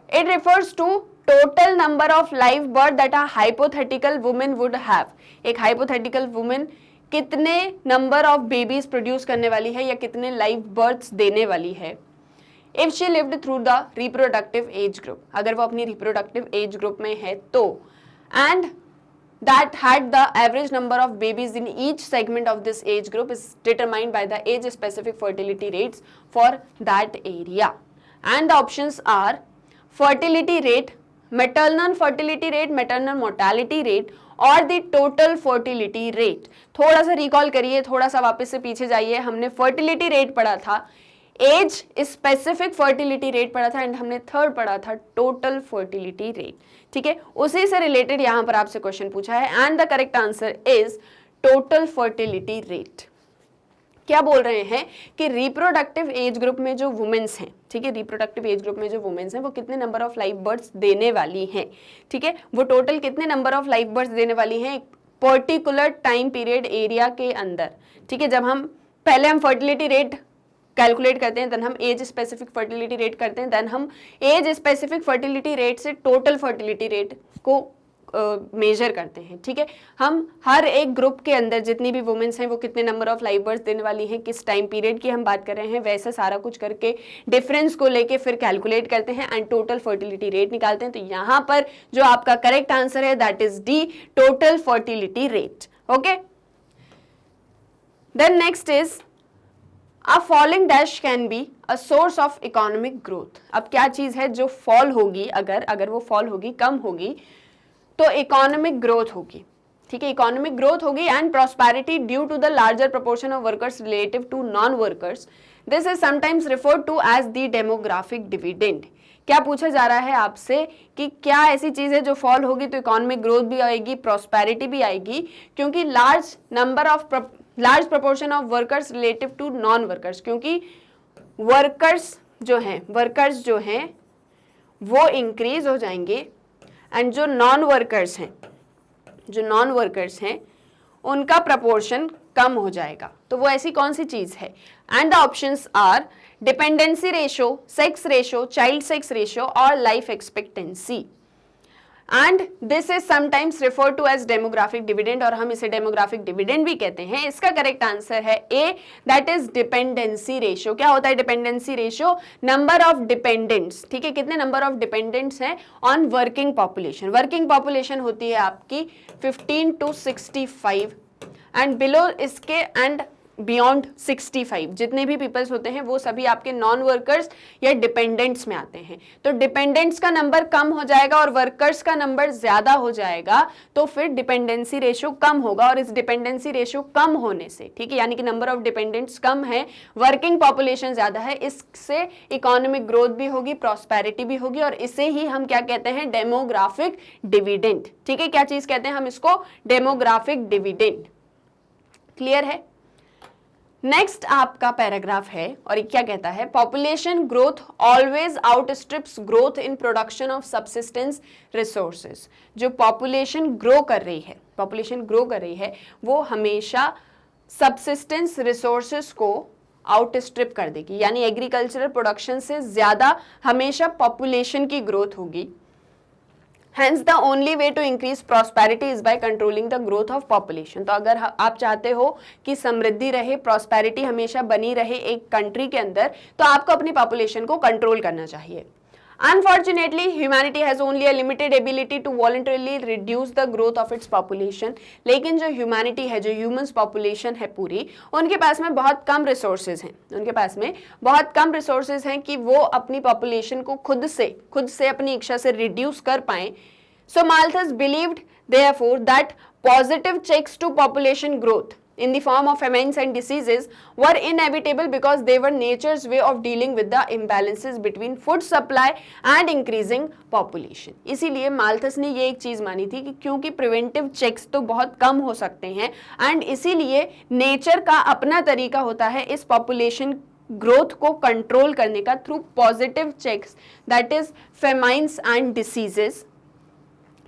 It refers to total number of live birth that a hypothetical woman would have। एक hypothetical woman कितने नंबर ऑफ बेबीज प्रोड्यूस करने वाली है या कितने लाइव बर्थ्स देने वाली है if she lived through the reproductive age group, अगर वो अपनी रिप्रोडक्टिव एज ग्रुप में है तो, and that had the average number of babies in each segment of this age group is determined by the age specific fertility rates for that area, and the options are fertility rate, maternal fertility rate, maternal mortality rate और the total fertility rate. थोड़ा सा recall करिए, थोड़ा सा वापस से पीछे जाइए, हमने फर्टिलिटी रेट पढ़ा था, एज स्पेसिफिक फर्टिलिटी रेट पढ़ा था, एंड हमने थर्ड पढ़ा था टोटल फर्टिलिटी रेट, ठीक है। उसी से रिलेटेड यहाँ पर आपसे क्वेश्चन पूछा है, and the correct answer is total fertility rate. क्या बोल रहे हैं कि रिप्रोडक्टिव एज ग्रुप में जो वुमेन्स हैं, ठीक है, रिप्रोडक्टिव एज ग्रुप में जो वुमेन्स हैं वो कितने नंबर ऑफ लाइव बर्थ्स देने वाली हैं, ठीक है, वो टोटल कितने नंबर ऑफ लाइव बर्थ्स देने वाली हैं एक पर्टिकुलर टाइम पीरियड एरिया के अंदर, ठीक है। जब हम पहले हम फर्टिलिटी रेट कैलकुलेट करते हैं, देन हम एज स्पेसिफिक फर्टिलिटी रेट करते हैं, देन हम एज स्पेसिफिक फर्टिलिटी रेट से टोटल फर्टिलिटी रेट को मेजर करते हैं, ठीक है। हम हर एक ग्रुप के अंदर जितनी भी वुमेन्स हैं वो कितने नंबर ऑफ लाइव बर्थ्स देने वाली हैं, किस टाइम पीरियड की हम बात कर रहे हैं, वैसे सारा कुछ करके डिफरेंस को लेके फिर कैलकुलेट करते हैं एंड टोटल फर्टिलिटी रेट निकालते हैं। तो यहाँ पर जो आपका करेक्ट आंसर है that is D, total fertility rate, okay. Then next is a falling dash can be a source of economic growth. अब क्या चीज है जो फॉल होगी, अगर वो फॉल होगी, कम होगी, तो इकोनॉमिक ग्रोथ होगी, ठीक है, इकोनॉमिक ग्रोथ होगी and prosperity due to the larger proportion of workers relative to non workers. This is sometimes referred to as the demographic dividend. क्या पूछा जा रहा है आपसे कि क्या ऐसी चीज है जो फॉल होगी तो इकोनॉमिक ग्रोथ भी आएगी, प्रॉस्पेरिटी भी आएगी, क्योंकि large proportion of workers relative to non workers, क्योंकि वर्कर्स जो हैं वो इंक्रीज हो जाएंगे एंड जो नॉन वर्कर्स हैं उनका प्रपोर्शन कम हो जाएगा। तो वो ऐसी कौन सी चीज है, and the options are dependency ratio, sex ratio, child sex ratio और life expectancy. And this is sometimes refer to as demographic dividend, और हम इसे डेमोग्राफिक डिविडेंड भी कहते हैं। इसका करेक्ट आंसर है A, that is dependency ratio. क्या होता है dependency ratio? Number of dependents, ठीक है, कितने नंबर ऑफ डिपेंडेंट्स हैं on working population. Working population होती है आपकी 15 to 65 एंड बिलो इसके एंड बियॉन्ड 65 जितने भी पीपल्स होते हैं वो सभी आपके नॉन वर्कर्स या डिपेंडेंट्स में आते हैं। तो डिपेंडेंट्स का नंबर कम हो जाएगा और वर्कर्स का नंबर ज्यादा हो जाएगा, तो फिर डिपेंडेंसी रेशियो कम होगा। और इस डिपेंडेंसी रेशियो कम होने से, ठीक है, यानी कि नंबर ऑफ डिपेंडेंट्स कम है, वर्किंग पॉपुलेशन ज्यादा है, इससे इकोनॉमिक ग्रोथ भी होगी, प्रॉस्पेरिटी भी होगी, और इसे ही हम क्या कहते हैं? Demographic dividend. ठीक है, क्या चीज कहते हैं हम इसको? Demographic dividend. क्लियर है? नेक्स्ट आपका पैराग्राफ है और ये क्या कहता है? Population growth always outstrips growth in production of subsistence resources. जो पॉपुलेशन ग्रो कर रही है वो हमेशा सबसिस्टेंस रिसोर्सेज को आउटस्ट्रिप कर देगी, यानी एग्रीकल्चरल प्रोडक्शन से ज्यादा हमेशा पॉपुलेशन की ग्रोथ होगी। Hence the only way to increase prosperity is by controlling the growth of population। तो अगर आप चाहते हो कि समृद्धि रहे, प्रॉस्पेरिटी हमेशा बनी रहे एक कंट्री के अंदर, तो आपको अपनी पॉपुलेशन को कंट्रोल करना चाहिए। Unfortunately, humanity has only a limited ability to voluntarily reduce the growth of its population। लेकिन जो ह्यूमैनिटी है, जो ह्यूमंस पॉपुलेशन है पूरी, उनके पास में बहुत कम रिसोर्सेज हैं, कि वो अपनी पॉपुलेशन को खुद से अपनी इच्छा से रिड्यूस कर पाएं। So Malthus believed therefore that positive checks to population growth in the form of famines and diseases were inevitable because they were nature's way of dealing with the imbalances between food supply and increasing population। इसीलिए Malthus ने ये एक चीज मानी थी कि क्योंकि preventive checks तो बहुत कम हो सकते हैं, एंड इसीलिए नेचर का अपना तरीका होता है इस पॉपुलेशन ग्रोथ को कंट्रोल करने का through positive checks, that is famines and diseases.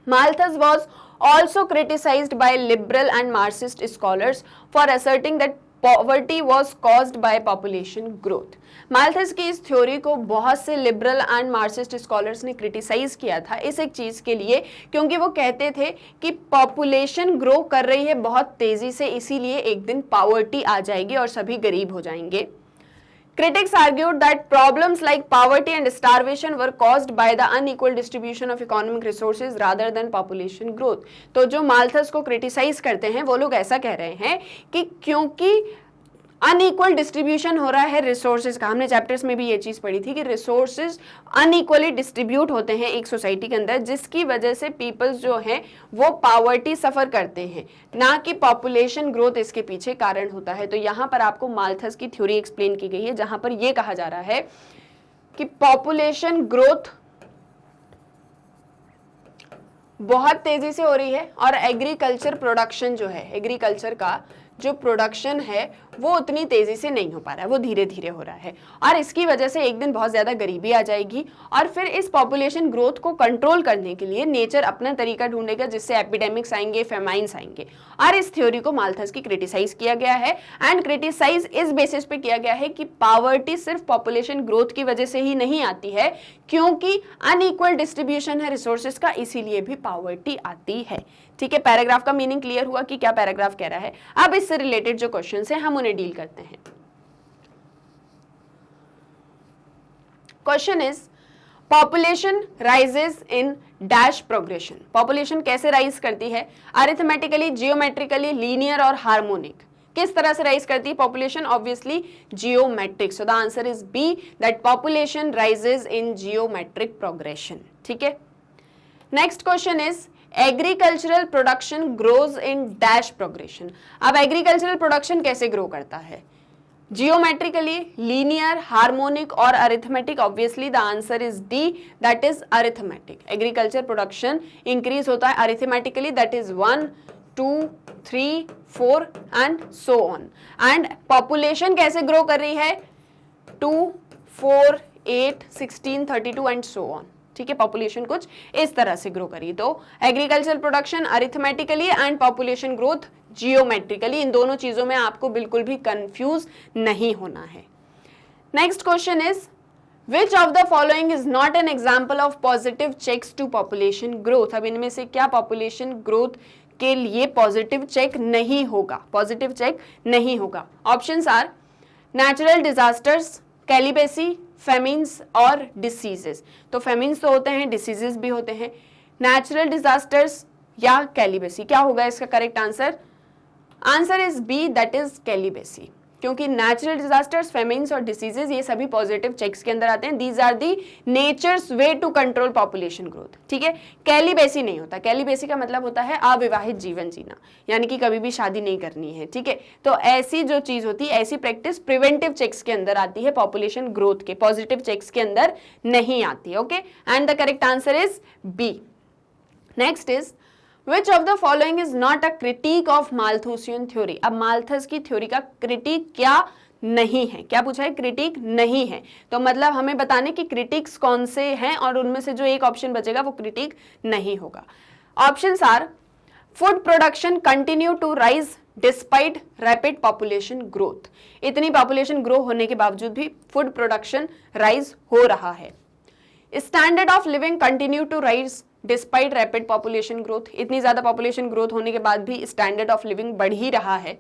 Malthus was also criticized by liberal and Marxist scholars for asserting that poverty was caused by population growth। Malthus की इस थ्योरी को बहुत से liberal and Marxist scholars ने criticise किया था इस एक चीज के लिए, क्योंकि वो कहते थे कि पॉपुलेशन ग्रो कर रही है बहुत तेजी से, इसीलिए एक दिन पॉवर्टी आ जाएगी और सभी गरीब हो जाएंगे। Critics argued that problems like poverty and starvation were caused by the unequal distribution of economic resources rather than population growth। तो जो माल्थस को क्रिटिसाइज करते हैं वो लोग ऐसा कह रहे हैं कि क्योंकि अनइक्वल डिस्ट्रीब्यूशन हो रहा है रिसोर्सेज का, हमने चैप्टर्स में भी ये चीज पढ़ी थी कि रिसोर्सेज अनइक्वली डिस्ट्रीब्यूट होते हैं एक सोसाइटी के अंदर, जिसकी वजह से पीपल्स जो हैं वो पॉवर्टी सफर करते हैं, ना कि पॉपुलेशन ग्रोथ इसके पीछे कारण होता है। तो यहाँ पर आपको माल्थस की थ्योरी एक्सप्लेन की गई है, जहां पर यह कहा जा रहा है कि पॉपुलेशन ग्रोथ बहुत तेजी से हो रही है और एग्रीकल्चर प्रोडक्शन जो है, एग्रीकल्चर का जो प्रोडक्शन है वो उतनी तेजी से नहीं हो पा रहा है, वो धीरे धीरे हो रहा है, और इसकी वजह से एक दिन बहुत ज्यादा गरीबी आ जाएगी। और फिर इस पॉपुलेशन ग्रोथ को कंट्रोल करने के लिए नेचर अपना तरीका ढूंढेगा, जिससे एपिडेमिक्स आएंगे, फेमाइन्स आएंगे। और इस थ्योरी को माल्थस की क्रिटिसाइज किया गया है, एंड क्रिटिसाइज इस बेसिस पे किया गया है कि पॉवर्टी सिर्फ पॉपुलेशन ग्रोथ की वजह से ही नहीं आती है, क्योंकि अनइक्वल डिस्ट्रीब्यूशन है रिसोर्सेज का, इसीलिए भी पॉवर्टी आती है। ठीक है, पैराग्राफ का मीनिंग क्लियर हुआ कि क्या पैराग्राफ कह रहा है। अब इससे रिलेटेड जो क्वेश्चंस हैं हम उन्हें डील करते हैं। Question is population rises in dash progression. Population कैसे राइज करती है? अरिथमेटिकली, जियोमेट्रिकली, लीनियर और हार्मोनिक। किस तरह से राइज करती है population? Obviously geometric. So the answer is B, that population rises in geometric progression. ठीक है, next question is agricultural production grows in dash progression. अब एग्रीकल्चरल प्रोडक्शन कैसे ग्रो करता है? जियोमेट्रिकली, लीनियर, हार्मोनिक और arithmetic. Obviously the answer is D, that is arithmetic. Agriculture production increase होता है arithmetically, that is 1, 2, 3, 4 and so on. And population कैसे grow कर रही है? 2, 4, 8, 16, 32 एंड सो ऑन। ठीक है, पॉपुलेशन कुछ इस तरह से ग्रो करी। तो agriculture production arithmetically and population growth geometrically. इन दोनों चीजों में आपको बिल्कुल भी कंफ्यूज नहीं होना है। Next question is which of the following is not an example of positive checks to population growth. अब इनमें से क्या पॉपुलेशन ग्रोथ के लिए पॉजिटिव चेक नहीं होगा, पॉजिटिव चेक नहीं होगा। Options are natural disasters, celibacy, famines और डिसीजेस। तो फेमिन्स तो होते हैं, डिसीजेस भी होते हैं। नेचुरल डिजास्टर्स या कैलिबेसी, क्या होगा इसका correct answer? Answer is B, that is celibacy, क्योंकि नेचुरल डिजास्टर्स, फेमिन्स और डिसीजेस ये सभी पॉजिटिव चेक्स के अंदर आते हैं। These are the nature's way to control population growth. ठीक है, कैलिबेसी नहीं होता। कैलिबेसी का मतलब होता है अविवाहित जीवन जीना, यानी कि कभी भी शादी नहीं करनी है। ठीक है, तो ऐसी जो चीज होती है, ऐसी प्रैक्टिस प्रिवेंटिव चेक्स के अंदर आती है, पॉपुलेशन ग्रोथ के पॉजिटिव चेक्स के अंदर नहीं आती। Okay, and the correct answer is B. Next is Which of the following is not a critique of Malthusian theory? अब माल्थस की थ्योरी का क्रिटिक क्या नहीं है? क्या पूछा है? क्रिटिक नहीं है। तो मतलब हमें बताने की क्रिटिक्स कौन से हैं और उनमें से जो एक ऑप्शन बचेगा वो क्रिटिक नहीं होगा। Options are food production continue to rise despite rapid population growth. इतनी पॉपुलेशन ग्रो होने के बावजूद भी फूड प्रोडक्शन राइज हो रहा है। Standard of living continue to rise despite rapid population growth. इतनी ज्यादा पॉपुलेशन ग्रोथ होने के बाद भी स्टैंडर्ड ऑफ लिविंग बढ़ ही रहा है।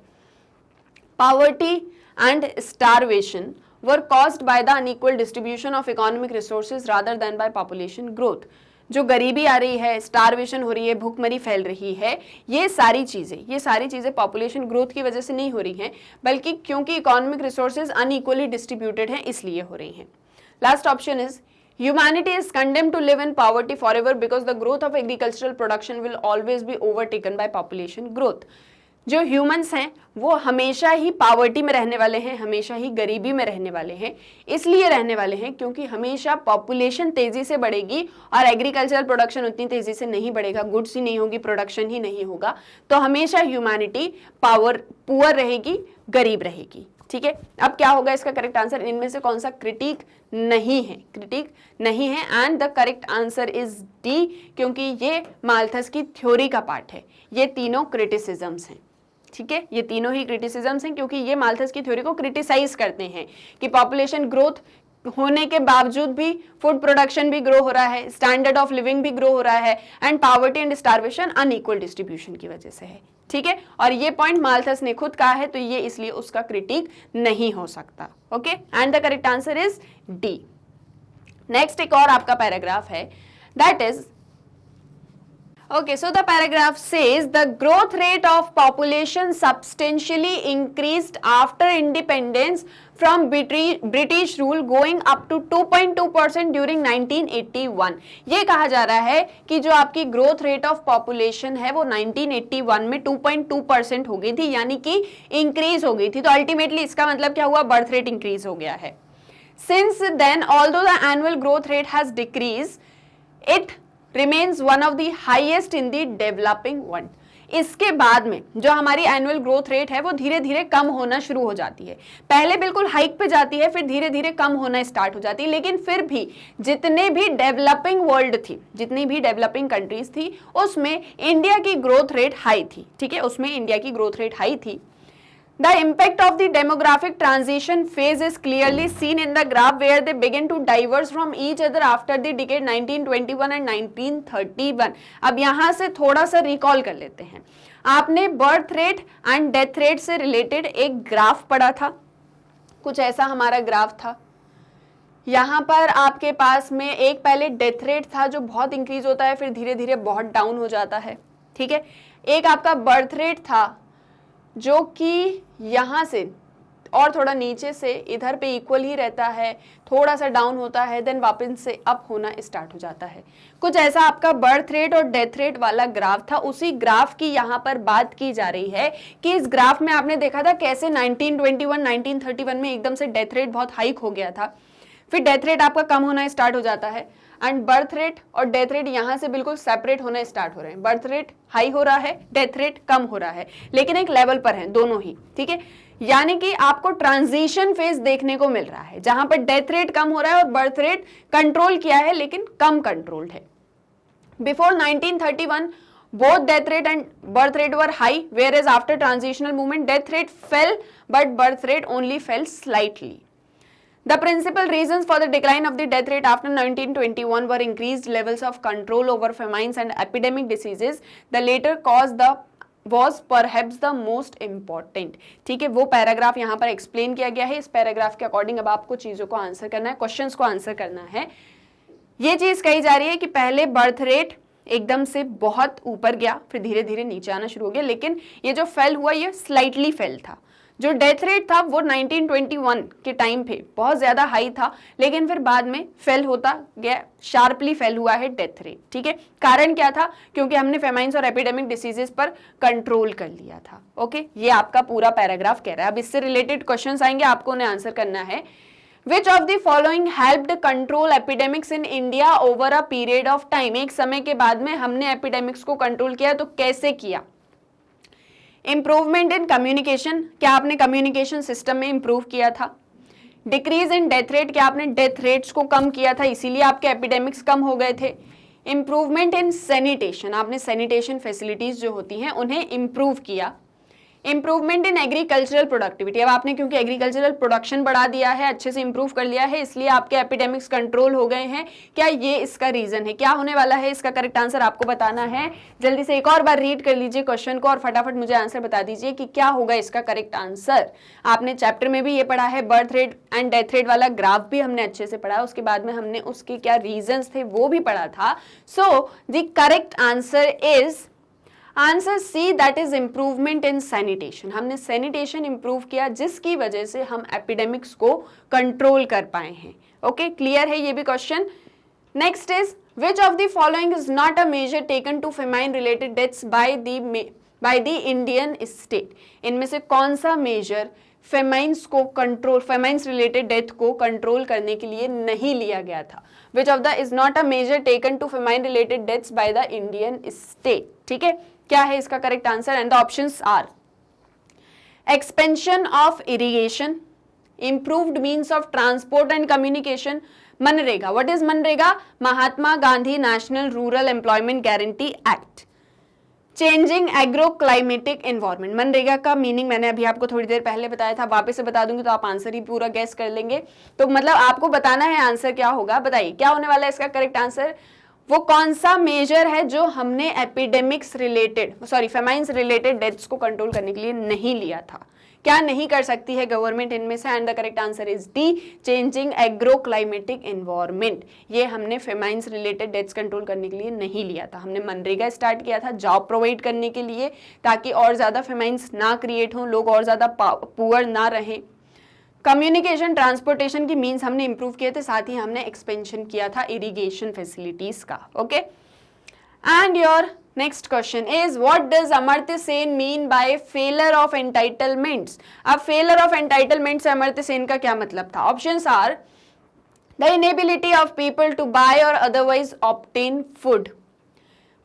Poverty and starvation were caused by the unequal distribution of economic resources rather than by population growth. जो गरीबी आ रही है, स्टारवेशन हो रही है, भूखमरी फैल रही है, ये सारी चीजें पॉपुलेशन ग्रोथ की वजह से नहीं हो रही हैं, बल्कि क्योंकि इकोनॉमिक रिसोर्सेज अनइक्वली डिस्ट्रीब्यूटेड हैं इसलिए हो रही हैं। Last option is Humanity is condemned to live in poverty forever because the growth of agricultural production will always be overtaken by population growth. जो ह्यूमंस हैं वो हमेशा ही पावर्टी में रहने वाले हैं, हमेशा ही गरीबी में रहने वाले हैं। इसलिए रहने वाले हैं क्योंकि हमेशा पॉपुलेशन तेजी से बढ़ेगी और एग्रीकल्चरल प्रोडक्शन उतनी तेजी से नहीं बढ़ेगा, गुड्स ही नहीं होगी, प्रोडक्शन ही नहीं होगा, तो हमेशा ह्यूमैनिटी पुअर रहेगी, गरीब रहेगी। ठीक है, अब क्या होगा इसका करेक्ट आंसर? इनमें से कौन सा क्रिटिक नहीं है? क्रिटिक नहीं है, and the correct answer is D, क्योंकि ये माल्थस की थ्योरी का पार्ट है। ये तीनों क्रिटिसिज्म्स हैं। ठीक है, ये तीनों ही क्रिटिसिज्म्स हैं क्योंकि ये माल्थस की थ्योरी को क्रिटिसाइज करते हैं कि पॉपुलेशन ग्रोथ होने के बावजूद भी फूड प्रोडक्शन भी ग्रो हो रहा है, स्टैंडर्ड ऑफ लिविंग भी ग्रो हो रहा है, and poverty and starvation unequal distribution की वजह से है। ठीक है, और ये पॉइंट माल्थस ने खुद कहा है, तो ये इसलिए उसका क्रिटिक नहीं हो सकता। Okay, and the correct answer is D. Next एक और आपका पैराग्राफ है, that is okay, so the paragraph says the growth rate of population substantially increased after independence from British rule, going up to 2.2% during 1981। ये कहा जा रहा है कि जो आपकी ग्रोथ रेट ऑफ पॉपुलेशन है वो 1981 में 2.2% हो गई थी, यानी कि इंक्रीज हो गई थी। तो अल्टीमेटली इसका मतलब क्या हुआ? बर्थ रेट इंक्रीज हो गया है। Since then, although the annual growth rate has decreased, it remains one of the highest in the developing world। इसके बाद में जो हमारी एनुअल ग्रोथ रेट है वो धीरे धीरे कम होना शुरू हो जाती है। पहले बिल्कुल हाइक पे जाती है, फिर धीरे धीरे कम होना स्टार्ट हो जाती है, लेकिन फिर भी जितने भी डेवलपिंग वर्ल्ड थी, जितनी भी डेवलपिंग कंट्रीज थी, उसमें इंडिया की ग्रोथ रेट हाई थी। ठीक है, उसमें इंडिया की ग्रोथ रेट हाई थी। The impact of the demographic transition phase is clearly seen in the graph where they begin to diverge from each other after the decade 1921 and 1931। अब यहाँ से थोड़ा सा रिकॉल कर लेते हैं। आपने birth rate and death rate से रिलेटेड एक ग्राफ पढ़ा था, कुछ ऐसा हमारा ग्राफ था। यहाँ पर आपके पास में एक पहले डेथ रेट था जो बहुत इंक्रीज होता है, फिर धीरे धीरे बहुत डाउन हो जाता है। ठीक है, एक आपका बर्थ रेट था जो कि यहाँ से और थोड़ा नीचे से इधर पे इक्वल ही रहता है, थोड़ा सा डाउन होता है, देन वापस से अप होना स्टार्ट हो जाता है। कुछ ऐसा आपका बर्थ रेट और डेथ रेट वाला ग्राफ था। उसी ग्राफ की यहाँ पर बात की जा रही है कि इस ग्राफ में आपने देखा था कैसे 1921 1931 में एकदम से डेथ रेट बहुत हाइक हो गया था, फिर डेथ रेट आपका कम होना स्टार्ट हो जाता है, एंड बर्थ रेट और डेथ रेट यहाँ से बिल्कुल सेपरेट होना स्टार्ट हो रहे हैं। बर्थ रेट हाई हो रहा है, डेथ रेट कम हो रहा है, लेकिन एक लेवल पर है दोनों ही। ठीक है, यानी कि आपको ट्रांजिशन फेज देखने को मिल रहा है जहां पर डेथ रेट कम हो रहा है और बर्थ रेट कंट्रोल किया है लेकिन कम कंट्रोल्ड है। Before 1931 both death rate and birth rate were high, whereas after transitional movement death rate fell but birth rate only fell slightly. The principal reasons for the decline of the death rate after 1921 were increased levels of control over famines and epidemic diseases. The later cause was perhaps the most important. ठीक है, वो paragraph यहाँ पर explain किया गया है. इस paragraph के अकॉर्डिंग अब आपको चीजों को आंसर करना है, क्वेश्चंस को आंसर करना है. ये चीज कही जा रही है कि पहले बर्थ रेट एकदम से बहुत ऊपर गया, फिर धीरे धीरे नीचे आना शुरू हो गया, लेकिन ये जो फेल हुआ ये स्लाइटली फेल था. जो डेथ रेट था वो 1921 के टाइम पे बहुत ज्यादा हाई था, लेकिन फिर बाद में फेल होता गया, शार्पली फेल हुआ है डेथ रेट. ठीक है, कारण क्या था? क्योंकि हमने फेमाइन्स और एपिडेमिक डिसीजेस पर कंट्रोल कर लिया था. ओके, ये आपका पूरा पैराग्राफ कह रहा है. अब इससे रिलेटेड क्वेश्चंस आएंगे, आपको उन्हें आंसर करना है. Which of the following helped control epidemics in India over a period of time? एक समय के बाद में हमने एपिडेमिक्स को कंट्रोल किया, तो कैसे किया? इंप्रूवमेंट इन कम्युनिकेशन, क्या आपने कम्युनिकेशन सिस्टम में इंप्रूव किया था? डिक्रीज इन डेथ रेट, क्या आपने डेथ रेट्स को कम किया था, इसीलिए आपके एपिडेमिक्स कम हो गए थे? इंप्रूवमेंट इन सैनिटेशन, आपने सैनिटेशन फैसिलिटीज जो होती हैं उन्हें इंप्रूव किया. इंप्रूवमेंट इन एग्रीकल्चरल प्रोडक्टिविटी, अब आपने क्योंकि एग्रीकल्चरल प्रोडक्शन बढ़ा दिया है, अच्छे से इंप्रूव कर लिया है, इसलिए आपके एपिडेमिक्स कंट्रोल हो गए हैं. क्या ये इसका रीजन है? क्या होने वाला है? इसका करेक्ट आंसर आपको बताना है. जल्दी से एक और बार रीड कर लीजिए क्वेश्चन को और फटाफट मुझे आंसर बता दीजिए कि क्या होगा इसका करेक्ट आंसर. आपने चैप्टर में भी ये पढ़ा है, birth rate and death rate वाला ग्राफ भी हमने अच्छे से पढ़ा, उसके बाद में हमने उसके क्या रीजन थे वो भी पढ़ा था. So the correct answer is answer C, that is improvement in sanitation. हमने सैनिटेशन इंप्रूव किया जिसकी वजह से हम एपिडेमिक्स को कंट्रोल कर पाए हैं. ओके, क्लियर है ये भी question. Next is which of the following is not a measure taken to famine related deaths by the Indian state. इनमें से कौन सा मेजर फेमाइन्स को कंट्रोल, फेमाइन्स रिलेटेड डेथ को कंट्रोल करने के लिए नहीं लिया गया था? Which of the is not a measure taken to famine related deaths by the Indian state. ठीक है, क्या है इसका correct answer? And the options are expansion of irrigation, improved means of transport and communication, MNREGA. What is MNREGA? Mahatma Gandhi national rural employment guarantee act. Changing agro climatic environment, MNREGA का meaning मैंने अभी आपको थोड़ी देर पहले बताया था, वापस से बता दूंगी तो आप आंसर ही पूरा गेस कर लेंगे. तो मतलब आपको बताना है आंसर क्या होगा. बताइए क्या होने वाला है इसका करेक्ट आंसर. वो कौन सा मेजर है जो हमने epidemics related, sorry famines related deaths को कंट्रोल करने के लिए नहीं लिया था? क्या नहीं कर सकती है गवर्नमेंट इनमें से? And the correct answer is D, changing agro climatic environment. ये हमने फेमाइन्स रिलेटेड डेथ्स कंट्रोल करने के लिए नहीं लिया था. हमने मनरेगा स्टार्ट किया था जॉब प्रोवाइड करने के लिए, ताकि और ज्यादा फेमाइन्स ना क्रिएट हों, लोग और ज्यादा पुअर ना रहें. कम्युनिकेशन ट्रांसपोर्टेशन की मीन्स हमने इंप्रूव किए थे, साथ ही हमने एक्सपेंशन किया था इरिगेशन फैसिलिटीज का. Okay, and your next question is what does Amartya Sen mean by failure of entitlements. अब फेलर ऑफ एंटाइटलमेंट से अमर्त्य सेन का क्या मतलब था? Options are the inability of people to buy और otherwise obtain food,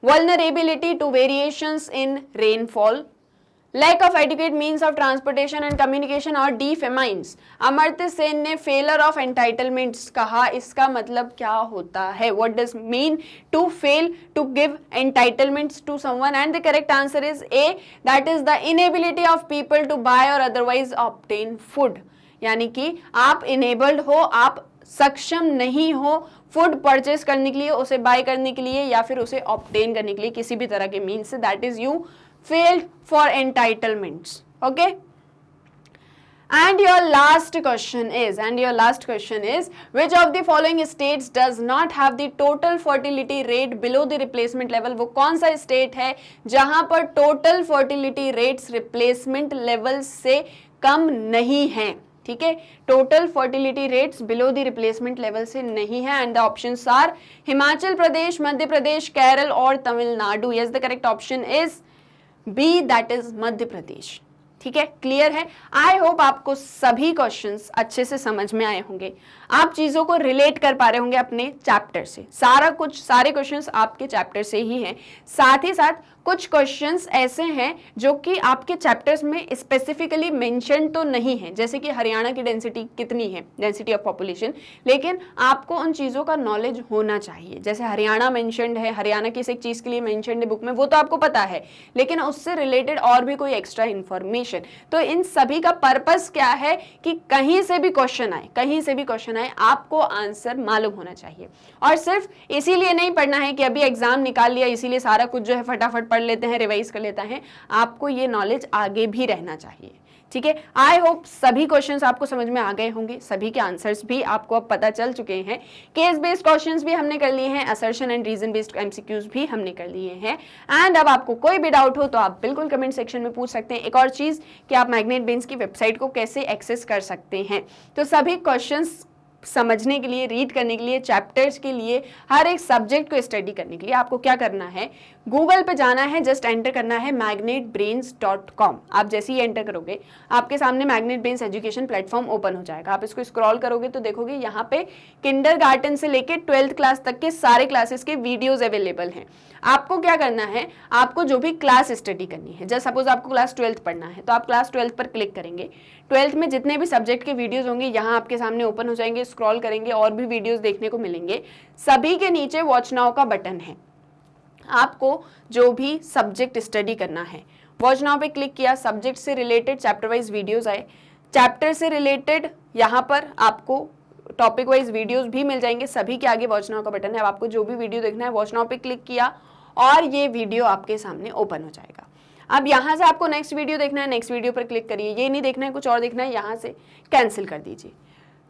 vulnerability to variations in rainfall, lack of adequate means of transportation and communication, और D फेमाइन्स. Amartya Sen ने failure of entitlements कहा, इसका मतलब क्या होता है? What does mean to fail to give entitlements to someone? And the correct answer is A, that is the inability of people to buy और otherwise obtain food. यानी कि आप इनेबल्ड हो, आप सक्षम नहीं हो फूड परचेस करने के लिए, उसे बाय करने के लिए या फिर उसे ऑब्टेन करने के लिए किसी भी तरह के मीन्स से, that is you failed for entitlements. Okay, and your last question is which of the following states does not have the total fertility rate below the replacement level. वो कौन सा स्टेट है जहां पर total fertility rates replacement level से कम नहीं है? ठीक है, total fertility rates below the replacement level से नहीं है. And the options are Himachal Pradesh, Madhya Pradesh, Kerala और Tamil Nadu. Yes, the correct option is B, that is Madhya Pradesh. ठीक है, क्लियर है. आई होप आपको सभी क्वेश्चंस अच्छे से समझ में आए होंगे, आप चीजों को रिलेट कर पा रहे होंगे अपने चैप्टर से. सारे क्वेश्चंस आपके चैप्टर से ही हैं. साथ ही साथ कुछ क्वेश्चंस ऐसे हैं जो कि आपके चैप्टर्स में स्पेसिफिकली मेंशन तो नहीं है, जैसे कि हरियाणा की डेंसिटी कितनी है, डेंसिटी ऑफ पॉपुलेशन, लेकिन आपको उन चीज़ों का नॉलेज होना चाहिए. जैसे हरियाणा मेंशन्ड है, हरियाणा किस एक चीज़ के लिए मेंशन्ड है बुक में, वो तो आपको पता है, लेकिन उससे रिलेटेड और भी कोई एक्स्ट्रा इन्फॉर्मेशन क्वेश्चन। तो इन सभी का पर्पस क्या है कि कहीं से भी क्वेश्चन आए, कहीं से भी क्वेश्चन आए, आपको आंसर मालूम होना चाहिए। और सिर्फ इसीलिए नहीं पढ़ना है कि अभी एग्जाम निकाल लिया इसीलिए सारा कुछ जो है फटाफट पढ़ लेते हैं, रिवाइज कर लेते हैं। आपको ये नॉलेज आगे भी रहना चाहिए, ठीक है। आई होप सभी क्वेश्चंस आपको समझ में आ गए होंगे, सभी के आंसर्स भी आपको अब पता चल चुके हैं। केस बेस्ड क्वेश्चंस भी हमने कर लिए हैं, assertion and reason based MCQs भी हमने कर लिए हैं। एंड अब आपको कोई भी डाउट हो तो आप बिल्कुल कमेंट सेक्शन में पूछ सकते हैं। एक और चीज कि आप मैग्नेट ब्रेन्स की वेबसाइट को कैसे एक्सेस कर सकते हैं। तो सभी क्वेश्चंस समझने के लिए, रीड करने के लिए, चैप्टर्स के लिए, हर एक सब्जेक्ट को स्टडी करने के लिए आपको क्या करना है, गूगल पे जाना है, जस्ट एंटर करना है magnetbrains.com। आप जैसे ही एंटर करोगे आपके सामने magnet brains education platform open हो जाएगा। आप इसको स्क्रॉल करोगे तो देखोगे यहाँ पे किंडरगार्टन से लेके 12th क्लास तक के सारे क्लासेस के वीडियोज अवेलेबल हैं। आपको क्या करना है, आपको जो भी क्लास स्टडी करनी है, जैसे सपोज आपको क्लास 12th पढ़ना है तो आप क्लास 12th पर क्लिक करेंगे। 12th में जितने भी सब्जेक्ट के वीडियोज होंगे यहाँ आपके सामने ओपन हो जाएंगे, स्क्रॉल करेंगे और भी वीडियोज देखने को मिलेंगे। सभी के नीचे वॉच नाउ का बटन है। आपको जो भी सब्जेक्ट स्टडी करना है, वॉच नाउ पे क्लिक किया, सब्जेक्ट से रिलेटेड चैप्टर वाइज वीडियोज आए, चैप्टर से रिलेटेड यहाँ पर आपको टॉपिक वाइज वीडियोस भी मिल जाएंगे। सभी के आगे वॉच नाउ का बटन है। अब आपको जो भी वीडियो देखना है वॉच नाउ पे क्लिक किया और ये वीडियो आपके सामने ओपन हो जाएगा। अब यहाँ से आपको नेक्स्ट वीडियो देखना है, नेक्स्ट वीडियो पर क्लिक करिए। ये नहीं देखना है, कुछ और देखना है, यहाँ से कैंसिल कर दीजिए।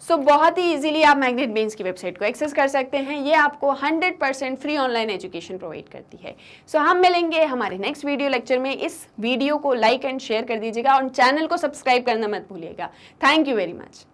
सो बहुत ही इजीली आप मैग्नेट ब्रेन्स की वेबसाइट को एक्सेस कर सकते हैं। ये आपको 100% फ्री ऑनलाइन एजुकेशन प्रोवाइड करती है। सो हम मिलेंगे हमारे नेक्स्ट वीडियो लेक्चर में। इस वीडियो को लाइक एंड शेयर कर दीजिएगा और चैनल को सब्सक्राइब करना मत भूलिएगा। Thank you very much.